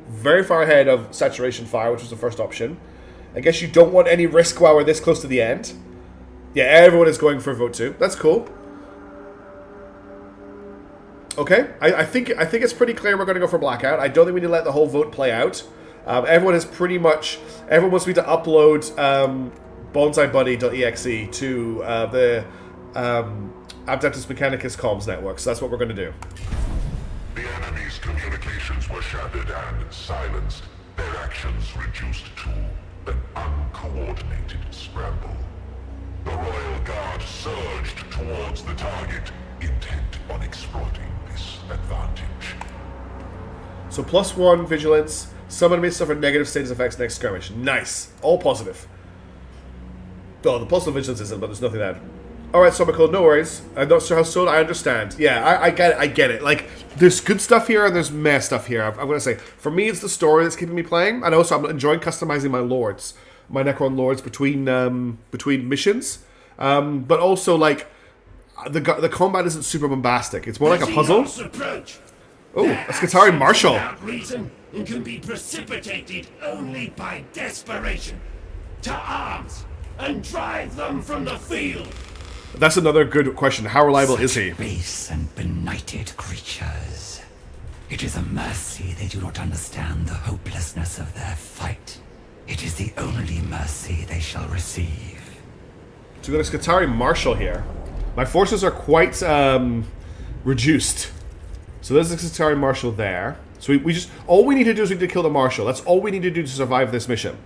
Very far ahead of Saturation Fire, which was the first option. I guess you don't want any risk while we're this close to the end. Yeah, everyone is going for vote 2. That's cool. Okay, I think it's pretty clear we're going to go for Blackout. I don't think we need to let the whole vote play out. Everyone wants me to upload bonsaibuddy.exe to the Adeptus Mechanicus comms network, so that's what we're going to do. The enemy's communications were shattered and silenced, their actions reduced to an uncoordinated scramble. The Royal Guard surged towards the target, intent on exploiting this advantage. So +1 vigilance. Some enemies suffer negative status effects next skirmish. Nice. All positive. Oh, the positive vigilance isn't, but there's nothing to add. Alright, Somercold, no worries. I'm not sure how soon. I understand. Yeah, I get it. Like, there's good stuff here and there's meh stuff here. I'm going to say, for me, it's the story that's keeping me playing. And also, I'm enjoying customizing my lords. My Necron lords between missions. But also, like, the combat isn't super bombastic. It's more like a puzzle. Oh, a Skitarii Marshal. And can be precipitated only by desperation. To arms and drive them from the field. That's another good question. How reliable is he? Base and benighted creatures. It is a mercy they do not understand the hopelessness of their fight. It is the only mercy they shall receive. So we got a Skitarii Marshal here. My forces are quite reduced. So there's a Skitarii Marshal there. So we just, all we need to do is we need to kill the Marshal. That's all we need to do to survive this mission.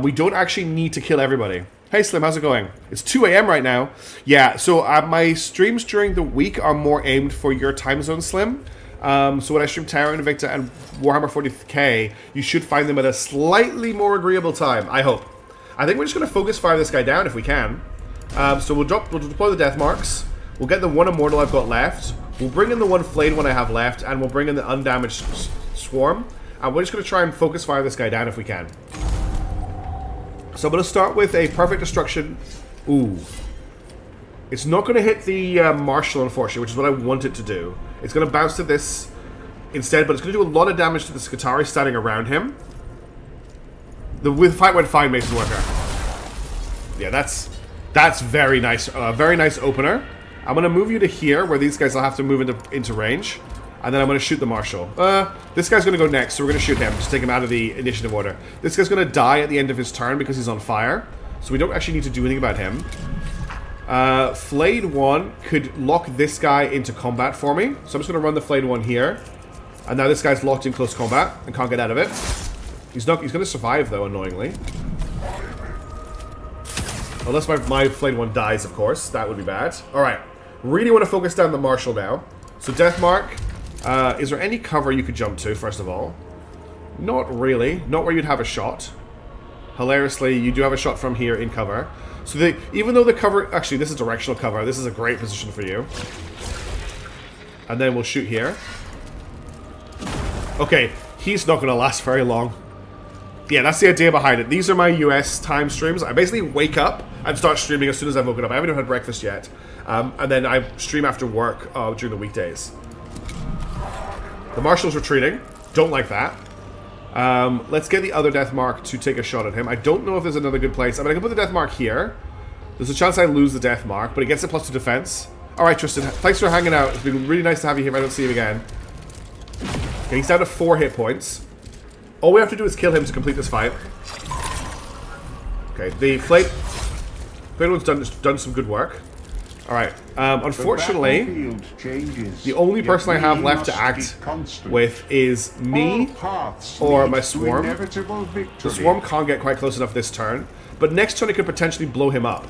We don't actually need to kill everybody. Hey Slim, how's it going? It's 2 AM right now. Yeah, so my streams during the week are more aimed for your time zone, Slim. So when I stream Terra Invicta and Warhammer 40k, you should find them at a slightly more agreeable time, I hope. I think we're just going to focus fire this guy down if we can. So we'll deploy the death marks. We'll get the one Immortal I've got left. We'll bring in the one Flayed one I have left, and we'll bring in the undamaged Swarm. And we're just going to try and focus fire this guy down if we can. So I'm going to start with a Perfect Destruction. Ooh. It's not going to hit the Marshal, unfortunately, which is what I want it to do. It's going to bounce to this instead, but it's going to do a lot of damage to the Skitarii standing around him. The fight went fine, Mason Worker. Yeah, that's very nice. Very nice opener. I'm going to move you to here, where these guys will have to move into range. And then I'm going to shoot the Marshal. This guy's going to go next, so we're going to shoot him. Just take him out of the initiative order. This guy's going to die at the end of his turn because he's on fire. So we don't actually need to do anything about him. Flayed one could lock this guy into combat for me. So I'm just going to run the Flayed one here. And now this guy's locked in close combat and can't get out of it. He's not. He's going to survive though, annoyingly. Unless my flayed one dies, of course. That would be bad. All right. Really want to focus down the Marshal now. So Death Mark. Is there any cover you could jump to? First of all, not really. Not where you'd have a shot. Hilariously, you do have a shot from here in cover. So even though the cover... Actually, this is directional cover. This is a great position for you. And then we'll shoot here. Okay, he's not going to last very long. Yeah, that's the idea behind it. These are my US time streams. I basically wake up and start streaming as soon as I've woken up. I haven't even had breakfast yet. And then I stream after work during the weekdays. The Marshal's retreating. Don't like that. Let's get the other Death Mark to take a shot at him. I don't know if there's another good place. I mean, I can put the Death Mark here. There's a chance I lose the Death Mark, but it gets a +2 defense. Alright, Tristan. Thanks for hanging out. It's been really nice to have you here if I don't see him again. Okay, he's down to 4 hit points. All we have to do is kill him to complete this fight. Okay, the Flayed one's done some good work. Alright, unfortunately, the only person I have left to act with is me or my Swarm. The Swarm can't get quite close enough this turn, but next turn it could potentially blow him up,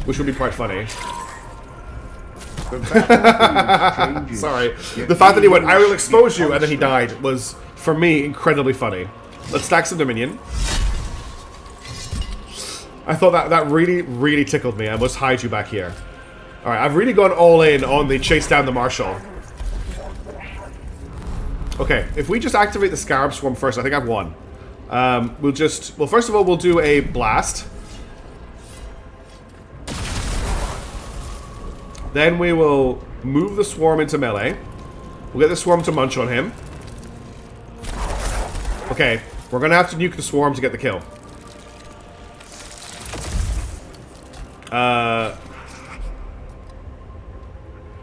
which would be quite funny. Sorry. The fact that he went, I will expose you, and then he died was, for me, incredibly funny. Let's stack some Dominion. I thought that really, really tickled me. I must hide you back here. Alright, I've really gone all in on the chase down the Marshal. Okay, if we just activate the Scarab Swarm first, I think I've won. Well, first of all, we'll do a blast. Then we will move the Swarm into melee. We'll get the Swarm to munch on him. Okay, we're gonna have to nuke the Swarm to get the kill.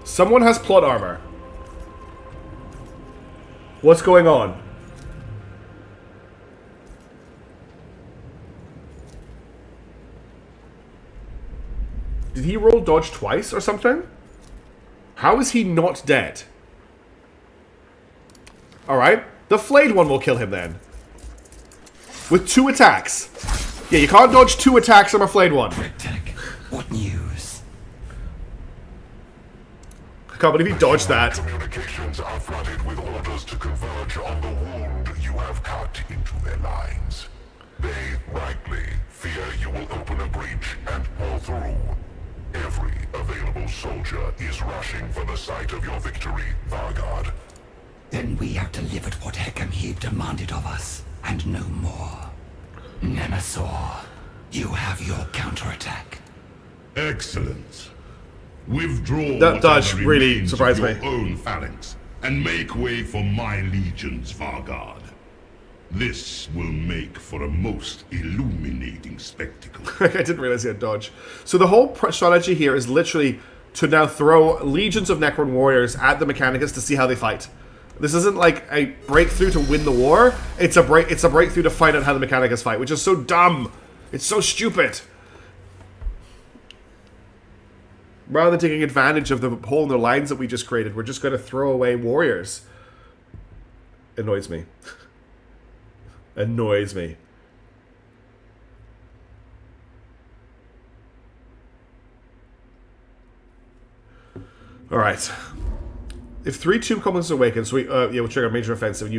Someone has plot armor. What's going on? Did he roll dodge twice or something? How is he not dead? Alright. The flayed one will kill him then. With 2 attacks. Yeah, you can't dodge 2 attacks from a flayed one. What news? I can't believe he dodged that. Communications are flooded with orders to converge on the wound you have cut into their lines. They rightly fear you will open a breach and pull through. Every available soldier is rushing for the site of your victory, Vargard. Then we have delivered what Hekam demanded of us, and no more. Nemesaur, you have your counterattack. Excellent. Withdraw That does whatever really remains surprise of your me. own phalanx, and make way for my legions, Vargard. This will make for a most illuminating spectacle. I didn't realize he had dodge. So the whole strategy here is literally to now throw legions of Necron warriors at the Mechanicus to see how they fight. This isn't like a breakthrough to win the war. It's a breakthrough to find out how the Mechanicus fight, which is so dumb. It's so stupid. Rather than taking advantage of the hole in the lines that we just created, we're just going to throw away warriors. Annoys me. Annoys me. Alright. If 3 Tomb Goblins awaken, so we'll trigger a major offensive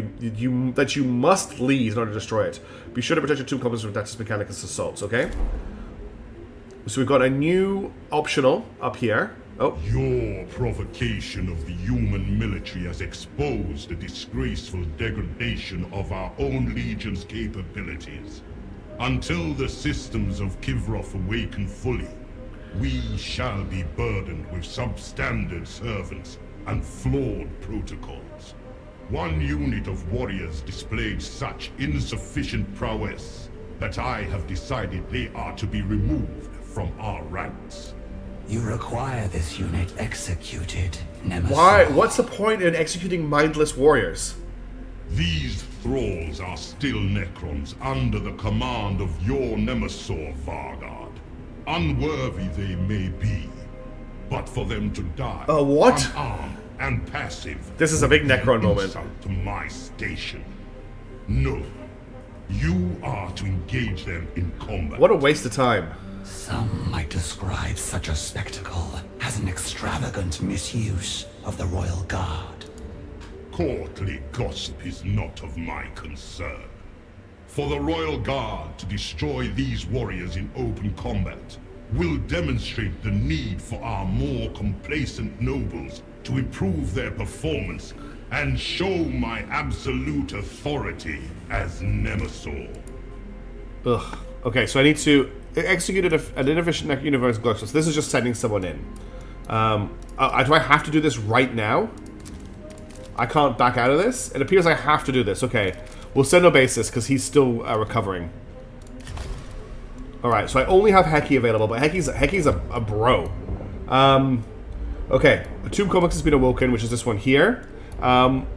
that you must lead in order to destroy it. Be sure to protect your Tomb Goblins from Dactus Mechanicus assaults, okay? So we've got a new optional up here. Oh. Your provocation of the human military has exposed the disgraceful degradation of our own legion's capabilities. Until the systems of Kivroth awaken fully, we shall be burdened with substandard servants and flawed protocols. One unit of warriors displayed such insufficient prowess that I have decided they are to be removed from our ranks. You require this unit executed, Nemesaur. Why? What's the point in executing mindless warriors? These thralls are still Necrons under the command of your Nemesaur, Vargard. Unworthy they may be, but for them to die what? unarmed and passive. This is a big Necron moment. Insult to my station. No, You are to engage them in combat. What a waste of time. Some might describe such a spectacle as an extravagant misuse of the Royal Guard. Courtly gossip is not of my concern. For the Royal Guard to destroy these warriors in open combat will demonstrate the need for our more complacent nobles to improve their performance and show my absolute authority as Nemesaur. Ugh. Okay, so I need to execute an inefficient universe glitch. So this is just sending someone in. Do I have to do this right now? I can't back out of this? It appears I have to do this. Okay. We'll send Obasis because he's still recovering. Alright, so I only have Heki available, but Heki's a bro. Okay. A Tomb Comics has been awoken, which is this one here.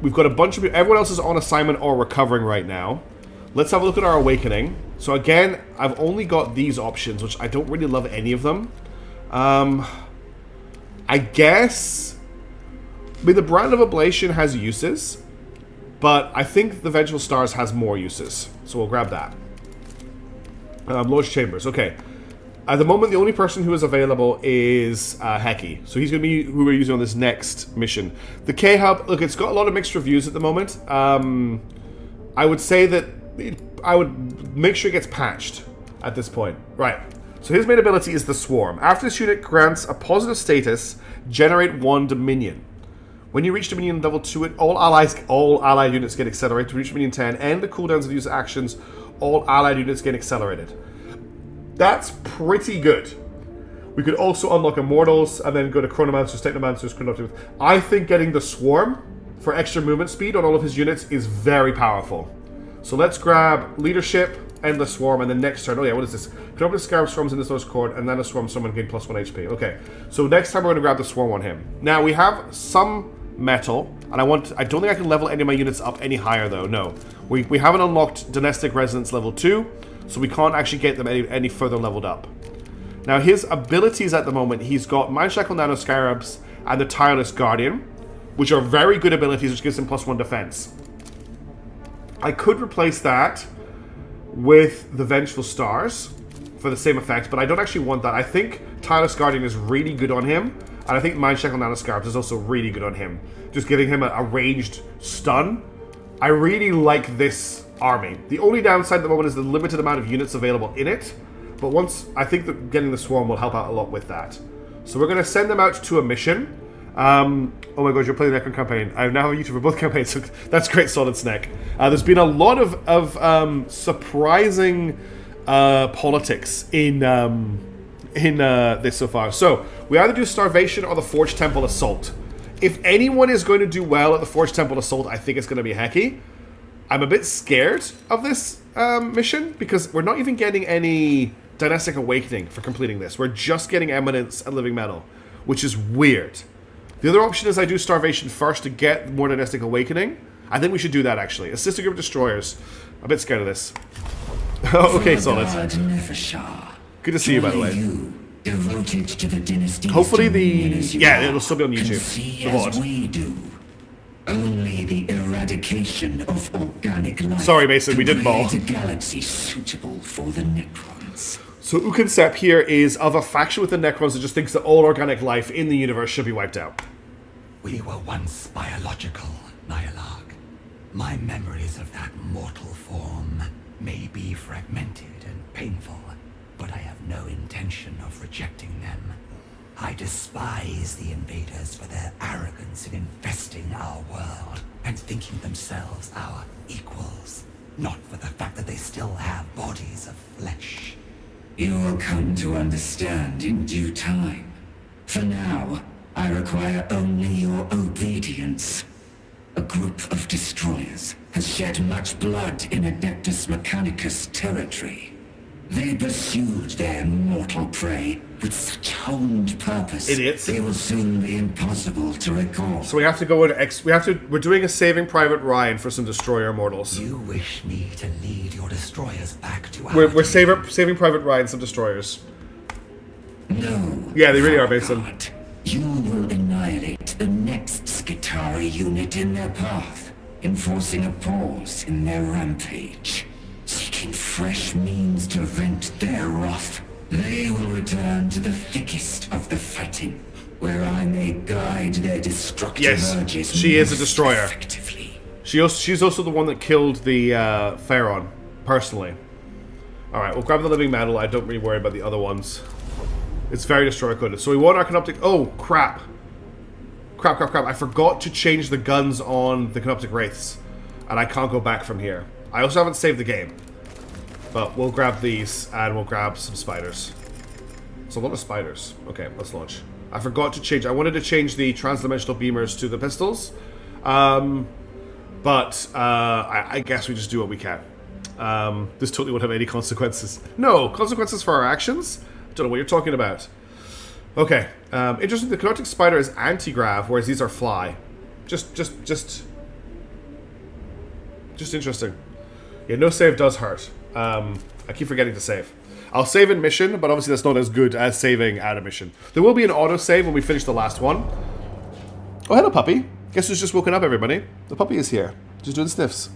We've got a bunch of people. Everyone else is on assignment or recovering right now. Let's have a look at our awakening. So again, I've only got these options, which I don't really love any of them. I guess... I mean, the Brand of Ablation has uses, but I think the Vengeful Stars has more uses. So we'll grab that. Lord's Chambers, okay. At the moment, the only person who is available is Heki. So he's going to be who we're using on this next mission. The K-Hub, look, it's got a lot of mixed reviews at the moment. I would say that I would make sure it gets patched at this point. Right. So his main ability is the Swarm. After this unit grants a positive status, generate 1 Dominion. When you reach Dominion level 2, all allied units get accelerated. To reach Dominion 10, and the cooldowns of user actions, all allied units get accelerated. That's pretty good. We could also unlock Immortals and then go to Chronomancers, Technomancers, Chronomancers. I think getting the Swarm for extra movement speed on all of his units is very powerful. So let's grab Leadership and the Swarm, and then next turn, oh yeah, what is this? Can open a Scarab Swarms in this lowest chord, and then a Swarm someone gain +1 HP. Okay, so next time we're going to grab the Swarm on him. Now, we have some metal, and I don't think I can level any of my units up any higher, though, no. We haven't unlocked Domestic Resonance level 2, so we can't actually get them any further leveled up. Now, his abilities at the moment, he's got Mind Shackle, Nano Scarabs, and the Tireless Guardian, which are very good abilities, which gives him +1 defense. I could replace that with the Vengeful Stars for the same effect, but I don't actually want that. I think Tireless Guardian is really good on him, and I think Mind Shackle, Nano Scarabs is also really good on him. Just giving him a ranged stun. I really like this army. The only downside at the moment is the limited amount of units available in it, but I think that getting the Swarm will help out a lot with that. So we're going to send them out to a mission. Oh my god, you're playing the Necron campaign. I now have a YouTube for both campaigns, so that's great, Solid Snake. There's been a lot of surprising politics in this so far. So, we either do Starvation or the Forge Temple Assault. If anyone is going to do well at the Forge Temple Assault, I think it's going to be Heki. I'm a bit scared of this mission, because we're not even getting any Dynastic Awakening for completing this. We're just getting Eminence and Living Metal, which is weird. The other option is I do Starvation first to get more Dynastic Awakening. I think we should do that, actually. Assist a group of destroyers. I'm a bit scared of this. Okay, Solid. Good to see you, by the way. Devoted to the dynasty's Hopefully yeah, it'll still be on YouTube. The VOD. We do. Only the eradication of organic life. Sorry, Mason, we did ball. A galaxy suitable for the Necrons. So Ukansep here is of a faction with the Necrons that just thinks that all organic life in the universe should be wiped out. We were once biological, Nyarlathotep. My memories of that mortal form may be fragmented and painful, but I have no intention of rejecting them. I despise the invaders for their arrogance in infesting our world and thinking themselves our equals, not for the fact that they still have bodies of flesh. You'll come to understand in due time. For now, I require only your obedience. A group of destroyers has shed much blood in Adeptus Mechanicus territory. They pursued their mortal prey with such honed purpose. Idiots. They will soon be impossible to recall. So we have to go in we're doing a Saving Private Ryan for some Destroyer Immortals. You wish me to lead your destroyers back to our... We're saving Private Ryan some destroyers. No. Yeah, they really are, Mason. God. You will annihilate the next Skitarii unit in their path, enforcing a pause in their rampage. seeking fresh means to vent their wrath, they will return to the thickest of the fighting, where I may guide their destructive Yes, urges she is a most destroyer. effectively. She's also the one that killed the Pharaon, personally. Alright, we'll grab the living metal. I don't really worry about the other ones. It's very destroyer coded. So we want our Canoptic... Oh, crap. Crap. I forgot to change the guns on the Canoptic Wraiths. And I can't go back from here. I also haven't saved the game. But we'll grab these, and we'll grab some spiders. It's a lot of spiders. Okay, let's launch. I forgot to change... I wanted to change the transdimensional beamers to the pistols. But I guess we just do what we can. This totally won't have any consequences. No, consequences for our actions? I don't know what you're talking about. Okay, interesting, the Canoptic Spider is anti-grav, whereas these are fly. Just interesting. Yeah, no save does hurt. I keep forgetting to save. I'll save in mission, but obviously that's not as good as saving out of mission. There will be an auto-save when we finish the last one. Oh, hello, puppy. Guess who's just woken up, everybody? The puppy is here. Just doing sniffs.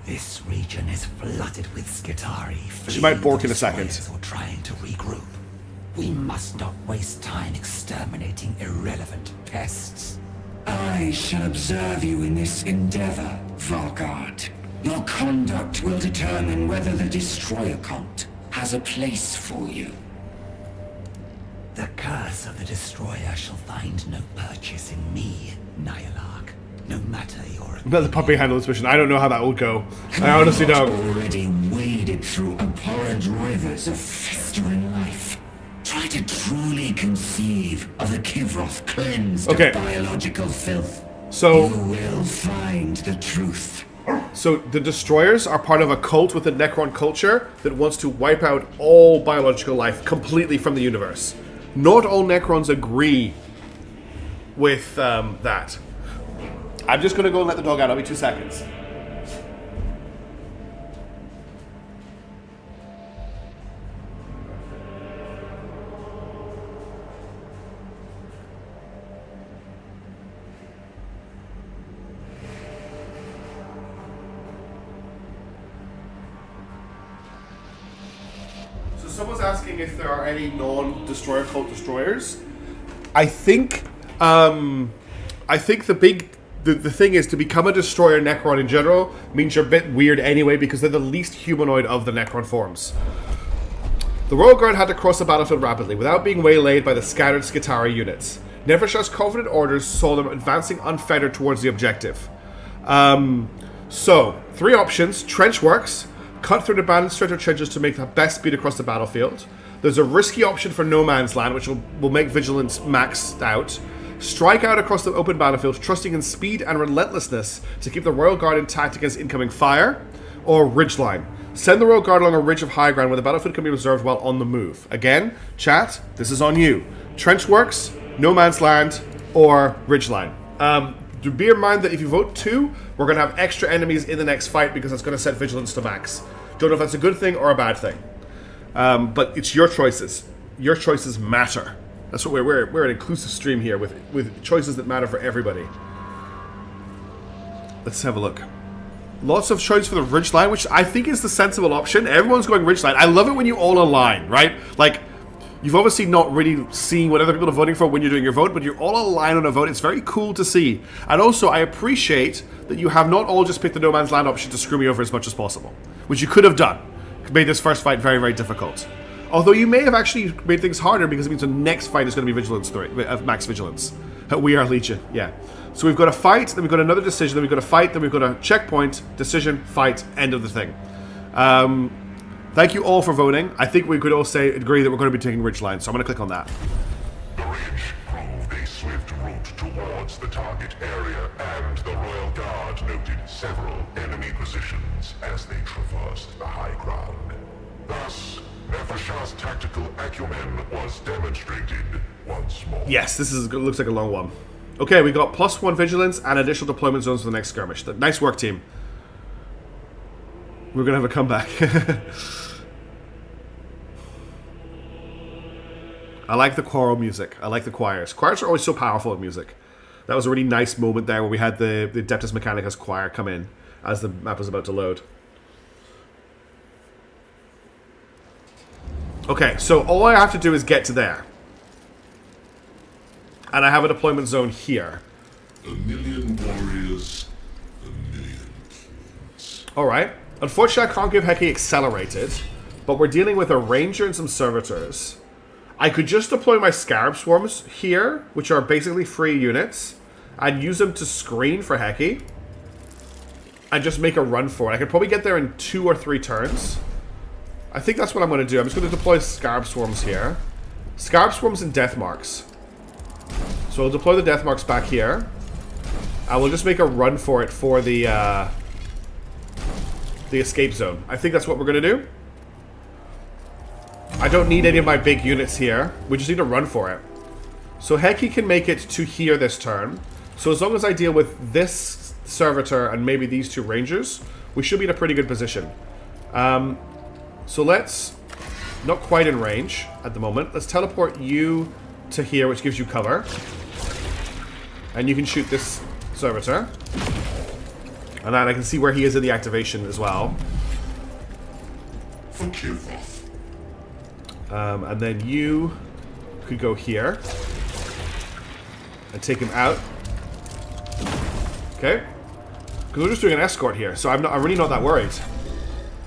This region is flooded with Skitari. She might bork in a second. Or trying to regroup. We must not waste time exterminating irrelevant pests. I shall observe you in this endeavor, Vargard. Your conduct will determine whether the Destroyer cult has a place for you. The curse of the Destroyer shall find no purchase in me, Nyarlathotep. No matter your... Let the puppy handle this mission. I don't know how that will go. I honestly don't. Already waded through abhorrent rivers of festering life. Try to truly conceive of the Kivroth cleansed of biological filth. So you will find the truth. So the Destroyers are part of a cult within Necron culture that wants to wipe out all biological life completely from the universe. Not all Necrons agree with that. I'm just going to go and let the dog out. I'll be 2 seconds. So someone's asking if there are any non-Destroyer cult destroyers. I think the thing is, to become a Destroyer Necron in general means you're a bit weird anyway, because they're the least humanoid of the Necron forms. The Royal Guard had to cross the battlefield rapidly, without being waylaid by the scattered Skitari units. Nefershar's confident orders saw them advancing unfettered towards the objective. So, 3 options. Trench works. Cut through the abandoned straight trenches to make the best speed across the battlefield. There's a risky option for No Man's Land, which will make Vigilance maxed out. Strike out across the open battlefield, trusting in speed and relentlessness to keep the Royal Guard intact against incoming fire. Or Ridgeline. Send the Royal Guard along a ridge of high ground where the battlefield can be reserved while on the move. Again, chat, this is on you. Trench works, No Man's Land, or Ridgeline. Do bear in mind that if you vote 2, we're going to have extra enemies in the next fight because that's going to set Vigilance to max. Don't know if that's a good thing or a bad thing. But it's your choices. Your choices matter. That's what we're an inclusive stream here with choices that matter for everybody. Let's have a look. Lots of choice for the Ridgeline, which I think is the sensible option. Everyone's going Ridgeline. I love it when you all align, right? Like, you've obviously not really seen what other people are voting for when you're doing your vote, but you're all aligned on a vote. It's very cool to see. And also, I appreciate that you have not all just picked the No Man's Land option to screw me over as much as possible, which you could have done. Made this first fight very, very difficult. Although you may have actually made things harder because it means the next fight is going to be Vigilance 3, Max Vigilance. We are Legion, yeah. So we've got a fight, then we've got another decision, then we've got a fight, then we've got a checkpoint, decision, fight, end of the thing. Thank you all for voting. I think we could all agree that we're going to be taking Ridgeline, so I'm going to click on that. The ridge proved a swift route towards the target area, and the Royal Guard noted several enemy positions as they traversed the high ground. Thus, Nefershar's tactical acumen was demonstrated once more. Yes, this looks like a long one. Okay, we got +1 Vigilance and additional deployment zones for the next skirmish. Nice work, team. We're going to have a comeback. I like the choral music. I like the choirs. Choirs are always so powerful in music. That was a really nice moment there where we had the Adeptus Mechanicus choir come in. as the map was about to load. Okay, so all I have to do is get to there. And I have a deployment zone here. 1,000,000 warriors, 1,000,000 kings. Alright. Unfortunately, I can't give Heki accelerated, but we're dealing with a ranger and some servitors. I could just deploy my Scarab Swarms here, which are basically free units, and use them to screen for Heki. And just make a run for it. I could probably get there in 2 or 3 turns. I think that's what I'm going to do. I'm just going to deploy Scarab Swarms here. Scarab Swarms and Death Marks. So I'll deploy the Death Marks back here. I will just make a run for it for the escape zone. I think that's what we're going to do. I don't need any of my big units here. We just need to run for it. So Heki can make it to here this turn. So as long as I deal with this servitor and maybe these 2 rangers, we should be in a pretty good position. So let's... Not quite in range at the moment. Let's teleport you to here, which gives you cover. And you can shoot this servitor. And then I can see where he is in the activation as well. Forgive us. And then you could go here and take him out. Okay, because we're just doing an escort here, so I'm really not that worried.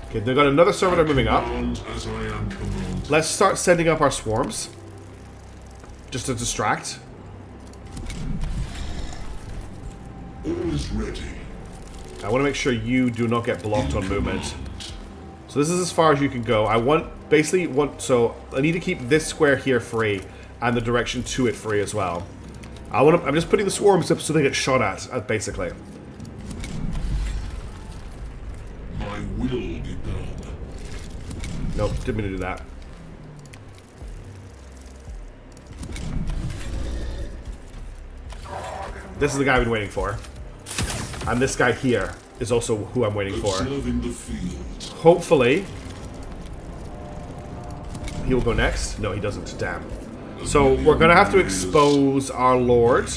Okay, they've got another servitor moving up. As I am commanded. Let's start sending up our swarms, just to distract. All is ready. I want to make sure you do not get blocked on movement. So this is as far as you can go. So I need to keep this square here free and the direction to it free as well. I'm just putting the swarms up so they get shot at, basically. My will be done. Nope, didn't mean to do that. This is the guy I've been waiting for. And this guy here is also who I'm waiting for. Observing the field. Hopefully, he will go next. No, he doesn't. Damn. So we're going to have to expose our Lord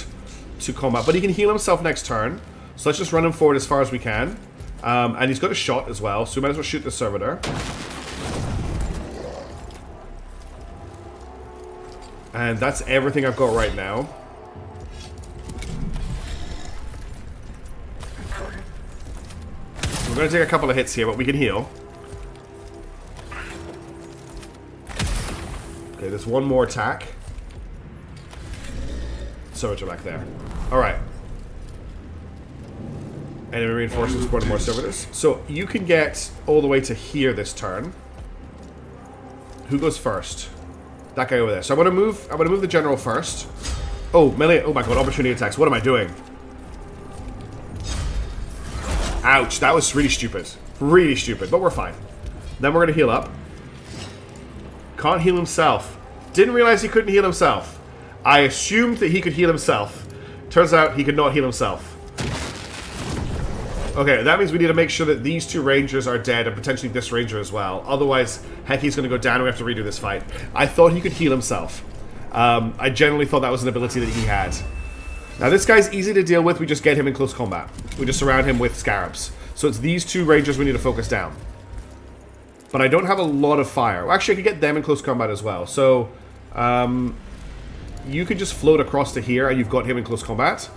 to combat. But he can heal himself next turn. So let's just run him forward as far as we can. And he's got a shot as well. So we might as well shoot the servitor. And that's everything I've got right now. We're going to take a couple of hits here, but we can heal. Okay, there's one more attack. Servitor back there. Alright. Enemy reinforcements supporting more servitors. So you can get all the way to here this turn. Who goes first? That guy over there. So I'm gonna move the general first. Oh, melee. Oh my god, opportunity attacks. What am I doing? Ouch, that was really stupid. Really stupid, but we're fine. Then we're gonna heal up. Can't heal himself. Didn't realize he couldn't heal himself. I assumed that he could heal himself. Turns out he could not heal himself. Okay, that means we need to make sure that these 2 rangers are dead and potentially this ranger as well. Otherwise, Heki's going to go down and we have to redo this fight. I thought he could heal himself. I generally thought that was an ability that he had. Now this guy's easy to deal with. We just get him in close combat. We just surround him with scarabs. So it's these 2 rangers we need to focus down. But I don't have a lot of fire. Well, actually, I could get them in close combat as well. So, you can just float across to here and you've got him in close combat.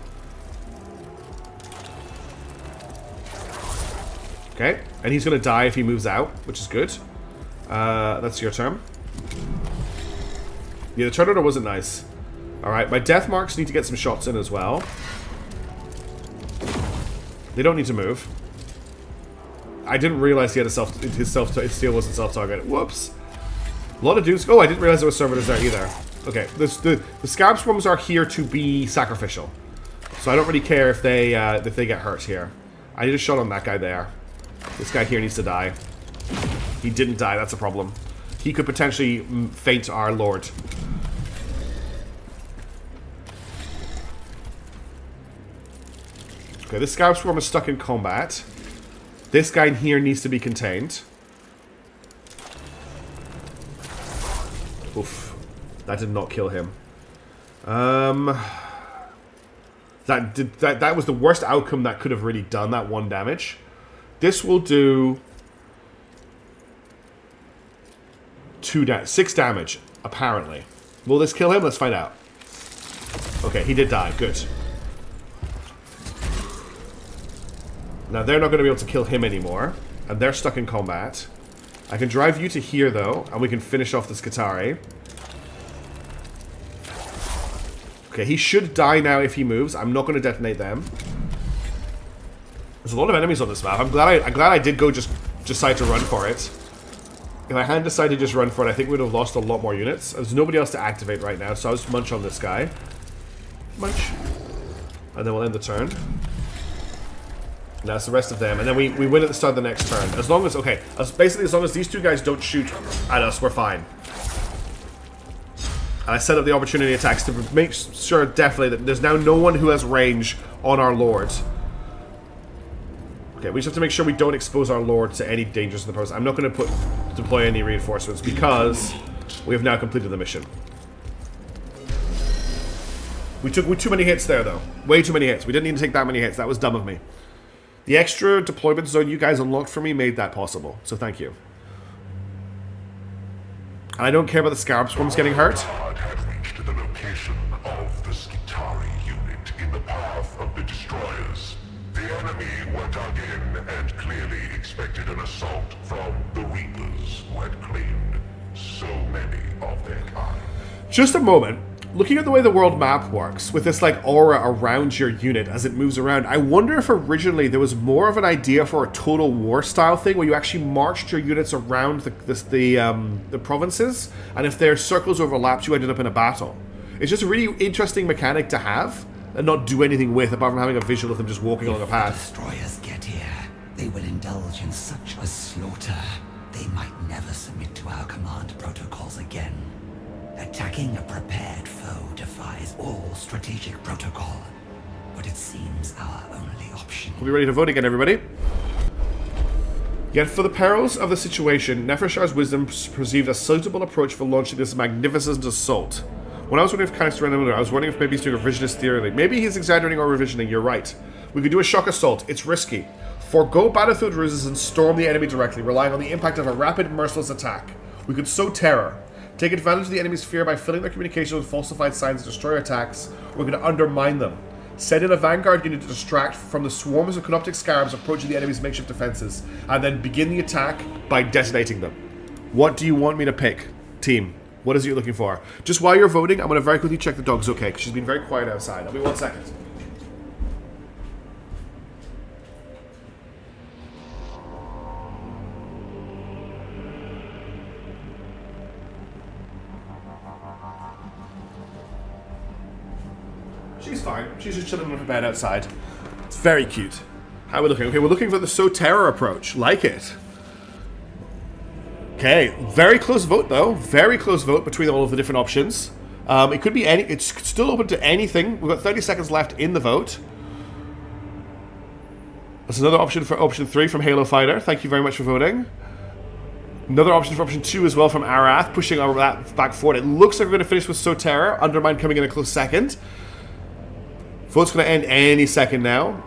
Okay, and he's going to die if he moves out, which is good. That's your turn. Yeah, the turn order wasn't nice. Alright, my death marks need to get some shots in as well. They don't need to move. I didn't realize he had his steel wasn't self-target. Whoops. A lot of dudes. Oh, I didn't realize there were servitors there either. Okay, the Scarab Swarms are here to be sacrificial. So I don't really care if they get hurt here. I need a shot on that guy there. This guy here needs to die. He didn't die, that's a problem. He could potentially faint our Lord. Okay, this Scarab Swarm is stuck in combat. This guy in here needs to be contained. Oof. That did not kill him. That was the worst outcome that could have really done that 1 damage. This will do 6 damage, apparently. Will this kill him? Let's find out. Okay, he did die. Good. Now, they're not going to be able to kill him anymore. And they're stuck in combat. I can drive you to here, though. And we can finish off this Qatari. Okay, he should die now if he moves. I'm not going to detonate them. There's a lot of enemies on this map. I'm glad I did go just decide to run for it. If I hadn't decided to just run for it, I think we would have lost a lot more units. There's nobody else to activate right now, so I'll just munch on this guy. Munch. And then we'll end the turn. And that's the rest of them. And then we win at the start of the next turn. As long as, okay, basically as long as these two guys don't shoot at us, we're fine. And I set up the opportunity attacks to make sure definitely that there's now no one who has range on our Lord. Okay, we just have to make sure we don't expose our Lord to any dangers in the process. I'm not going to deploy any reinforcements because we have now completed the mission. We took too many hits there, though. Way too many hits. We didn't need to take that many hits. That was dumb of me. The extra deployment zone you guys unlocked for me made that possible. So thank you. And I don't care about the Scarab Swarms getting hurt. Had reached the location of the Skitari unit in the path of the destroyers. The enemy were dug in and clearly expected an assault from the Reapers who had claimed so many of their kind. Just a moment. Looking at the way the world map works, with this like aura around your unit as it moves around, I wonder if originally there was more of an idea for a total war style thing where you actually marched your units around the provinces, and if their circles overlapped, you ended up in a battle. It's just a really interesting mechanic to have and not do anything with, apart from having a visual of them just walking along a path. If the destroyers get here, they will indulge in such a slaughter. They might never submit to our command protocols again. Attacking a prepared foe defies all strategic protocol, but it seems our only option. We'll be ready to vote again, everybody. Yet for the perils of the situation, Nefershar's wisdom perceived a suitable approach for launching this magnificent assault. When I was wondering if Mechanicus ran under, I was wondering if maybe he's doing a revisionist theory. Like, maybe he's exaggerating or revisioning, you're right. We could do a shock assault, it's risky. Forgo battlefield ruses and storm the enemy directly, relying on the impact of a rapid, merciless attack. We could sow terror. Take advantage of the enemy's fear by filling their communication with falsified signs of destroyer attacks. We're going to undermine them. Send in a vanguard unit to distract from the swarms of Canoptic Scarabs approaching the enemy's makeshift defenses, and then begin the attack by detonating them. What do you want me to pick, team? What is it you're looking for? Just while you're voting, I'm going to very quickly check the dog's okay, because she's been very quiet outside. I'll be 1 second. She's fine. She's just chilling on her bed outside. It's very cute. How are we looking? Okay, we're looking for the Sow Terror approach. Like it. Okay, very close vote though. Very close vote between all of the different options. It could be any. It's still open to anything. We've got 30 seconds left in the vote. That's another option for option 3 from Halo Fighter. Thank you very much for voting. Another option for option 2 as well from Arath, pushing our that back forward. It looks like we're going to finish with Sow Terror. Undermine coming in a close second. Vote's going to end any second now.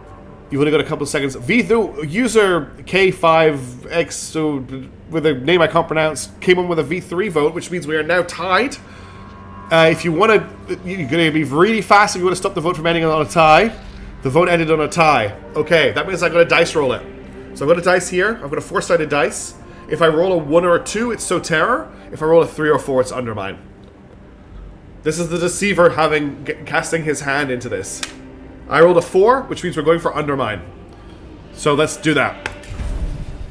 You've only got a couple of seconds. User K5X, so with a name I can't pronounce, came on with a V3 vote, which means we are now tied. If you want to, you're going to be really fast if you want to stop the vote from ending on a tie. The vote ended on a tie. Okay, that means I've got to dice roll it. So I've got a dice here. I've got a 4-sided dice. If I roll a 1 or a 2, it's Sow Terror. If I roll a 3 or 4, it's Undermine. This is the Deceiver casting his hand into this. I rolled a 4, which means we're going for Undermine. So let's do that.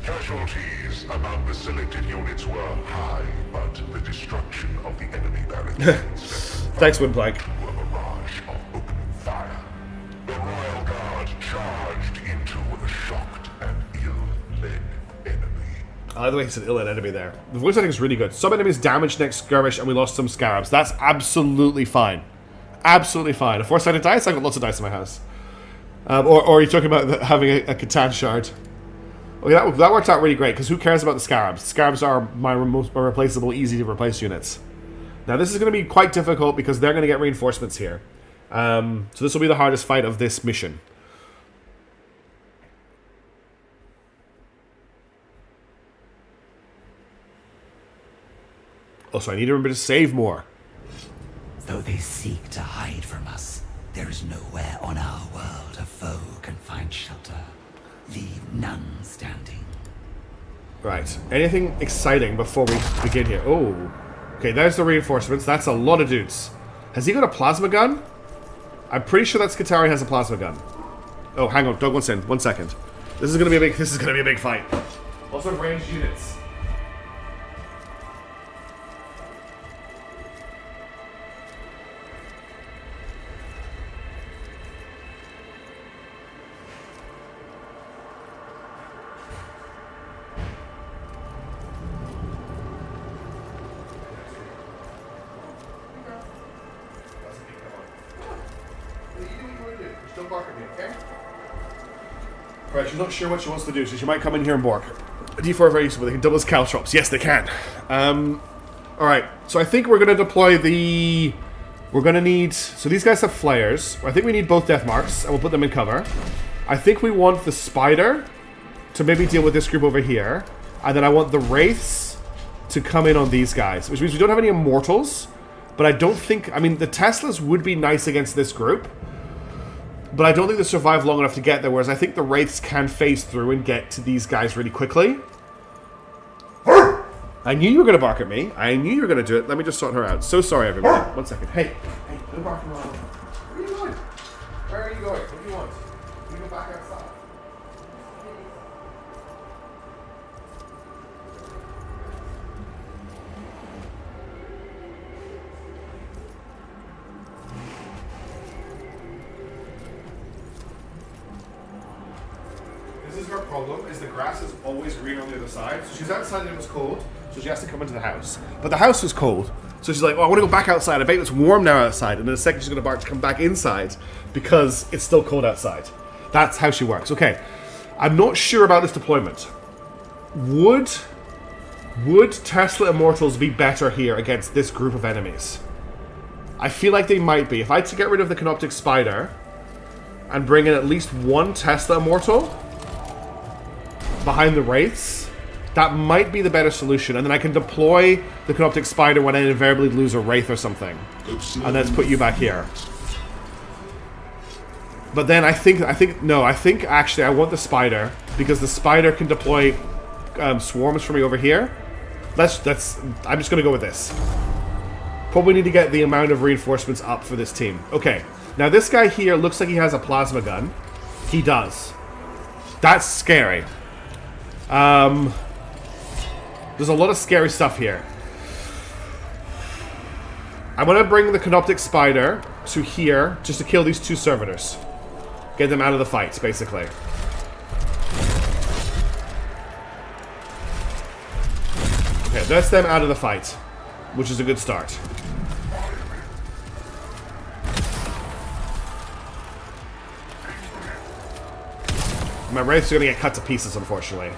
Casualties among the selected units were high, but the destruction of the enemy barricades Thanks, Windplank. were a barrage of opening fire. The Royal Guard charged into a shocked and ill-led enemy. I like the way he said ill-led enemy there. The voice acting is really good. Some enemies damaged next skirmish and we lost some scarabs. That's absolutely fine. Absolutely fine. A 4-sided dice? I've got lots of dice in my house. Or are you talking about having a Catan shard? Okay, that worked out really great, because who cares about the scarabs? Scarabs are my most replaceable, easy to replace units. Now this is going to be quite difficult, because they're going to get reinforcements here. So this will be the hardest fight of this mission. Oh, so I need to remember to save more. Though they seek to hide from us, there is nowhere on our world a foe can find shelter. Leave none standing. Right. Anything exciting before we begin here? Oh. Okay, there's the reinforcements. That's a lot of dudes. Has he got a plasma gun? I'm pretty sure that Skitari has a plasma gun. Oh, hang on. Doug wants in. 1 second. This is gonna be a big fight. Also ranged units. Right, she's not sure what she wants to do, so she might come in here and bark. D4 very useful. They can double as caltrops. Yes, they can. Alright, so I think we're going to deploy the... We're going to need... So these guys have flares. I think we need both death marks, and we'll put them in cover. I think we want the spider to maybe deal with this group over here. And then I want the wraiths to come in on these guys, which means we don't have any immortals. But I don't think... I mean, the Teslas would be nice against this group. But I don't think they survive long enough to get there, whereas I think the Wraiths can phase through and get to these guys really quickly. I knew you were going to bark at me. I knew you were going to do it. Let me just sort her out. So sorry, everybody. 1 second. Hey, no barking around. Where are you going? Where are you going? What do you want? You go back outside. This is her problem, is the grass is always green on the other side. So she's outside and it was cold, so she has to come into the house. But the house was cold, so she's like, oh, I want to go back outside. I bet it's warm now outside. And in a second she's going to bark to come back inside because it's still cold outside. That's how she works. Okay, I'm not sure about this deployment. Would Tesla Immortals be better here against this group of enemies? I feel like they might be. If I had to get rid of the Canoptic Spider and bring in at least one Tesla Immortal behind the Wraiths, that might be the better solution. And then I can deploy the Canoptic Spider when I invariably lose a Wraith or something. And let's put you back here. But then I think actually I want the Spider, because the Spider can deploy swarms for me over here. I'm just going to go with this. Probably need to get the amount of reinforcements up for this team. Okay, now this guy here looks like he has a plasma gun. He does. That's scary. There's a lot of scary stuff here. I'm going to bring the Canoptic Spider to here just to kill these two servitors. Get them out of the fight, basically. Okay, that's them out of the fight, which is a good start. My Wraiths are going to get cut to pieces, unfortunately.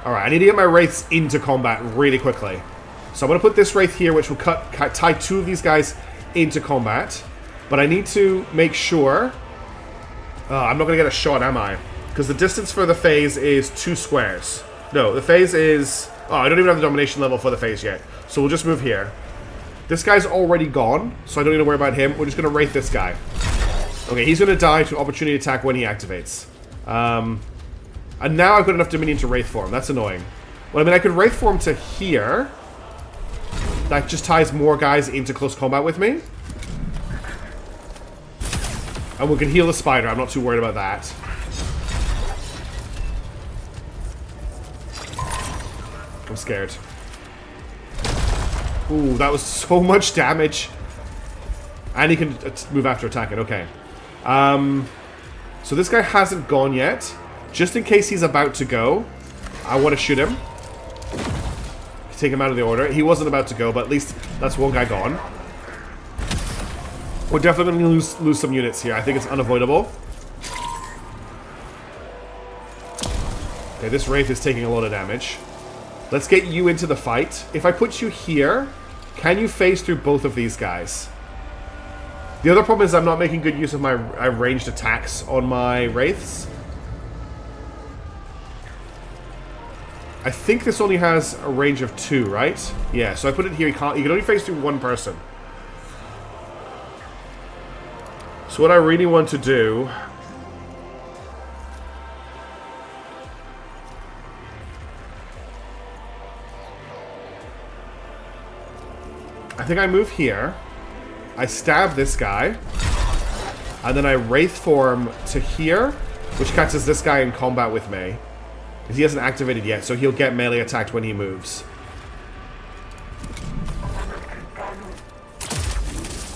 Alright, I need to get my Wraiths into combat really quickly. So I'm going to put this Wraith here, which will tie two of these guys into combat. But I need to make sure... I'm not going to get a shot, am I? Because the distance for the phase is 2 squares. No, the phase is... Oh, I don't even have the domination level for the phase yet. So we'll just move here. This guy's already gone, so I don't need to worry about him. We're just going to Wraith this guy. Okay, he's going to die to opportunity attack when he activates. And now I've got enough Dominion to Wraith form. That's annoying. Well, I mean, I could Wraith form to here. That just ties more guys into close combat with me. And we can heal the Spider. I'm not too worried about that. I'm scared. Ooh, that was so much damage. And he can move after attacking. Okay. So this guy hasn't gone yet. Just in case he's about to go, I want to shoot him. Take him out of the order. He wasn't about to go, but at least that's one guy gone. We're definitely going to lose some units here. I think it's unavoidable. Okay, this Wraith is taking a lot of damage. Let's get you into the fight. If I put you here, can you phase through both of these guys? The other problem is I'm not making good use of my ranged attacks on my Wraiths. I think this only has a range of 2, right? Yeah, so I put it here. You can only phase through one person. So what I really want to do... I think I move here. I stab this guy. And then I Wraith form to here, which catches this guy in combat with me. He hasn't activated yet, so he'll get melee attacked when he moves.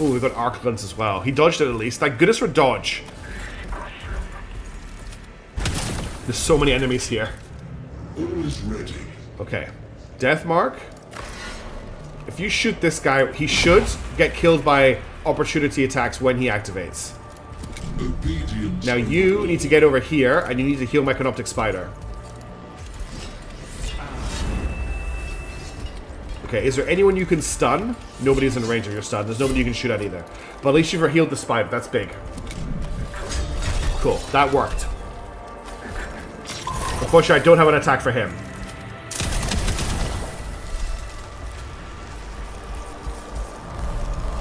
Ooh, we've got arc guns as well. He dodged it at least. Thank goodness for dodge. There's so many enemies here. All is ready. Okay. Death mark. If you shoot this guy, he should get killed by opportunity attacks when he activates. Obedience. Now you need to get over here, and you need to heal my Canoptic Spider. Okay, is there anyone you can stun? Nobody's in range of your stun. There's nobody you can shoot at either. But at least you've healed the spider. That's big. Cool. That worked. Unfortunately, I don't have an attack for him.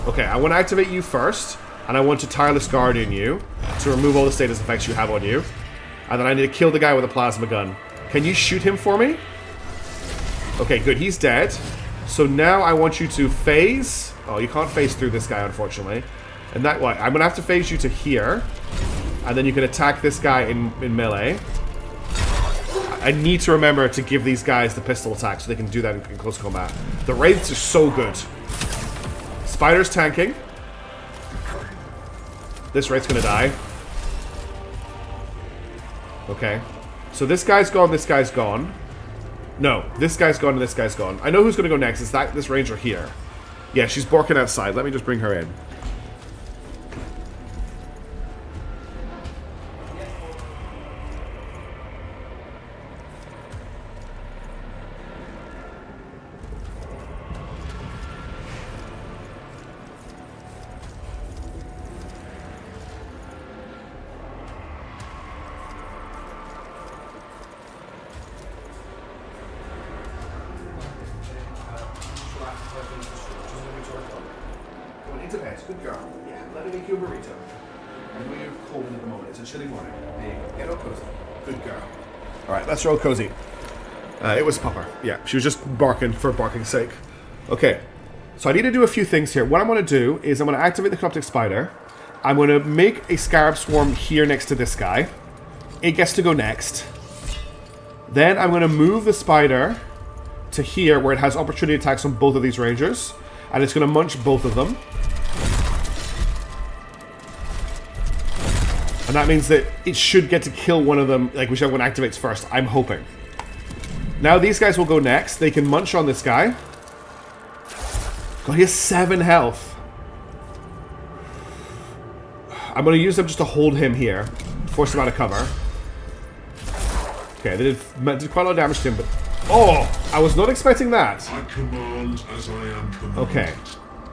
Okay, I want to activate you first. And I want to Tireless Guardian you to remove all the status effects you have on you. And then I need to kill the guy with a plasma gun. Can you shoot him for me? Okay, good. He's dead. So now I want you to phase. Oh, you can't phase through this guy, unfortunately. And that way, I'm going to have to phase you to here. And then you can attack this guy in melee. I need to remember to give these guys the pistol attack so they can do that in close combat. The Wraiths are so good. Spider's tanking. This Wraith's going to die. Okay. So this guy's gone, this guy's gone. No, this guy's gone and this guy's gone. I know who's going to go next. It's this ranger here. Yeah, she's barking outside. Let me just bring her in. Good girl. Yeah, let me make you a burrito. I know you're cold at the moment. It's a chilly morning. There you go. Get all cozy. Good girl. Alright, let's roll cozy. It was Pupper. Yeah, she was just barking for barking's sake. Okay, so I need to do a few things here. What I'm going to do is I'm going to activate the Canoptic Spider. I'm going to make a Scarab Swarm here next to this guy. It gets to go next. Then I'm going to move the Spider to here where it has opportunity attacks on both of these Rangers. And it's going to munch both of them. And that means that it should get to kill one of them, like whichever one activates first, I'm hoping. Now these guys will go next. They can munch on this guy. God, he has 7 health. I'm going to use them just to hold him here. Force him out of cover. Okay, they did quite a lot of damage to him, but... Oh! I was not expecting that. I command as I am commanded. Okay.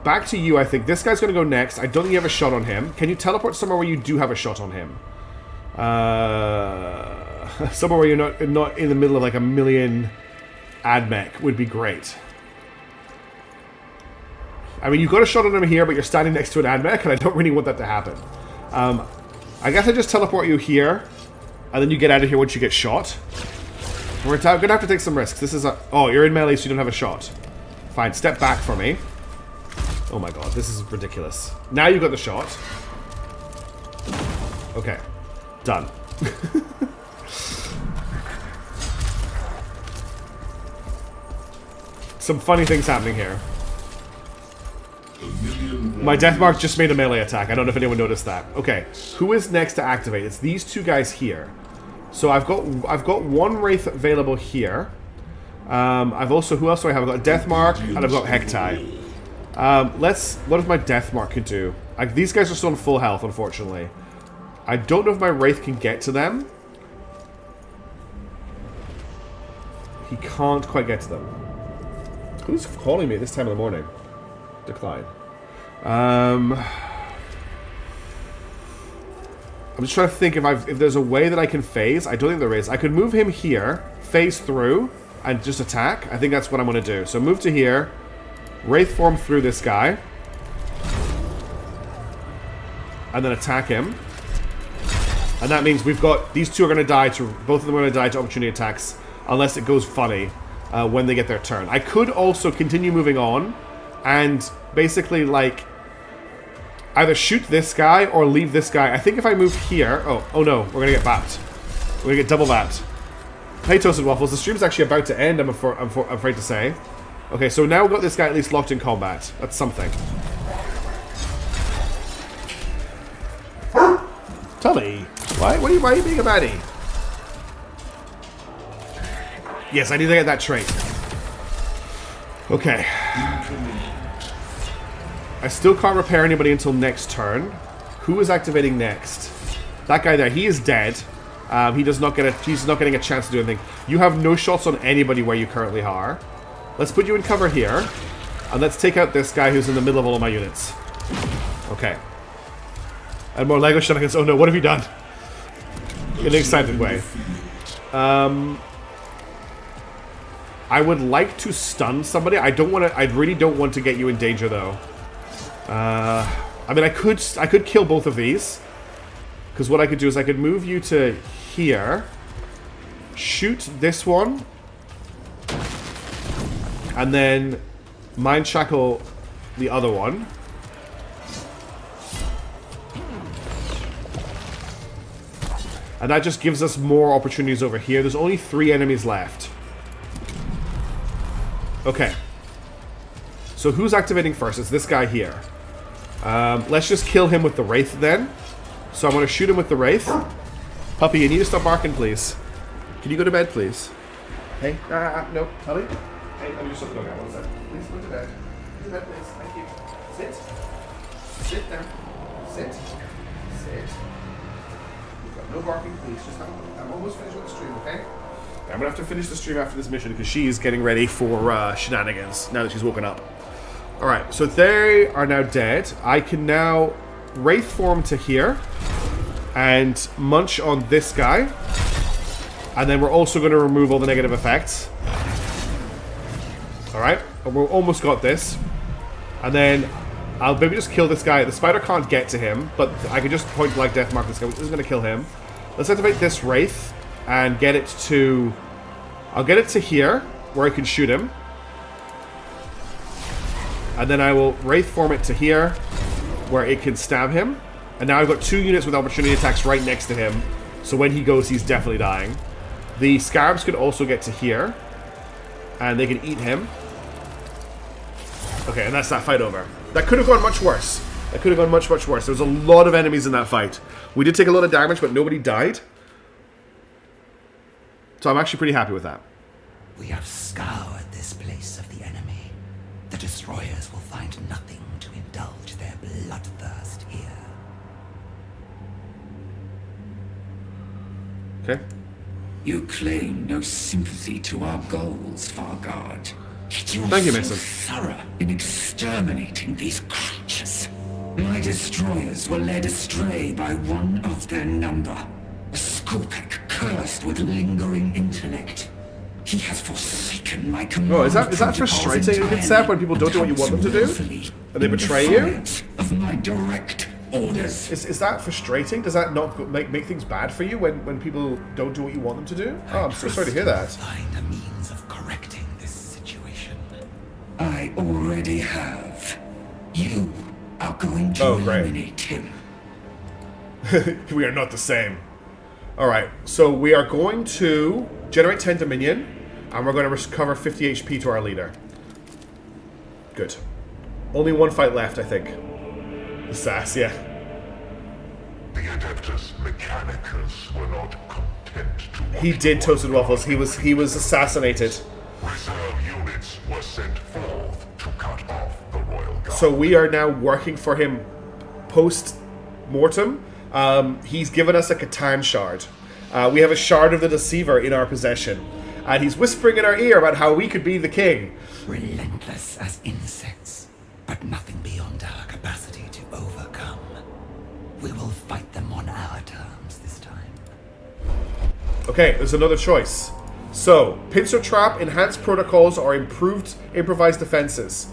Back to you, I think. This guy's going to go next. I don't think you have a shot on him. Can you teleport somewhere where you do have a shot on him? Somewhere where you're not in the middle of like a million AdMech would be great. I mean, you've got a shot on him here, but you're standing next to an AdMech, and I don't really want that to happen. I guess I just teleport you here, and then you get out of here once you get shot. We're going to have to take some risks. This is a... Oh, you're in melee, so you don't have a shot. Fine, step back for me. Oh my god, this is ridiculous. Now you got the shot. Okay. Done. Some funny things happening here. My death mark just made a melee attack. I don't know if anyone noticed that. Okay, who is next to activate? It's these two guys here. So I've got one Wraith available here. I've also... Who else do I have? I've got a death mark and I've got Hektai. What does my death mark could do? These guys are still on full health, unfortunately. I don't know if my Wraith can get to them. He can't quite get to them. Who's calling me at this time of the morning? Decline. I'm just trying to think if there's a way that I can phase. I don't think there is. I could move him here, phase through, and just attack. I think that's what I'm going to do. So move to here. Wraith form through this guy. And then attack him. And that means we've got... These two are going to die to... Both of them are going to die to opportunity attacks. Unless it goes funny when they get their turn. I could also continue moving on. And basically, like... Either shoot this guy or leave this guy. I think if I move here... Oh no. We're going to get bapped. We're going to get double bapped. Hey, Toasted Waffles. The stream's actually about to end, I'm afraid to say. Okay, so now we've got this guy at least locked in combat. That's something. Tully, why are you being a baddie? Yes, I need to get that trait. Okay. I still can't repair anybody until next turn. Who is activating next? That guy there, he is dead. He's not getting a chance to do anything. You have no shots on anybody where you currently are. Let's put you in cover here. And let's take out this guy who's in the middle of all of my units. Okay. And more Lego shenanigans. Oh no, what have you done? In an excited way. I would like to stun somebody. I really don't want to get you in danger though. I mean, I could kill both of these. Because what I could do is I could move you to here. Shoot this one. And then mind shackle the other one. And that just gives us more opportunities over here. There's only 3 enemies left. Okay. So who's activating first? It's this guy here. Let's just kill him with the Wraith then. So I'm going to shoot him with the Wraith. Puppy, you need to stop barking, please. Can you go to bed, please? Hey? No. Tully? Hey, let me just look at one second. Please go to bed. Go to bed, please. Thank you. Sit. Sit there. Sit. Sit. We've got no barking, please. Just I'm almost finished with the stream, okay? I'm going to have to finish the stream after this mission because she's getting ready for shenanigans now that she's woken up. Alright, so they are now dead. I can now Wraith form to here and munch on this guy. And then we're also going to remove all the negative effects. Alright, we've almost got this. And then I'll maybe just kill this guy. The spider can't get to him, but I can just point blank death mark this guy, which is going to kill him. Let's activate this Wraith and get it to... I'll get it to here, where I can shoot him. And then I will Wraith form it to here, where it can stab him. And now I've got 2 units with opportunity attacks right next to him. So when he goes, he's definitely dying. The Scarabs could also get to here. And they can eat him. Okay, and that's that fight over. That could have gone much worse. That could have gone much, much worse. There was a lot of enemies in that fight. We did take a lot of damage, but nobody died. So I'm actually pretty happy with that. We have scoured this place of the enemy. The destroyers will find nothing to indulge their bloodthirst here. Okay. You claim no sympathy to our goals, Farguard. You're Thank you, so Mason. thorough in exterminating these creatures. My destroyers were led astray by one of their number. A Skopek cursed with lingering intellect. He has forsaken my command. Oh, is that frustrating in Concept when people don't do what you want them to do? And they betray you? Of my direct orders. Is that frustrating? Does that not make things bad for you when people don't do what you want them to do? Oh, I'm so sorry to hear that. Find a means of correcting this situation. I already have. You are going to eliminate him. We are not the same. Alright, so we are going to generate 10 Dominion, and we're going to recover 50 HP to our leader. Good. Only one fight left, I think. The sass, yeah. The Adeptus Mechanicus were not content to... He did Toasted Waffles. He was assassinated. Reserve units were sent forth to cut off the Royal Guard. So we are now working for him post-mortem. He's given us a Catan shard. We have a shard of the Deceiver in our possession. And he's whispering in our ear about how we could be the king. Relentless as insects, but nothing beyond our capacity to overcome. We will fight them on our terms this time. Okay, there's another choice. So, Pincer Trap, Enhanced Protocols, or Improved Improvised Defenses.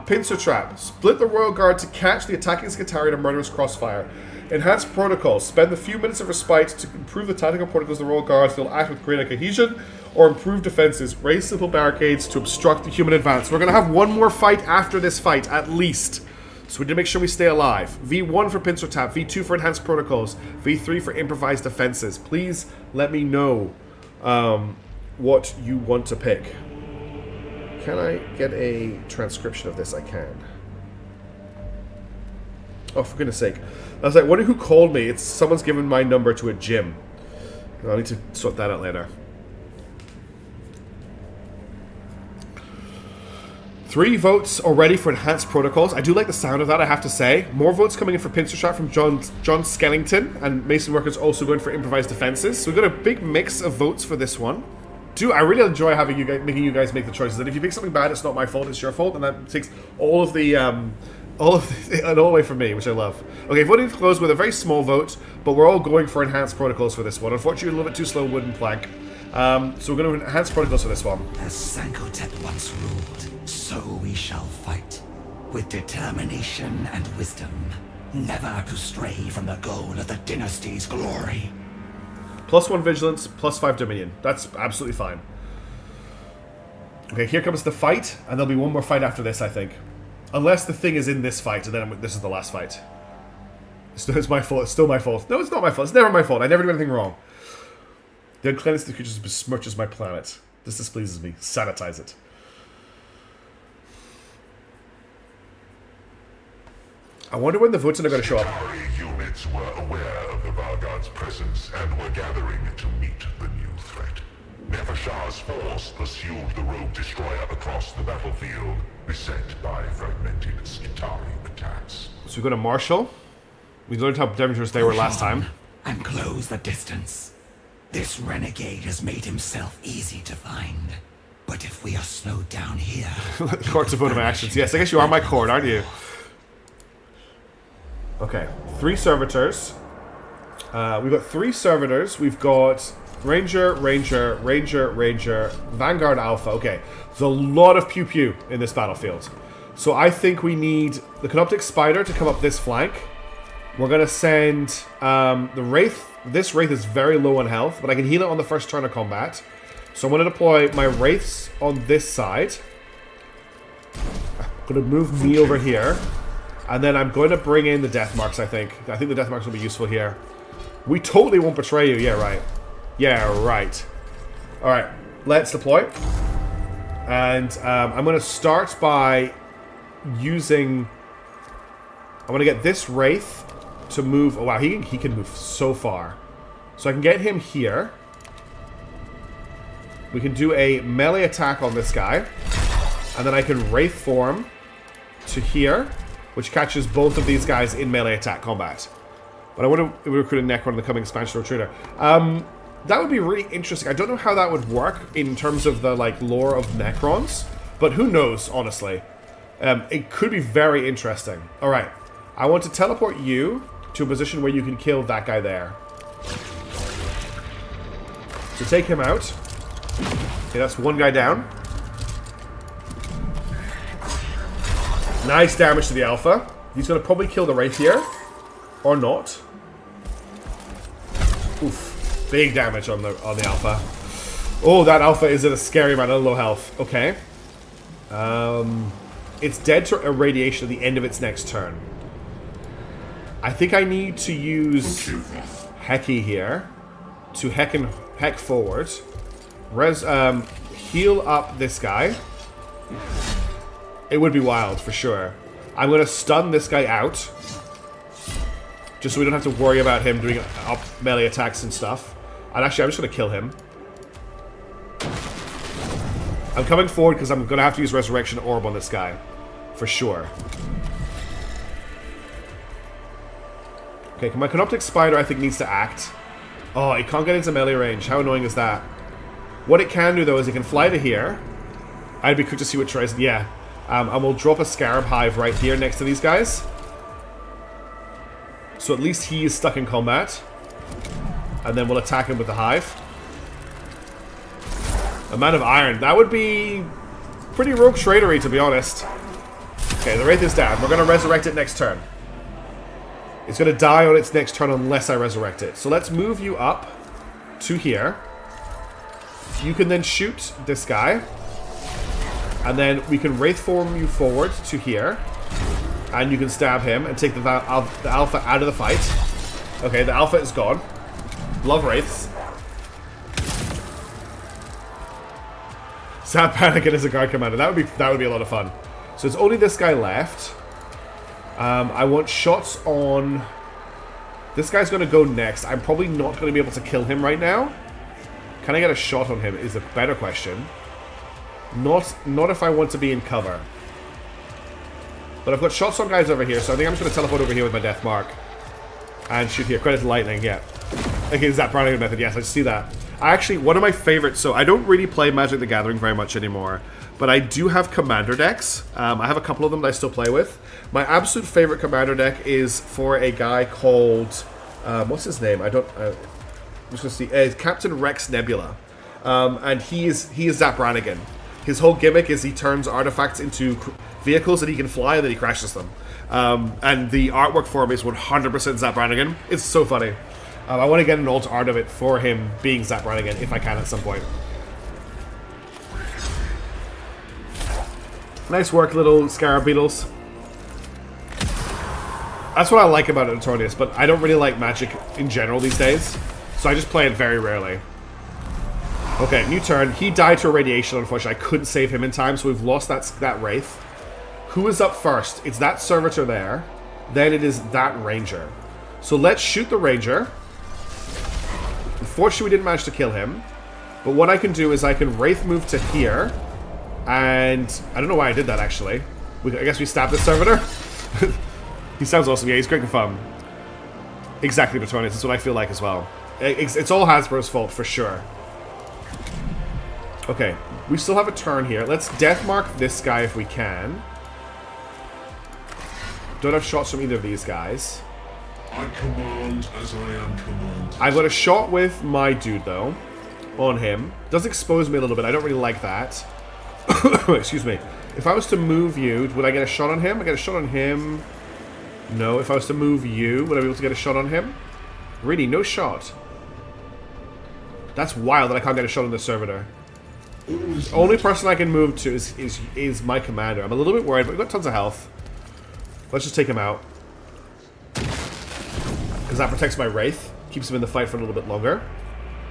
Pincer Trap. Split the Royal Guard to catch the attacking Skitarii in a murderous crossfire. Enhanced Protocols. Spend the few minutes of respite to improve the tactical protocols of the Royal Guards. They'll act with greater cohesion. Or improve defenses. Raise simple barricades to obstruct the human advance. We're going to have one more fight after this fight, at least. So we need to make sure we stay alive. V1 for Pincer Trap. V2 for Enhanced Protocols. V3 for Improvised Defenses. Please let me know what you want to pick. Can I get a transcription of this? I can. Oh, for goodness sake. I was like, wondering who called me. It's someone's given my number to a gym. I'll need to sort that out later. 3 votes already for Enhanced Protocols. I do like the sound of that, I have to say. More votes coming in for Pincer Trap from John Skellington, and Mason Workers also going for Improvised Defenses. So we've got a big mix of votes for this one. I really enjoy having you guys, making you guys make the choices. And if you pick something bad, it's not my fault, it's your fault, and that takes all of the way from me, which I love. Okay, voting closed with a very small vote, but we're all going for Enhanced Protocols for this one. Unfortunately, a little bit too slow wooden plank. So we're going to Enhanced Protocols for this one. As Sankotep once ruled, so we shall fight, with determination and wisdom, never to stray from the goal of the dynasty's glory. +1 Vigilance, +5 Dominion. That's absolutely fine. Okay, here comes the fight, and there'll be one more fight after this, I think. Unless the thing is in this fight, and then this is the last fight. It's my fault. It's still my fault. No, it's not my fault. It's never my fault. I never do anything wrong. The uncleanness of the creatures besmirches my planet. This displeases me. Sanitize it. I wonder when the votes are going to show up. Skitarii units were aware of the Vargard's presence and were gathering to meet the new threat. Nefershah's force pursued the rogue destroyer across the battlefield, beset by fragmented Skitarii attacks. So we go to Marshall. We learned how dangerous they were last time. And close the distance. This renegade has made himself easy to find. But if we are slowed down here... Courts of vote of my actions. Yes, I guess you are my court, aren't you? Okay, 3 servitors. We've got 3 servitors. We've got Ranger, Ranger, Ranger, Ranger, Vanguard Alpha. Okay, there's a lot of pew-pew in this battlefield. So I think we need the Canoptic Spider to come up this flank. We're going to send the Wraith. This Wraith is very low on health, but I can heal it on the first turn of combat. So I'm going to deploy my Wraiths on this side. I'm going to move me over here. And then I'm going to bring in the Death Marks, I think. I think the Death Marks will be useful here. We totally won't betray you. Yeah, right. Yeah, right. Alright, let's deploy. And I'm going to start by using... I'm going to get this Wraith to move... Oh, wow, he can move so far. So I can get him here. We can do a melee attack on this guy. And then I can Wraith form to here, which catches both of these guys in melee attack combat. But I wonder if we recruit a Necron in the coming expansion or Retreater. That would be really interesting. I don't know how that would work in terms of the lore of Necrons, but who knows, honestly. It could be very interesting. Alright, I want to teleport you to a position where you can kill that guy there. So take him out. Okay, that's one guy down. Nice damage to the Alpha. He's going to probably kill the Wraith here. Or not. Oof. Big damage on the Alpha. Oh, that Alpha is at a scary amount of low health. Okay. It's dead to irradiation at the end of its next turn. I think I need to use Hecky here to heck forward. Heal up this guy. It would be wild, for sure. I'm going to stun this guy out. Just so we don't have to worry about him doing up melee attacks and stuff. And actually, I'm just going to kill him. I'm coming forward because I'm going to have to use Resurrection Orb on this guy. For sure. Okay, my Canoptic Spider, I think, needs to act. Oh, it can't get into melee range. How annoying is that? What it can do, though, is it can fly to here. I'd be quick to see what tries... Yeah. And we'll drop a Scarab Hive right here next to these guys. So at least he is stuck in combat. And then we'll attack him with the Hive. A Man of Iron. That would be pretty rogue tradery, to be honest. Okay, the Wraith is down. We're going to resurrect it next turn. It's going to die on its next turn unless I resurrect it. So let's move you up to here. You can then shoot this guy. And then we can Wraith form you forward to here. And you can stab him and take the Alpha out of the fight. Okay, the Alpha is gone. Love Wraiths. Zap Panicin as a guard commander. That would be a lot of fun. So it's only this guy left. I want shots on... This guy's going to go next. I'm probably not going to be able to kill him right now. Can I get a shot on him is a better question. Not if I want to be in cover. But I've got shots on guys over here, so I think I'm just going to teleport over here with my Death Mark. And shoot here. Credit to Lightning, yeah. Okay, Zap Panicin method, yes, I see that. Actually, one of my favorites, so I don't really play Magic the Gathering very much anymore, but I do have commander decks. I have a couple of them that I still play with. My absolute favorite commander deck is for a guy called, what's his name? I'm just going to see, Captain Rex Nebula. And he is Zap Brannigan. His whole gimmick is he turns artifacts into vehicles that he can fly and then he crashes them. And the artwork for him is 100% Zap Brannigan. It's so funny. I want to get an alt art of it for him being Zap Brannigan if I can at some point. Nice work, little Scarab Beetles. That's what I like about Antonius, but I don't really like Magic in general these days, so I just play it very rarely. Okay, new turn. He died to a radiation, unfortunately. I couldn't save him in time, so we've lost that Wraith. Who is up first? It's that Servitor there. Then it is that Ranger. So let's shoot the Ranger. Unfortunately, we didn't manage to kill him. But what I can do is I can Wraith move to here. And I don't know why I did that, actually. I guess we stabbed the Servitor. He sounds awesome. Yeah, he's great and fun. Exactly, Petronus. That's what I feel like as well. It's all Hasbro's fault, for sure. Okay, we still have a turn here. Let's Death Mark this guy if we can. Don't have shots from either of these guys. I command as I am commanded. I've got a shot with my dude, though, on him. Does expose me a little bit. I don't really like that. Excuse me. If I was to move you, would I get a shot on him? I get a shot on him. No. If I was to move you, would I be able to get a shot on him? Really, no shot. That's wild that I can't get a shot on the Servitor. The only person I can move to is my commander. I'm a little bit worried, but we've got tons of health. Let's just take him out. Because that protects my Wraith. Keeps him in the fight for a little bit longer.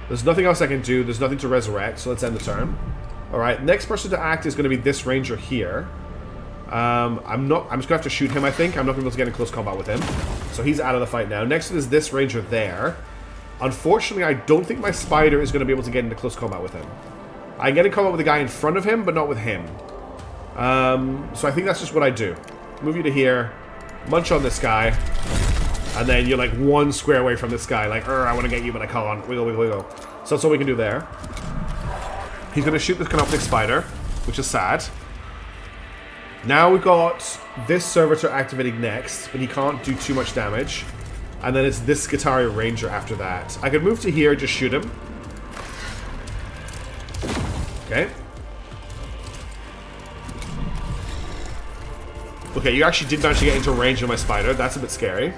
There's nothing else I can do. There's nothing to resurrect, so let's end the turn. Alright, next person to act is going to be this Ranger here. I'm just going to have to shoot him, I think. I'm not going to be able to get in close combat with him. So he's out of the fight now. Next is this Ranger there. Unfortunately, I don't think my Spider is going to be able to get into close combat with him. I can get in combat with the guy in front of him, but not with him. So I think that's just what I do. Move you to here. Munch on this guy. And then you're like one square away from this guy. Like, I want to get you, but I can't. Wiggle, wiggle, wiggle. So that's all we can do there. He's going to shoot this Canoptic Spider, which is sad. Now we've got this Servitor activating next, but he can't do too much damage. And then it's this Skitaria Ranger after that. I could move to here, just shoot him. Okay. Okay, you actually did manage to get into range of my Spider. That's a bit scary.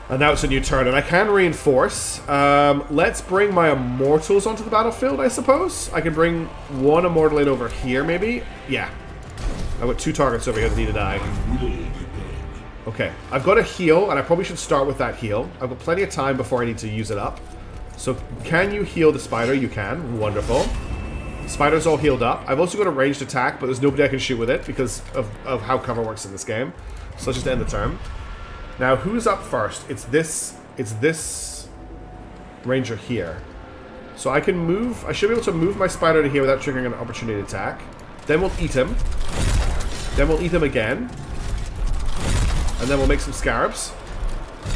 And now it's a new turn, and I can reinforce. Let's bring my Immortals onto the battlefield, I suppose. I can bring one Immortal in over here, maybe? Yeah. I've got two targets over here that need to die. Okay, I've got a heal, and I probably should start with that heal. I've got plenty of time before I need to use it up. So, can you heal the Spider? You can. Wonderful. Spider's all healed up. I've also got a ranged attack, but there's nobody I can shoot with it because of how cover works in this game. So let's just end the turn. Now, who's up first? It's this Ranger here. So I can move. I should be able to move my Spider to here without triggering an opportunity attack. Then we'll eat him. Then we'll eat him again. And then we'll make some Scarabs.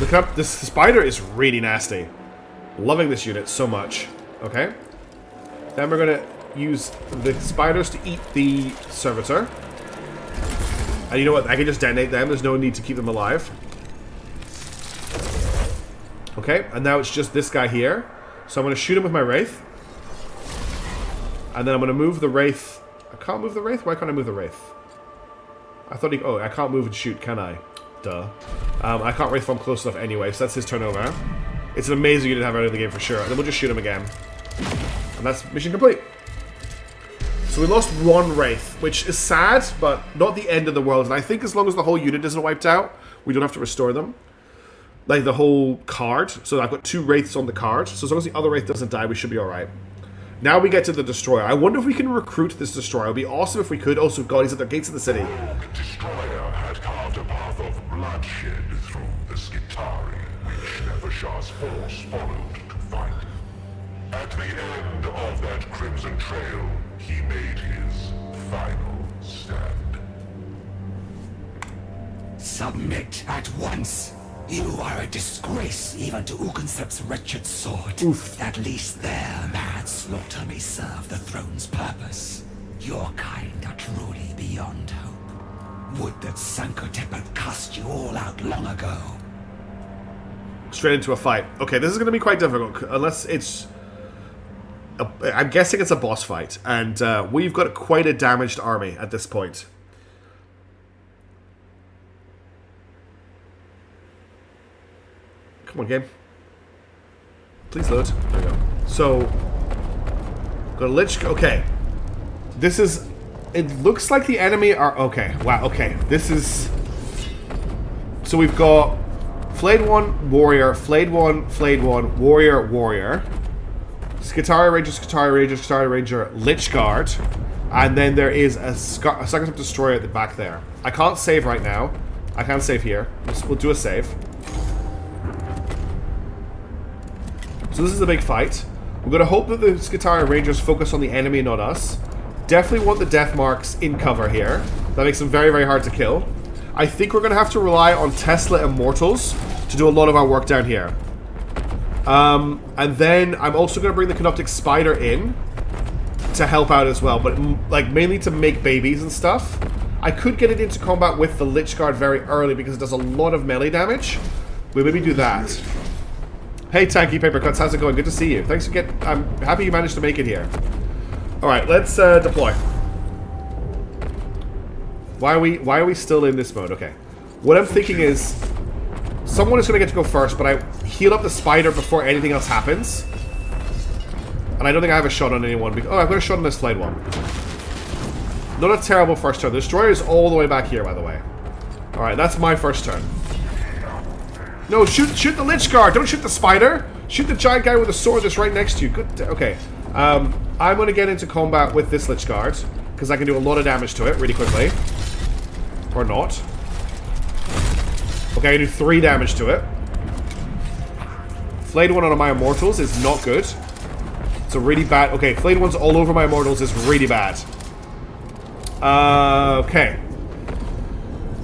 Look up. This Spider is really nasty. Loving this unit so much. Okay. Then we're going to use the Spiders to eat the Servitor. And you know what? I can just detonate them. There's no need to keep them alive. Okay, and now it's just this guy here. So I'm going to shoot him with my Wraith. And then I'm going to move the Wraith. I can't move the Wraith? Why can't I move the Wraith? I thought he... Oh, I can't move and shoot, can I? Duh. I can't Wraith form close enough anyway, so that's his turn over. It's an amazing unit to have out of the game for sure. And then we'll just shoot him again. And that's mission complete. So we lost one Wraith, which is sad, but not the end of the world. And I think as long as the whole unit isn't wiped out, we don't have to restore them. Like the whole card. So I've got 2 Wraiths on the card. So as long as the other Wraith doesn't die, we should be alright. Now we get to the Destroyer. I wonder if we can recruit this Destroyer. It would be awesome if we could. Also, God, he's at the gates of the city. The Destroyer had carved a path of bloodshed through the Skitari, which Nevershah's force followed to find. At the end of that crimson trail, he made his final stand. Submit at once. You are a disgrace even to Ukensep's wretched sword. Oof. At least their mad slaughter may serve the throne's purpose. Your kind are truly beyond hope. Would that Sankotep had cast you all out long ago. Straight into a fight. Okay, this is going to be quite difficult, unless it's... I'm guessing it's a boss fight, and we've got quite a damaged army at this point. Come on, game. Please load. There we go. So, got a Lich... Okay. This is... It looks like the enemy are... Okay, wow, okay. This is... So we've got... Flayed 1, Warrior, Flayed 1, Flayed 1, Warrior, Warrior. Skitari Ranger, Skitari Ranger, Skitari Ranger, Lich Guard. And then there is a Sankotep Destroyer at the back there. I can't save right now. I can't save here. We'll do a save. So this is a big fight. We're going to hope that the Skitari Rangers focus on the enemy, not us. Definitely want the death marks in cover here. That makes them very, very hard to kill. I think we're going to have to rely on Tesla Immortals to do a lot of our work down here. And then I'm also going to bring the Canoptic Spider in to help out as well, but like mainly to make babies and stuff. I could get it into combat with the Lich Guard very early because it does a lot of melee damage. We'll maybe do that. Hey, Tanky Paper Cuts, how's it going? Good to see you. Thanks for I'm happy you managed to make it here. Alright, let's deploy. Why are we still in this mode? Okay. What I'm thinking is someone is going to get to go first, but I heal up the spider before anything else happens. And I don't think I have a shot on anyone. Oh, I've got a shot on this Flayed one. Not a terrible first turn. The Destroyer is all the way back here, by the way. Alright, that's my first turn. No, shoot the Lich Guard. Don't shoot the spider. Shoot the giant guy with a sword that's right next to you. Good. Okay. I'm going to get into combat with this Lich Guard because I can do a lot of damage to it really quickly. Or not. Okay, I do 3 damage to it. Flayed 1 on my Immortals is not good. It's a really bad... Okay, Flayed 1's all over my Immortals is really bad. Okay.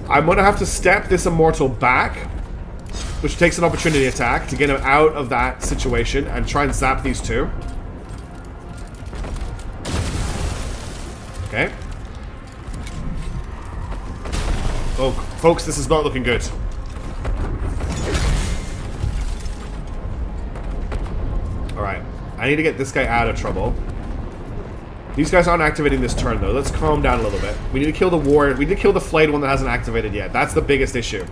I'm going to have to step this Immortal back, which takes an opportunity attack to get him out of that situation and try and zap these 2. Okay. Oh, folks, this is not looking good. Alright. I need to get this guy out of trouble. These guys aren't activating this turn, though. Let's calm down a little bit. We need to kill the warrior. We need to kill the Flayed one that hasn't activated yet. That's the biggest issue.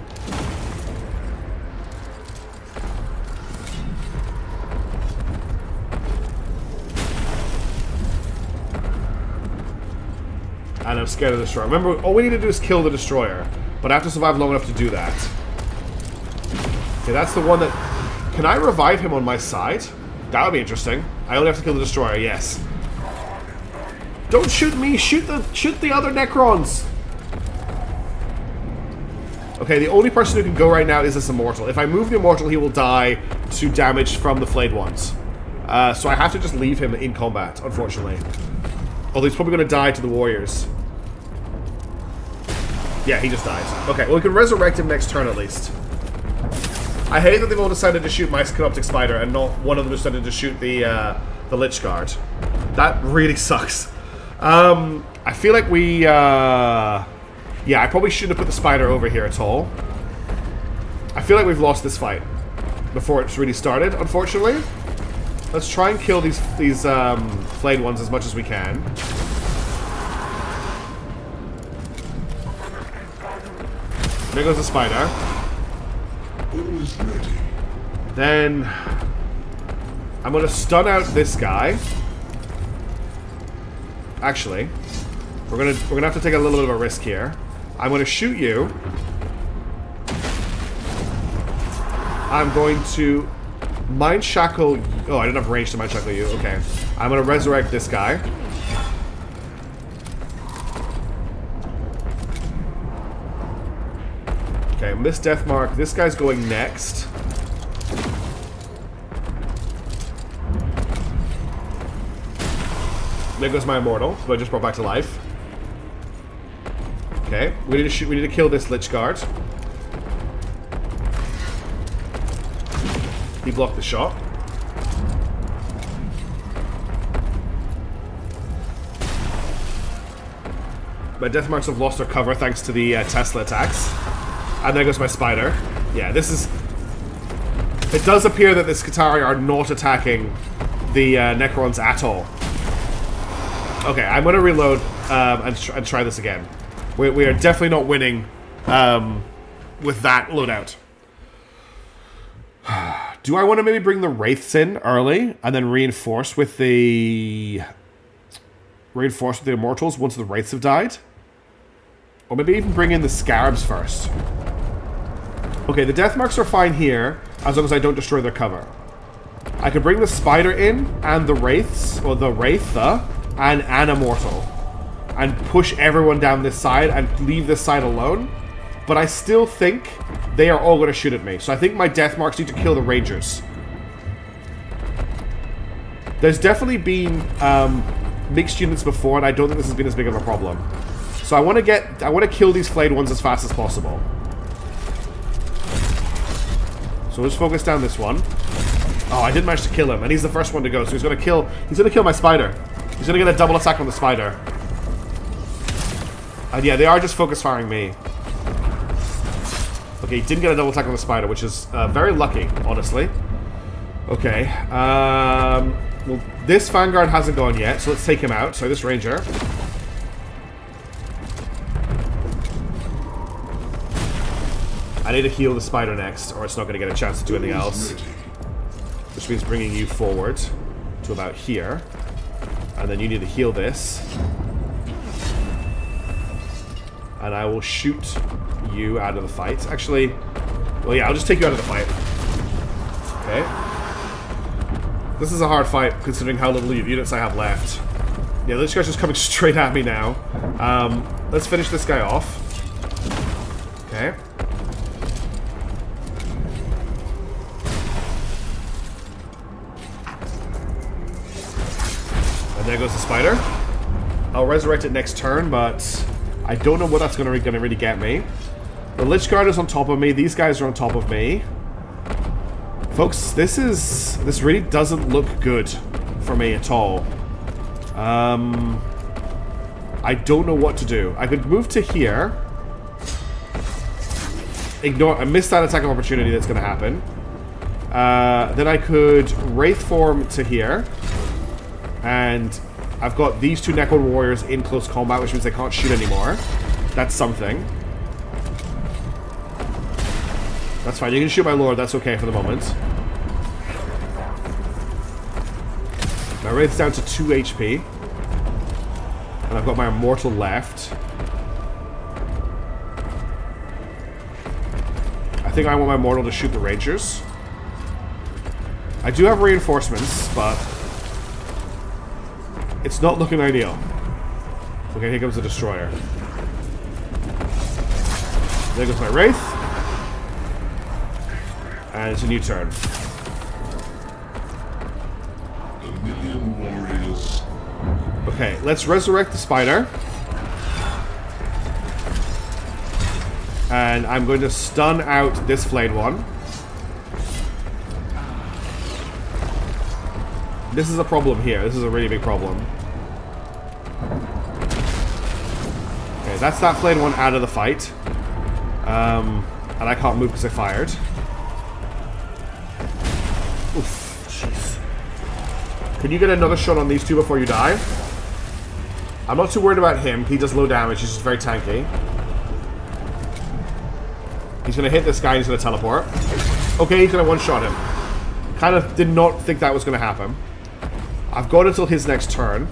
And I'm scared of the Destroyer. Remember, all we need to do is kill the Destroyer. But I have to survive long enough to do that. Okay, that's the one that... Can I revive him on my side? That would be interesting. I only have to kill the Destroyer, yes. Don't shoot me! Shoot the other Necrons! Okay, the only person who can go right now is this Immortal. If I move the Immortal, he will die to damage from the Flayed ones. So I have to just leave him in combat, unfortunately. Although he's probably going to die to the Warriors. Yeah, he just dies. Okay, well, we can resurrect him next turn at least. I hate that they've all decided to shoot my Canoptic Spider and not one of them decided to shoot the Lich Guard. That really sucks. I feel like we... yeah, I probably shouldn't have put the Spider over here at all. I feel like we've lost this fight. before it's really started, unfortunately. Let's try and kill these flayed ones as much as we can. There goes the spider. Always ready. Then I'm gonna stun out this guy. Actually, we're gonna have to take a little bit of a risk here. I'm gonna shoot you. I'm going to mind shackle. Oh, I didn't have range to mind shackle you. Okay, I'm gonna resurrect this guy. Okay, miss death mark. This guy's going next. There goes my immortal, who I just brought back to life. Okay, we need to shoot. We need to kill this Lich Guard. He blocked the shot. My death marks have lost their cover thanks to the Tesla attacks. And there goes my spider. Yeah, this is... It does appear that the Skitarii are not attacking the Necrons at all. Okay, I'm going to reload and try this again. We are definitely not winning with that loadout. Do I want to maybe bring the Wraiths in early and then reinforce with the Immortals once the Wraiths have died? Or maybe even bring in the Scarabs first. Okay, the death marks are fine here, as long as I don't destroy their cover. I could bring the Spider in, and the Wraiths, or the Wraitha, and an Immortal. And push everyone down this side, and leave this side alone. But I still think they are all going to shoot at me. So I think my death marks need to kill the Rangers. There's definitely been mixed units before, and I don't think this has been as big of a problem. So I want to kill these flayed ones as fast as possible. So we'll just focus down this one. Oh, I did manage to kill him, and he's the first one to go, so he's gonna kill my spider. He's gonna get a double attack on the spider. And yeah, they are just focus firing me. Okay, he didn't get a double attack on the spider, which is very lucky, honestly. Okay, well, this Vanguard hasn't gone yet, so let's take him out. Sorry, this Ranger. I need to heal the spider next, or it's not going to get a chance to do anything else. Which means bringing you forward to about here. And then you need to heal this. And I will shoot you out of the fight. Actually, well, yeah, I'll just take you out of the fight. Okay. This is a hard fight, considering how little units I have left. Yeah, this guy's just coming straight at me now. Let's finish this guy off. Okay. There goes the spider. I'll resurrect it next turn, but I don't know what that's gonna really get me. The Lich Guard is on top of me. These guys are on top of me. Folks, this really doesn't look good for me at all. I don't know what to do. I could move to here. I missed that attack of opportunity that's gonna happen. Then I could Wraith form to here. And I've got these two Necron Warriors in close combat, which means they can't shoot anymore. That's something. That's fine. You can shoot my Lord. That's okay for the moment. My Wraith's down to 2 HP. And I've got my Immortal left. I think I want my Immortal to shoot the Rangers. I do have reinforcements, but... it's not looking ideal. Okay, here comes the Destroyer. There goes my Wraith. And it's a new turn. A million warriors. Okay, let's resurrect the spider. And I'm going to stun out this flayed one. This is a problem here. This is a really big problem. Okay, that's that flayed one out of the fight. And I can't move because I fired. Oof, jeez. Can you get another shot on these two before you die? I'm not too worried about him. He does low damage. He's just very tanky. He's going to hit this guy and he's going to teleport. Okay, he's going to one-shot him. Kind of did not think that was going to happen. I've got until his next turn.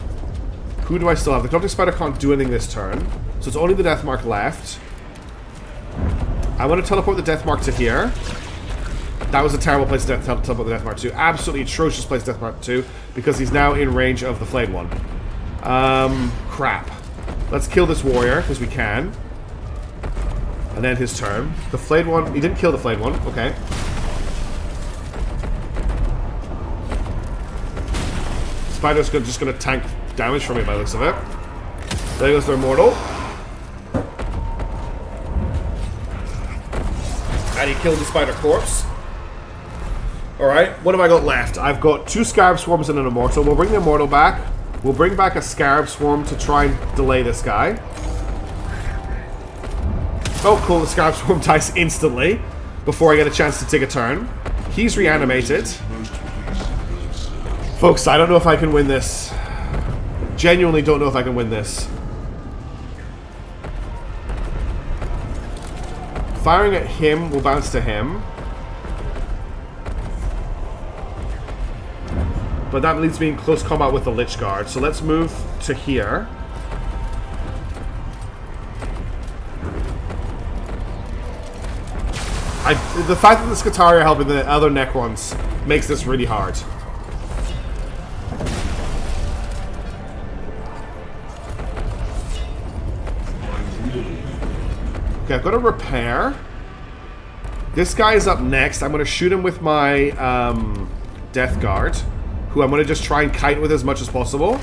Who do I still have? The Corrupting Spider can't do anything this turn. So it's only the Death Mark left. I want to teleport the Death Mark to here. That was a terrible place to teleport the Death Mark to. Absolutely atrocious place to Death Mark to. Because he's now in range of the Flayed one. Crap. Let's kill this warrior, because we can. And then his turn. The Flayed one... He didn't kill the Flayed one. Okay. Spider's just going to tank damage from me by the looks of it. There goes their Immortal. And he killed the Spider Corpse. Alright, what have I got left? I've got 2 Scarab Swarms and an Immortal. We'll bring the Immortal back. We'll bring back a Scarab Swarm to try and delay this guy. Oh, cool. The Scarab Swarm dies instantly before I get a chance to take a turn. He's reanimated. Folks, I don't know if I can win this. Genuinely don't know if I can win this. Firing at him will bounce to him. But that leaves me in close combat with the Lich Guard. So let's move to here. The fact that the Scutari are helping the other Necrons makes this really hard. Okay, I've got to repair. This guy is up next. I'm going to shoot him with my Death Guard, who I'm going to just try and kite with as much as possible.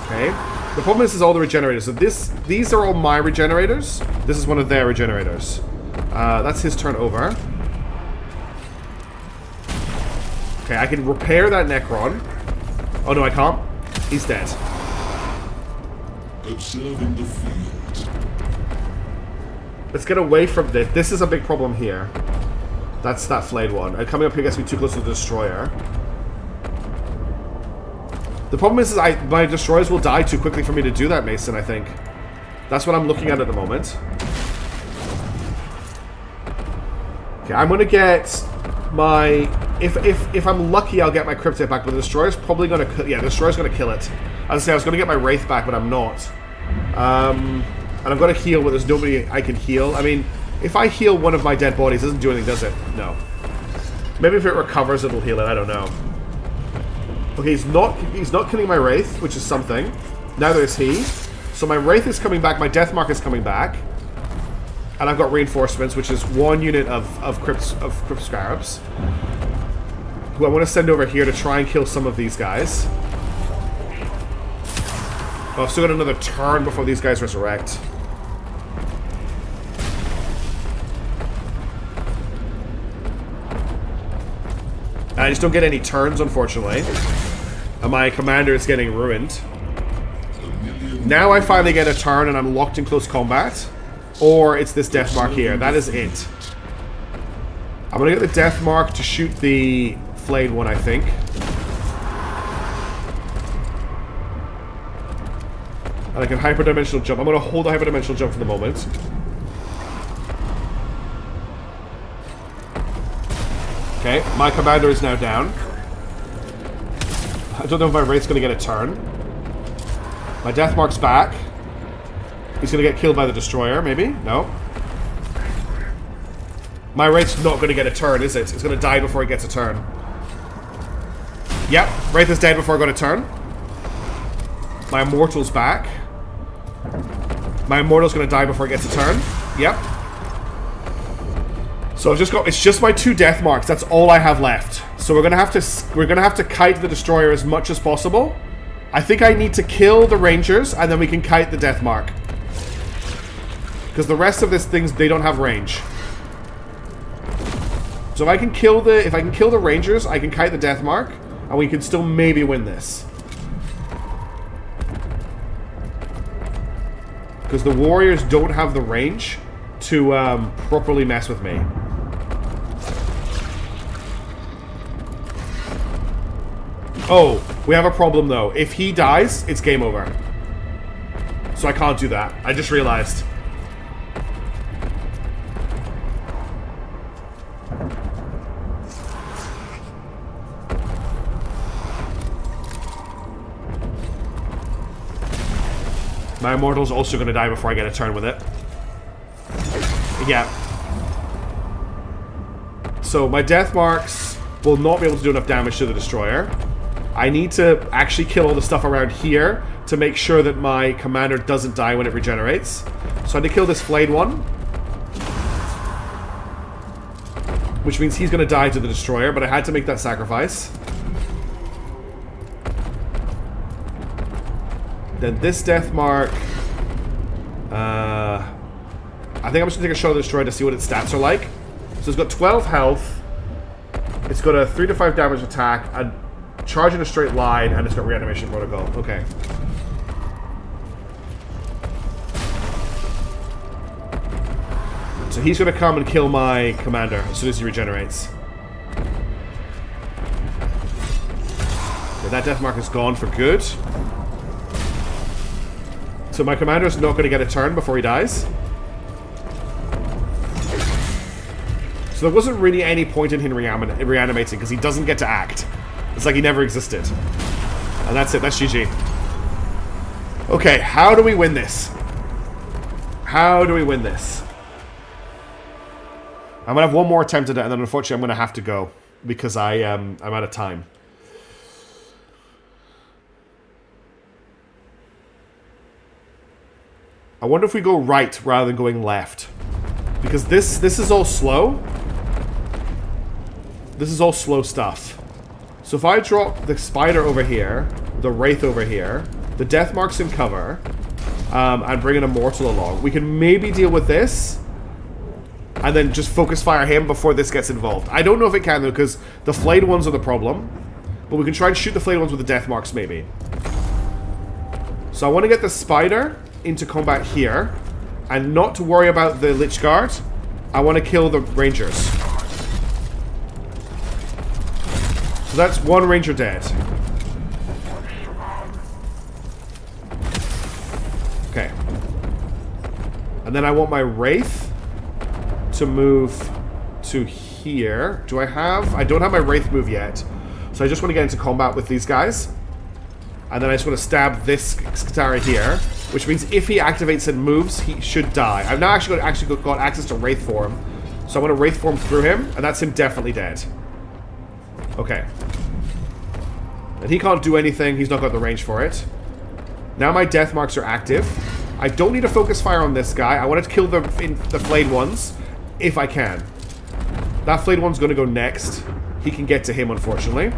Okay. The problem is all the regenerators. So these are all my regenerators. This is one of their regenerators. That's his turn over. Okay, I can repair that Necron. Oh no, I can't. He's dead. Observing the field. Let's get away from this. This is a big problem here. That's that Flayed one. And coming up here gets me too close to the Destroyer. The problem is my Destroyers will die too quickly for me to do that, Mason, I think. That's what I'm looking at the moment. Okay, I'm gonna get my... If I'm lucky, I'll get my Cryptid back, but the Destroyer's probably gonna... Yeah, the Destroyer's gonna kill it. As I say, I was gonna get my Wraith back, but I'm not. And I'm gonna heal, but there's nobody I can heal. I mean, if I heal one of my dead bodies, it doesn't do anything, does it? No. Maybe if it recovers, it'll heal it. I don't know. Okay, he's not killing my Wraith, which is something. Neither is he. So my Wraith is coming back, my Death Mark is coming back. And I've got reinforcements, which is 1 unit of Crypt Scarabs. Who I want to send over here to try and kill some of these guys. Oh, I've still got another turn before these guys resurrect. I just don't get any turns, unfortunately. And my commander is getting ruined. Now I finally get a turn and I'm locked in close combat. Or it's this Death Mark here. That is it. I'm going to get the Death Mark to shoot the Flayed one, I think. And I can hyperdimensional jump. I'm going to hold the hyperdimensional jump for the moment. Okay, my commander is now down. I don't know if my Wraith's going to get a turn. My Death Mark's back. He's going to get killed by the Destroyer, maybe? No. My Wraith's not going to get a turn, is it? It's going to die before it gets a turn. Yep, Wraith is dead before I got a turn. My Immortal's back. My Immortal's going to die before it gets a turn. Yep. So I've just got... It's just my 2 Death Marks. That's all I have left. So we're going to have to kite the Destroyer as much as possible. I think I need to kill the Rangers, and then we can kite the Death Mark. Because the rest of these things, they don't have range. So if I can kill the Rangers, I can kite the Death Mark, and we can still maybe win this. Because the Warriors don't have the range to properly mess with me. Oh, we have a problem though. If he dies, it's game over. So I can't do that. I just realized. My immortal's also going to die before I get a turn with it. Yeah. So my death marks will not be able to do enough damage to the destroyer. I need to actually kill all the stuff around here to make sure that my commander doesn't die when it regenerates. So I need to kill this flayed one. Which means he's going to die to the destroyer, but I had to make that sacrifice. Then this death mark... I think I'm just going to take a shot at the destroyer to see what its stats are like. So it's got 12 health. It's got a 3 to 5 damage attack, a charge in a straight line, and it's got reanimation protocol. Okay. So he's going to come and kill my commander as soon as he regenerates. Okay, that death mark is gone for good. So my commander is not going to get a turn before he dies. So there wasn't really any point in him reanimating because he doesn't get to act. It's like he never existed. And that's it. That's GG. Okay, how do we win this? How do we win this? I'm going to have one more attempt at it, and then unfortunately I'm going to have to go because I'm out of time. I wonder if we go right rather than going left. Because this is all slow. This is all slow stuff. So if I drop the spider over here, the wraith over here, the death marks in cover, and bring an immortal along, we can maybe deal with this, and then just focus fire him before this gets involved. I don't know if it can though, because the flayed ones are the problem. But we can try and shoot the flayed ones with the death marks maybe. So I want to get the spider into combat here, and not to worry about the Lich Guard. I want to kill the Rangers. So that's one Ranger dead. Okay. And then I want my Wraith to move to here. Do I have... I don't have my Wraith move yet. So I just want to get into combat with these guys. And then I just want to stab this Skitara here. Which means if he activates and moves, he should die. I've now actually got access to Wraith form. So I want to Wraith form through him, and that's him definitely dead. Okay. And he can't do anything. He's not got the range for it. Now my death marks are active. I don't need to focus fire on this guy. I want to kill the flayed ones, if I can. That flayed one's going to go next. He can get to him, unfortunately.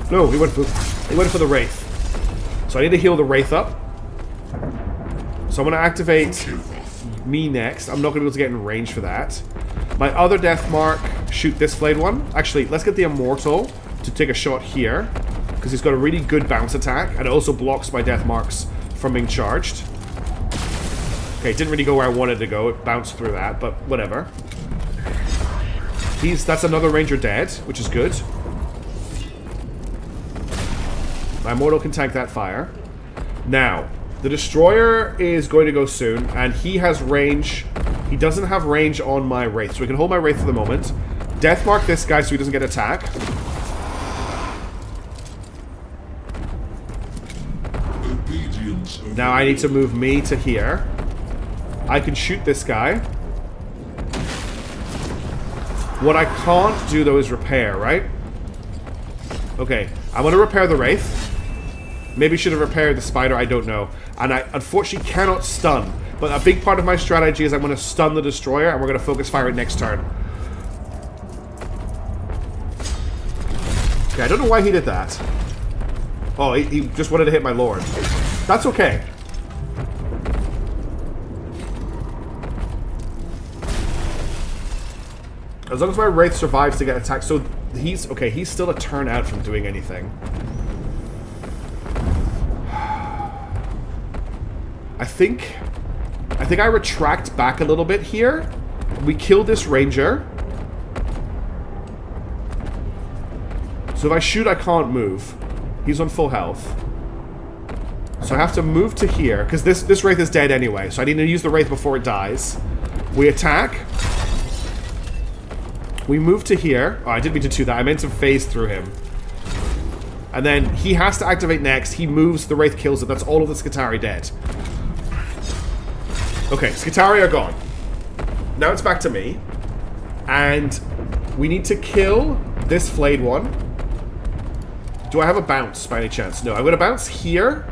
No, he went for the Wraith. So I need to heal the Wraith up. So I'm going to activate me next. I'm not going to be able to get in range for that. My other death mark, shoot this flayed one. Actually, let's get the Immortal to take a shot here. Because he's got a really good bounce attack. And it also blocks my death marks from being charged. Okay, it didn't really go where I wanted to go. It bounced through that, but whatever. That's another Ranger dead, which is good. My Immortal can tank that fire. Now, the Destroyer is going to go soon, and he has range. He doesn't have range on my Wraith, so we can hold my Wraith for the moment. Death mark this guy so he doesn't get attack. Now I need to move me to here. I can shoot this guy. What I can't do, though, is repair, right? Okay, I'm going to repair the Wraith. Maybe should have repaired the spider, I don't know. And I unfortunately cannot stun. But a big part of my strategy is I'm going to stun the Destroyer, and we're going to focus fire it next turn. Okay, I don't know why he did that. Oh, he just wanted to hit my Lord. That's okay. As long as my Wraith survives to get attacked. So he's... Okay, he's still a turn out from doing anything. I think I retract back a little bit here. We kill this Ranger. So So if I shoot, I can't move. He's on full health. So I have to move to here, because this Wraith is dead anyway, so I need to use the Wraith before it dies. We attack. We move to here. Oh, I didn't mean to do that. I meant to phase through him. And then he has to activate next. He moves, the Wraith kills it. That's all of the Skitarii dead. Okay, Skitarii are gone. Now it's back to me. And we need to kill this flayed one. Do I have a bounce by any chance? No, I'm going to bounce here,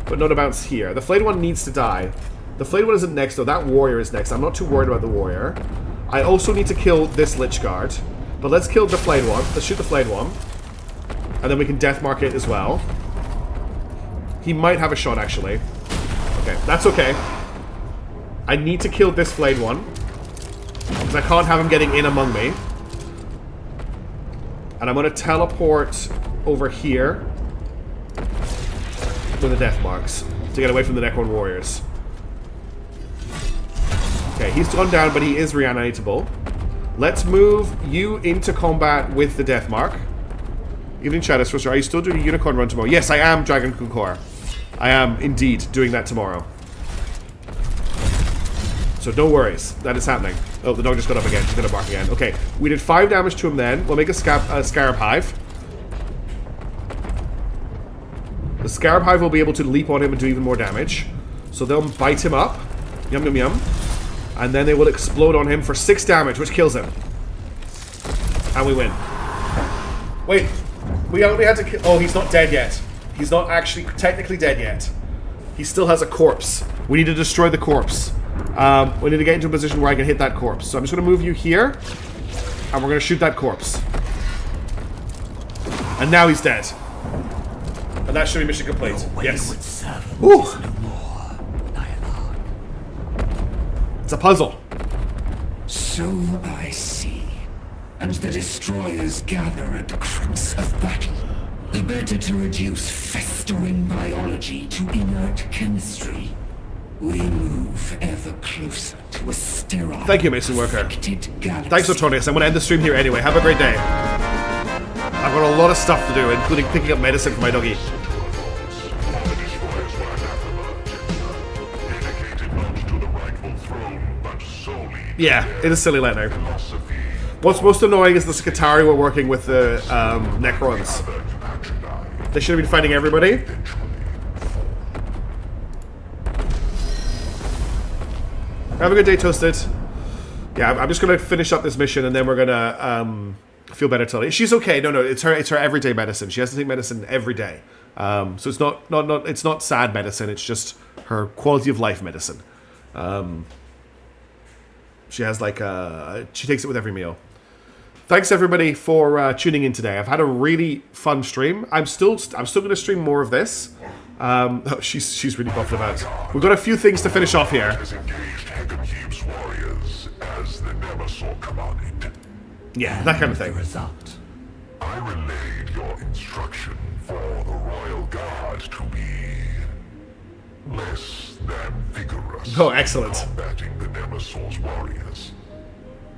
but not a bounce here. The flayed one needs to die. The flayed one isn't next, though. That warrior is next. I'm not too worried about the warrior. I also need to kill this Lich Guard. But let's kill the flayed one. Let's shoot the flayed one. And then we can death mark it as well. He might have a shot, actually. Okay, that's okay. I need to kill this flayed one. Because I can't have him getting in among me. And I'm going to teleport over here with the death marks to get away from the Necron warriors. Okay, he's gone down, but he is reanimable. Let's move you into combat with the death mark. Evening Shadow Sorcerer, are you still doing a unicorn run tomorrow? Yes, I am, Dragon Kunkor. I am indeed doing that tomorrow. So no worries, that is happening. Oh, the dog just got up again. She's gonna bark again. Okay, we did 5 damage to him then. We'll make a Scarab Hive. The Scarab Hive will be able to leap on him and do even more damage. So they'll bite him up. Yum, yum, yum. And then they will explode on him for 6 damage, which kills him. And we win. Wait, we only had to kill... Oh, he's not dead yet. He's not actually technically dead yet. He still has a corpse. We need to destroy the corpse. We need to get into a position where I can hit that corpse. So I'm just going to move you here. And we're going to shoot that corpse. And now he's dead. And that should be mission complete. Yes. Ooh. It's a puzzle. So I see. And the destroyers gather at the crux of battle. The better to reduce festering biology to inert chemistry. We move ever closer to a sterile. Thank you, Mason Worker. Thanks, Otonius. I'm going to end the stream here anyway. Have a great day. I've got a lot of stuff to do, including picking up medicine for my doggy. Yeah, it is silly right now. What's most annoying is the Skitarii were working with the Necrons. They should have been fighting everybody. Have a good day, Toasted. Yeah, I'm just gonna finish up this mission and then we're gonna feel better till she's okay. No, it's her everyday medicine. She has to take medicine every day. So it's not sad medicine. It's just her quality of life medicine. She has she takes it with every meal. Thanks everybody for tuning in today. I've had a really fun stream. I'm still going to stream more of this. Oh, she's really puffed about. We've got a few things to finish off here. Yeah, that kind of thing. I relayed your instruction for the Royal Guard to be less than vigorous. Oh, excellent. Combating the Nemesis warriors.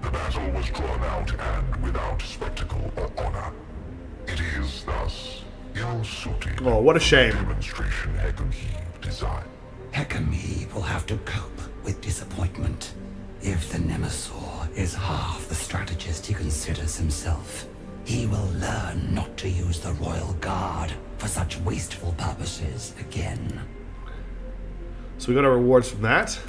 The battle was drawn out and without spectacle or honor. It is thus ill-suited. Oh, what a shame. Demonstration Heckenheave designed. Heckenheave will have to cope with disappointment. If the Nemesor is half the strategist he considers himself, he will learn not to use the Royal Guard for such wasteful purposes again. So we got our rewards from that.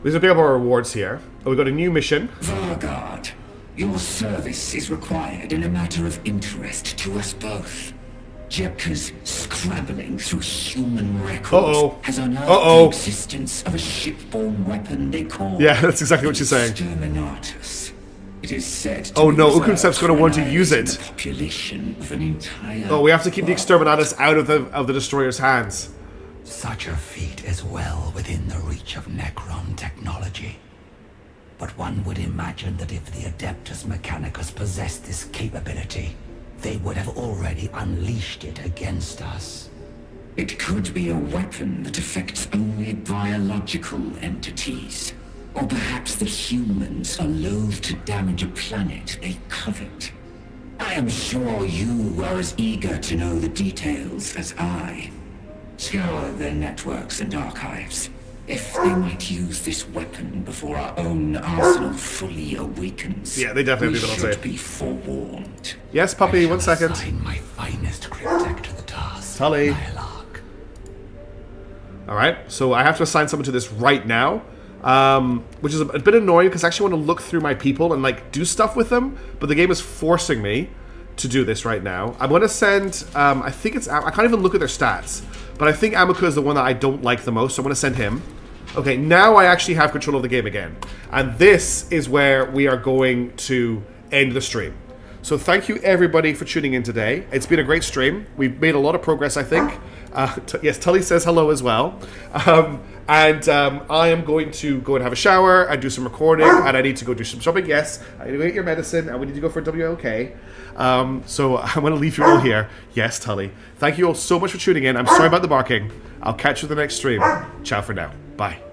We're going to pick up our rewards here. Oh, we got a new mission. Vargard, your service is required in a matter of interest to us both. Jepka's scrabbling through human records has unearthed the existence of a shipborne weapon they call... Yeah, that's exactly what she's saying. Exterminatus. It is said to oh no, Ukunsep's going to want to use it. The population of an entire... Oh, we have to keep the Exterminatus out of the Destroyer's hands. Such a feat is well within the reach of Necron technology. But one would imagine that if the Adeptus Mechanicus possessed this capability, they would have already unleashed it against us. It could be a weapon that affects only biological entities. Or perhaps the humans are loath to damage a planet they covet. I I am sure you are as eager to know the details as I. Scour their networks and archives. If they might use this weapon before our own arsenal fully awakens, Yeah, they definitely we do what I'll should say. be forewarned. Yes, puppy, 1 second. Assign my finest cryptech to the task. Tully. Nylark. Alright, so I have to assign someone to this right now, which is a bit annoying because I actually want to look through my people and like do stuff with them, but the game is forcing me to do this right now. I'm going to send, I think it's, I can't even look at their stats, but I think Amico is the one that I don't like the most, so I'm going to send him. Okay, now I actually have control of the game again, and this is where we are going to end the stream. So thank you everybody for tuning in today. It's been a great stream. We've made a lot of progress, I think. Yes, Tully says hello as well. I am going to go and have a shower and do some recording, and I need to go do some shopping. Yes, I need to get your medicine, and we need to go for WLK. So I'm going to leave you all here. Yes, Tully. Thank you all so much for tuning in. I'm sorry about the barking. I'll catch you in the next stream. Ciao for now. Bye.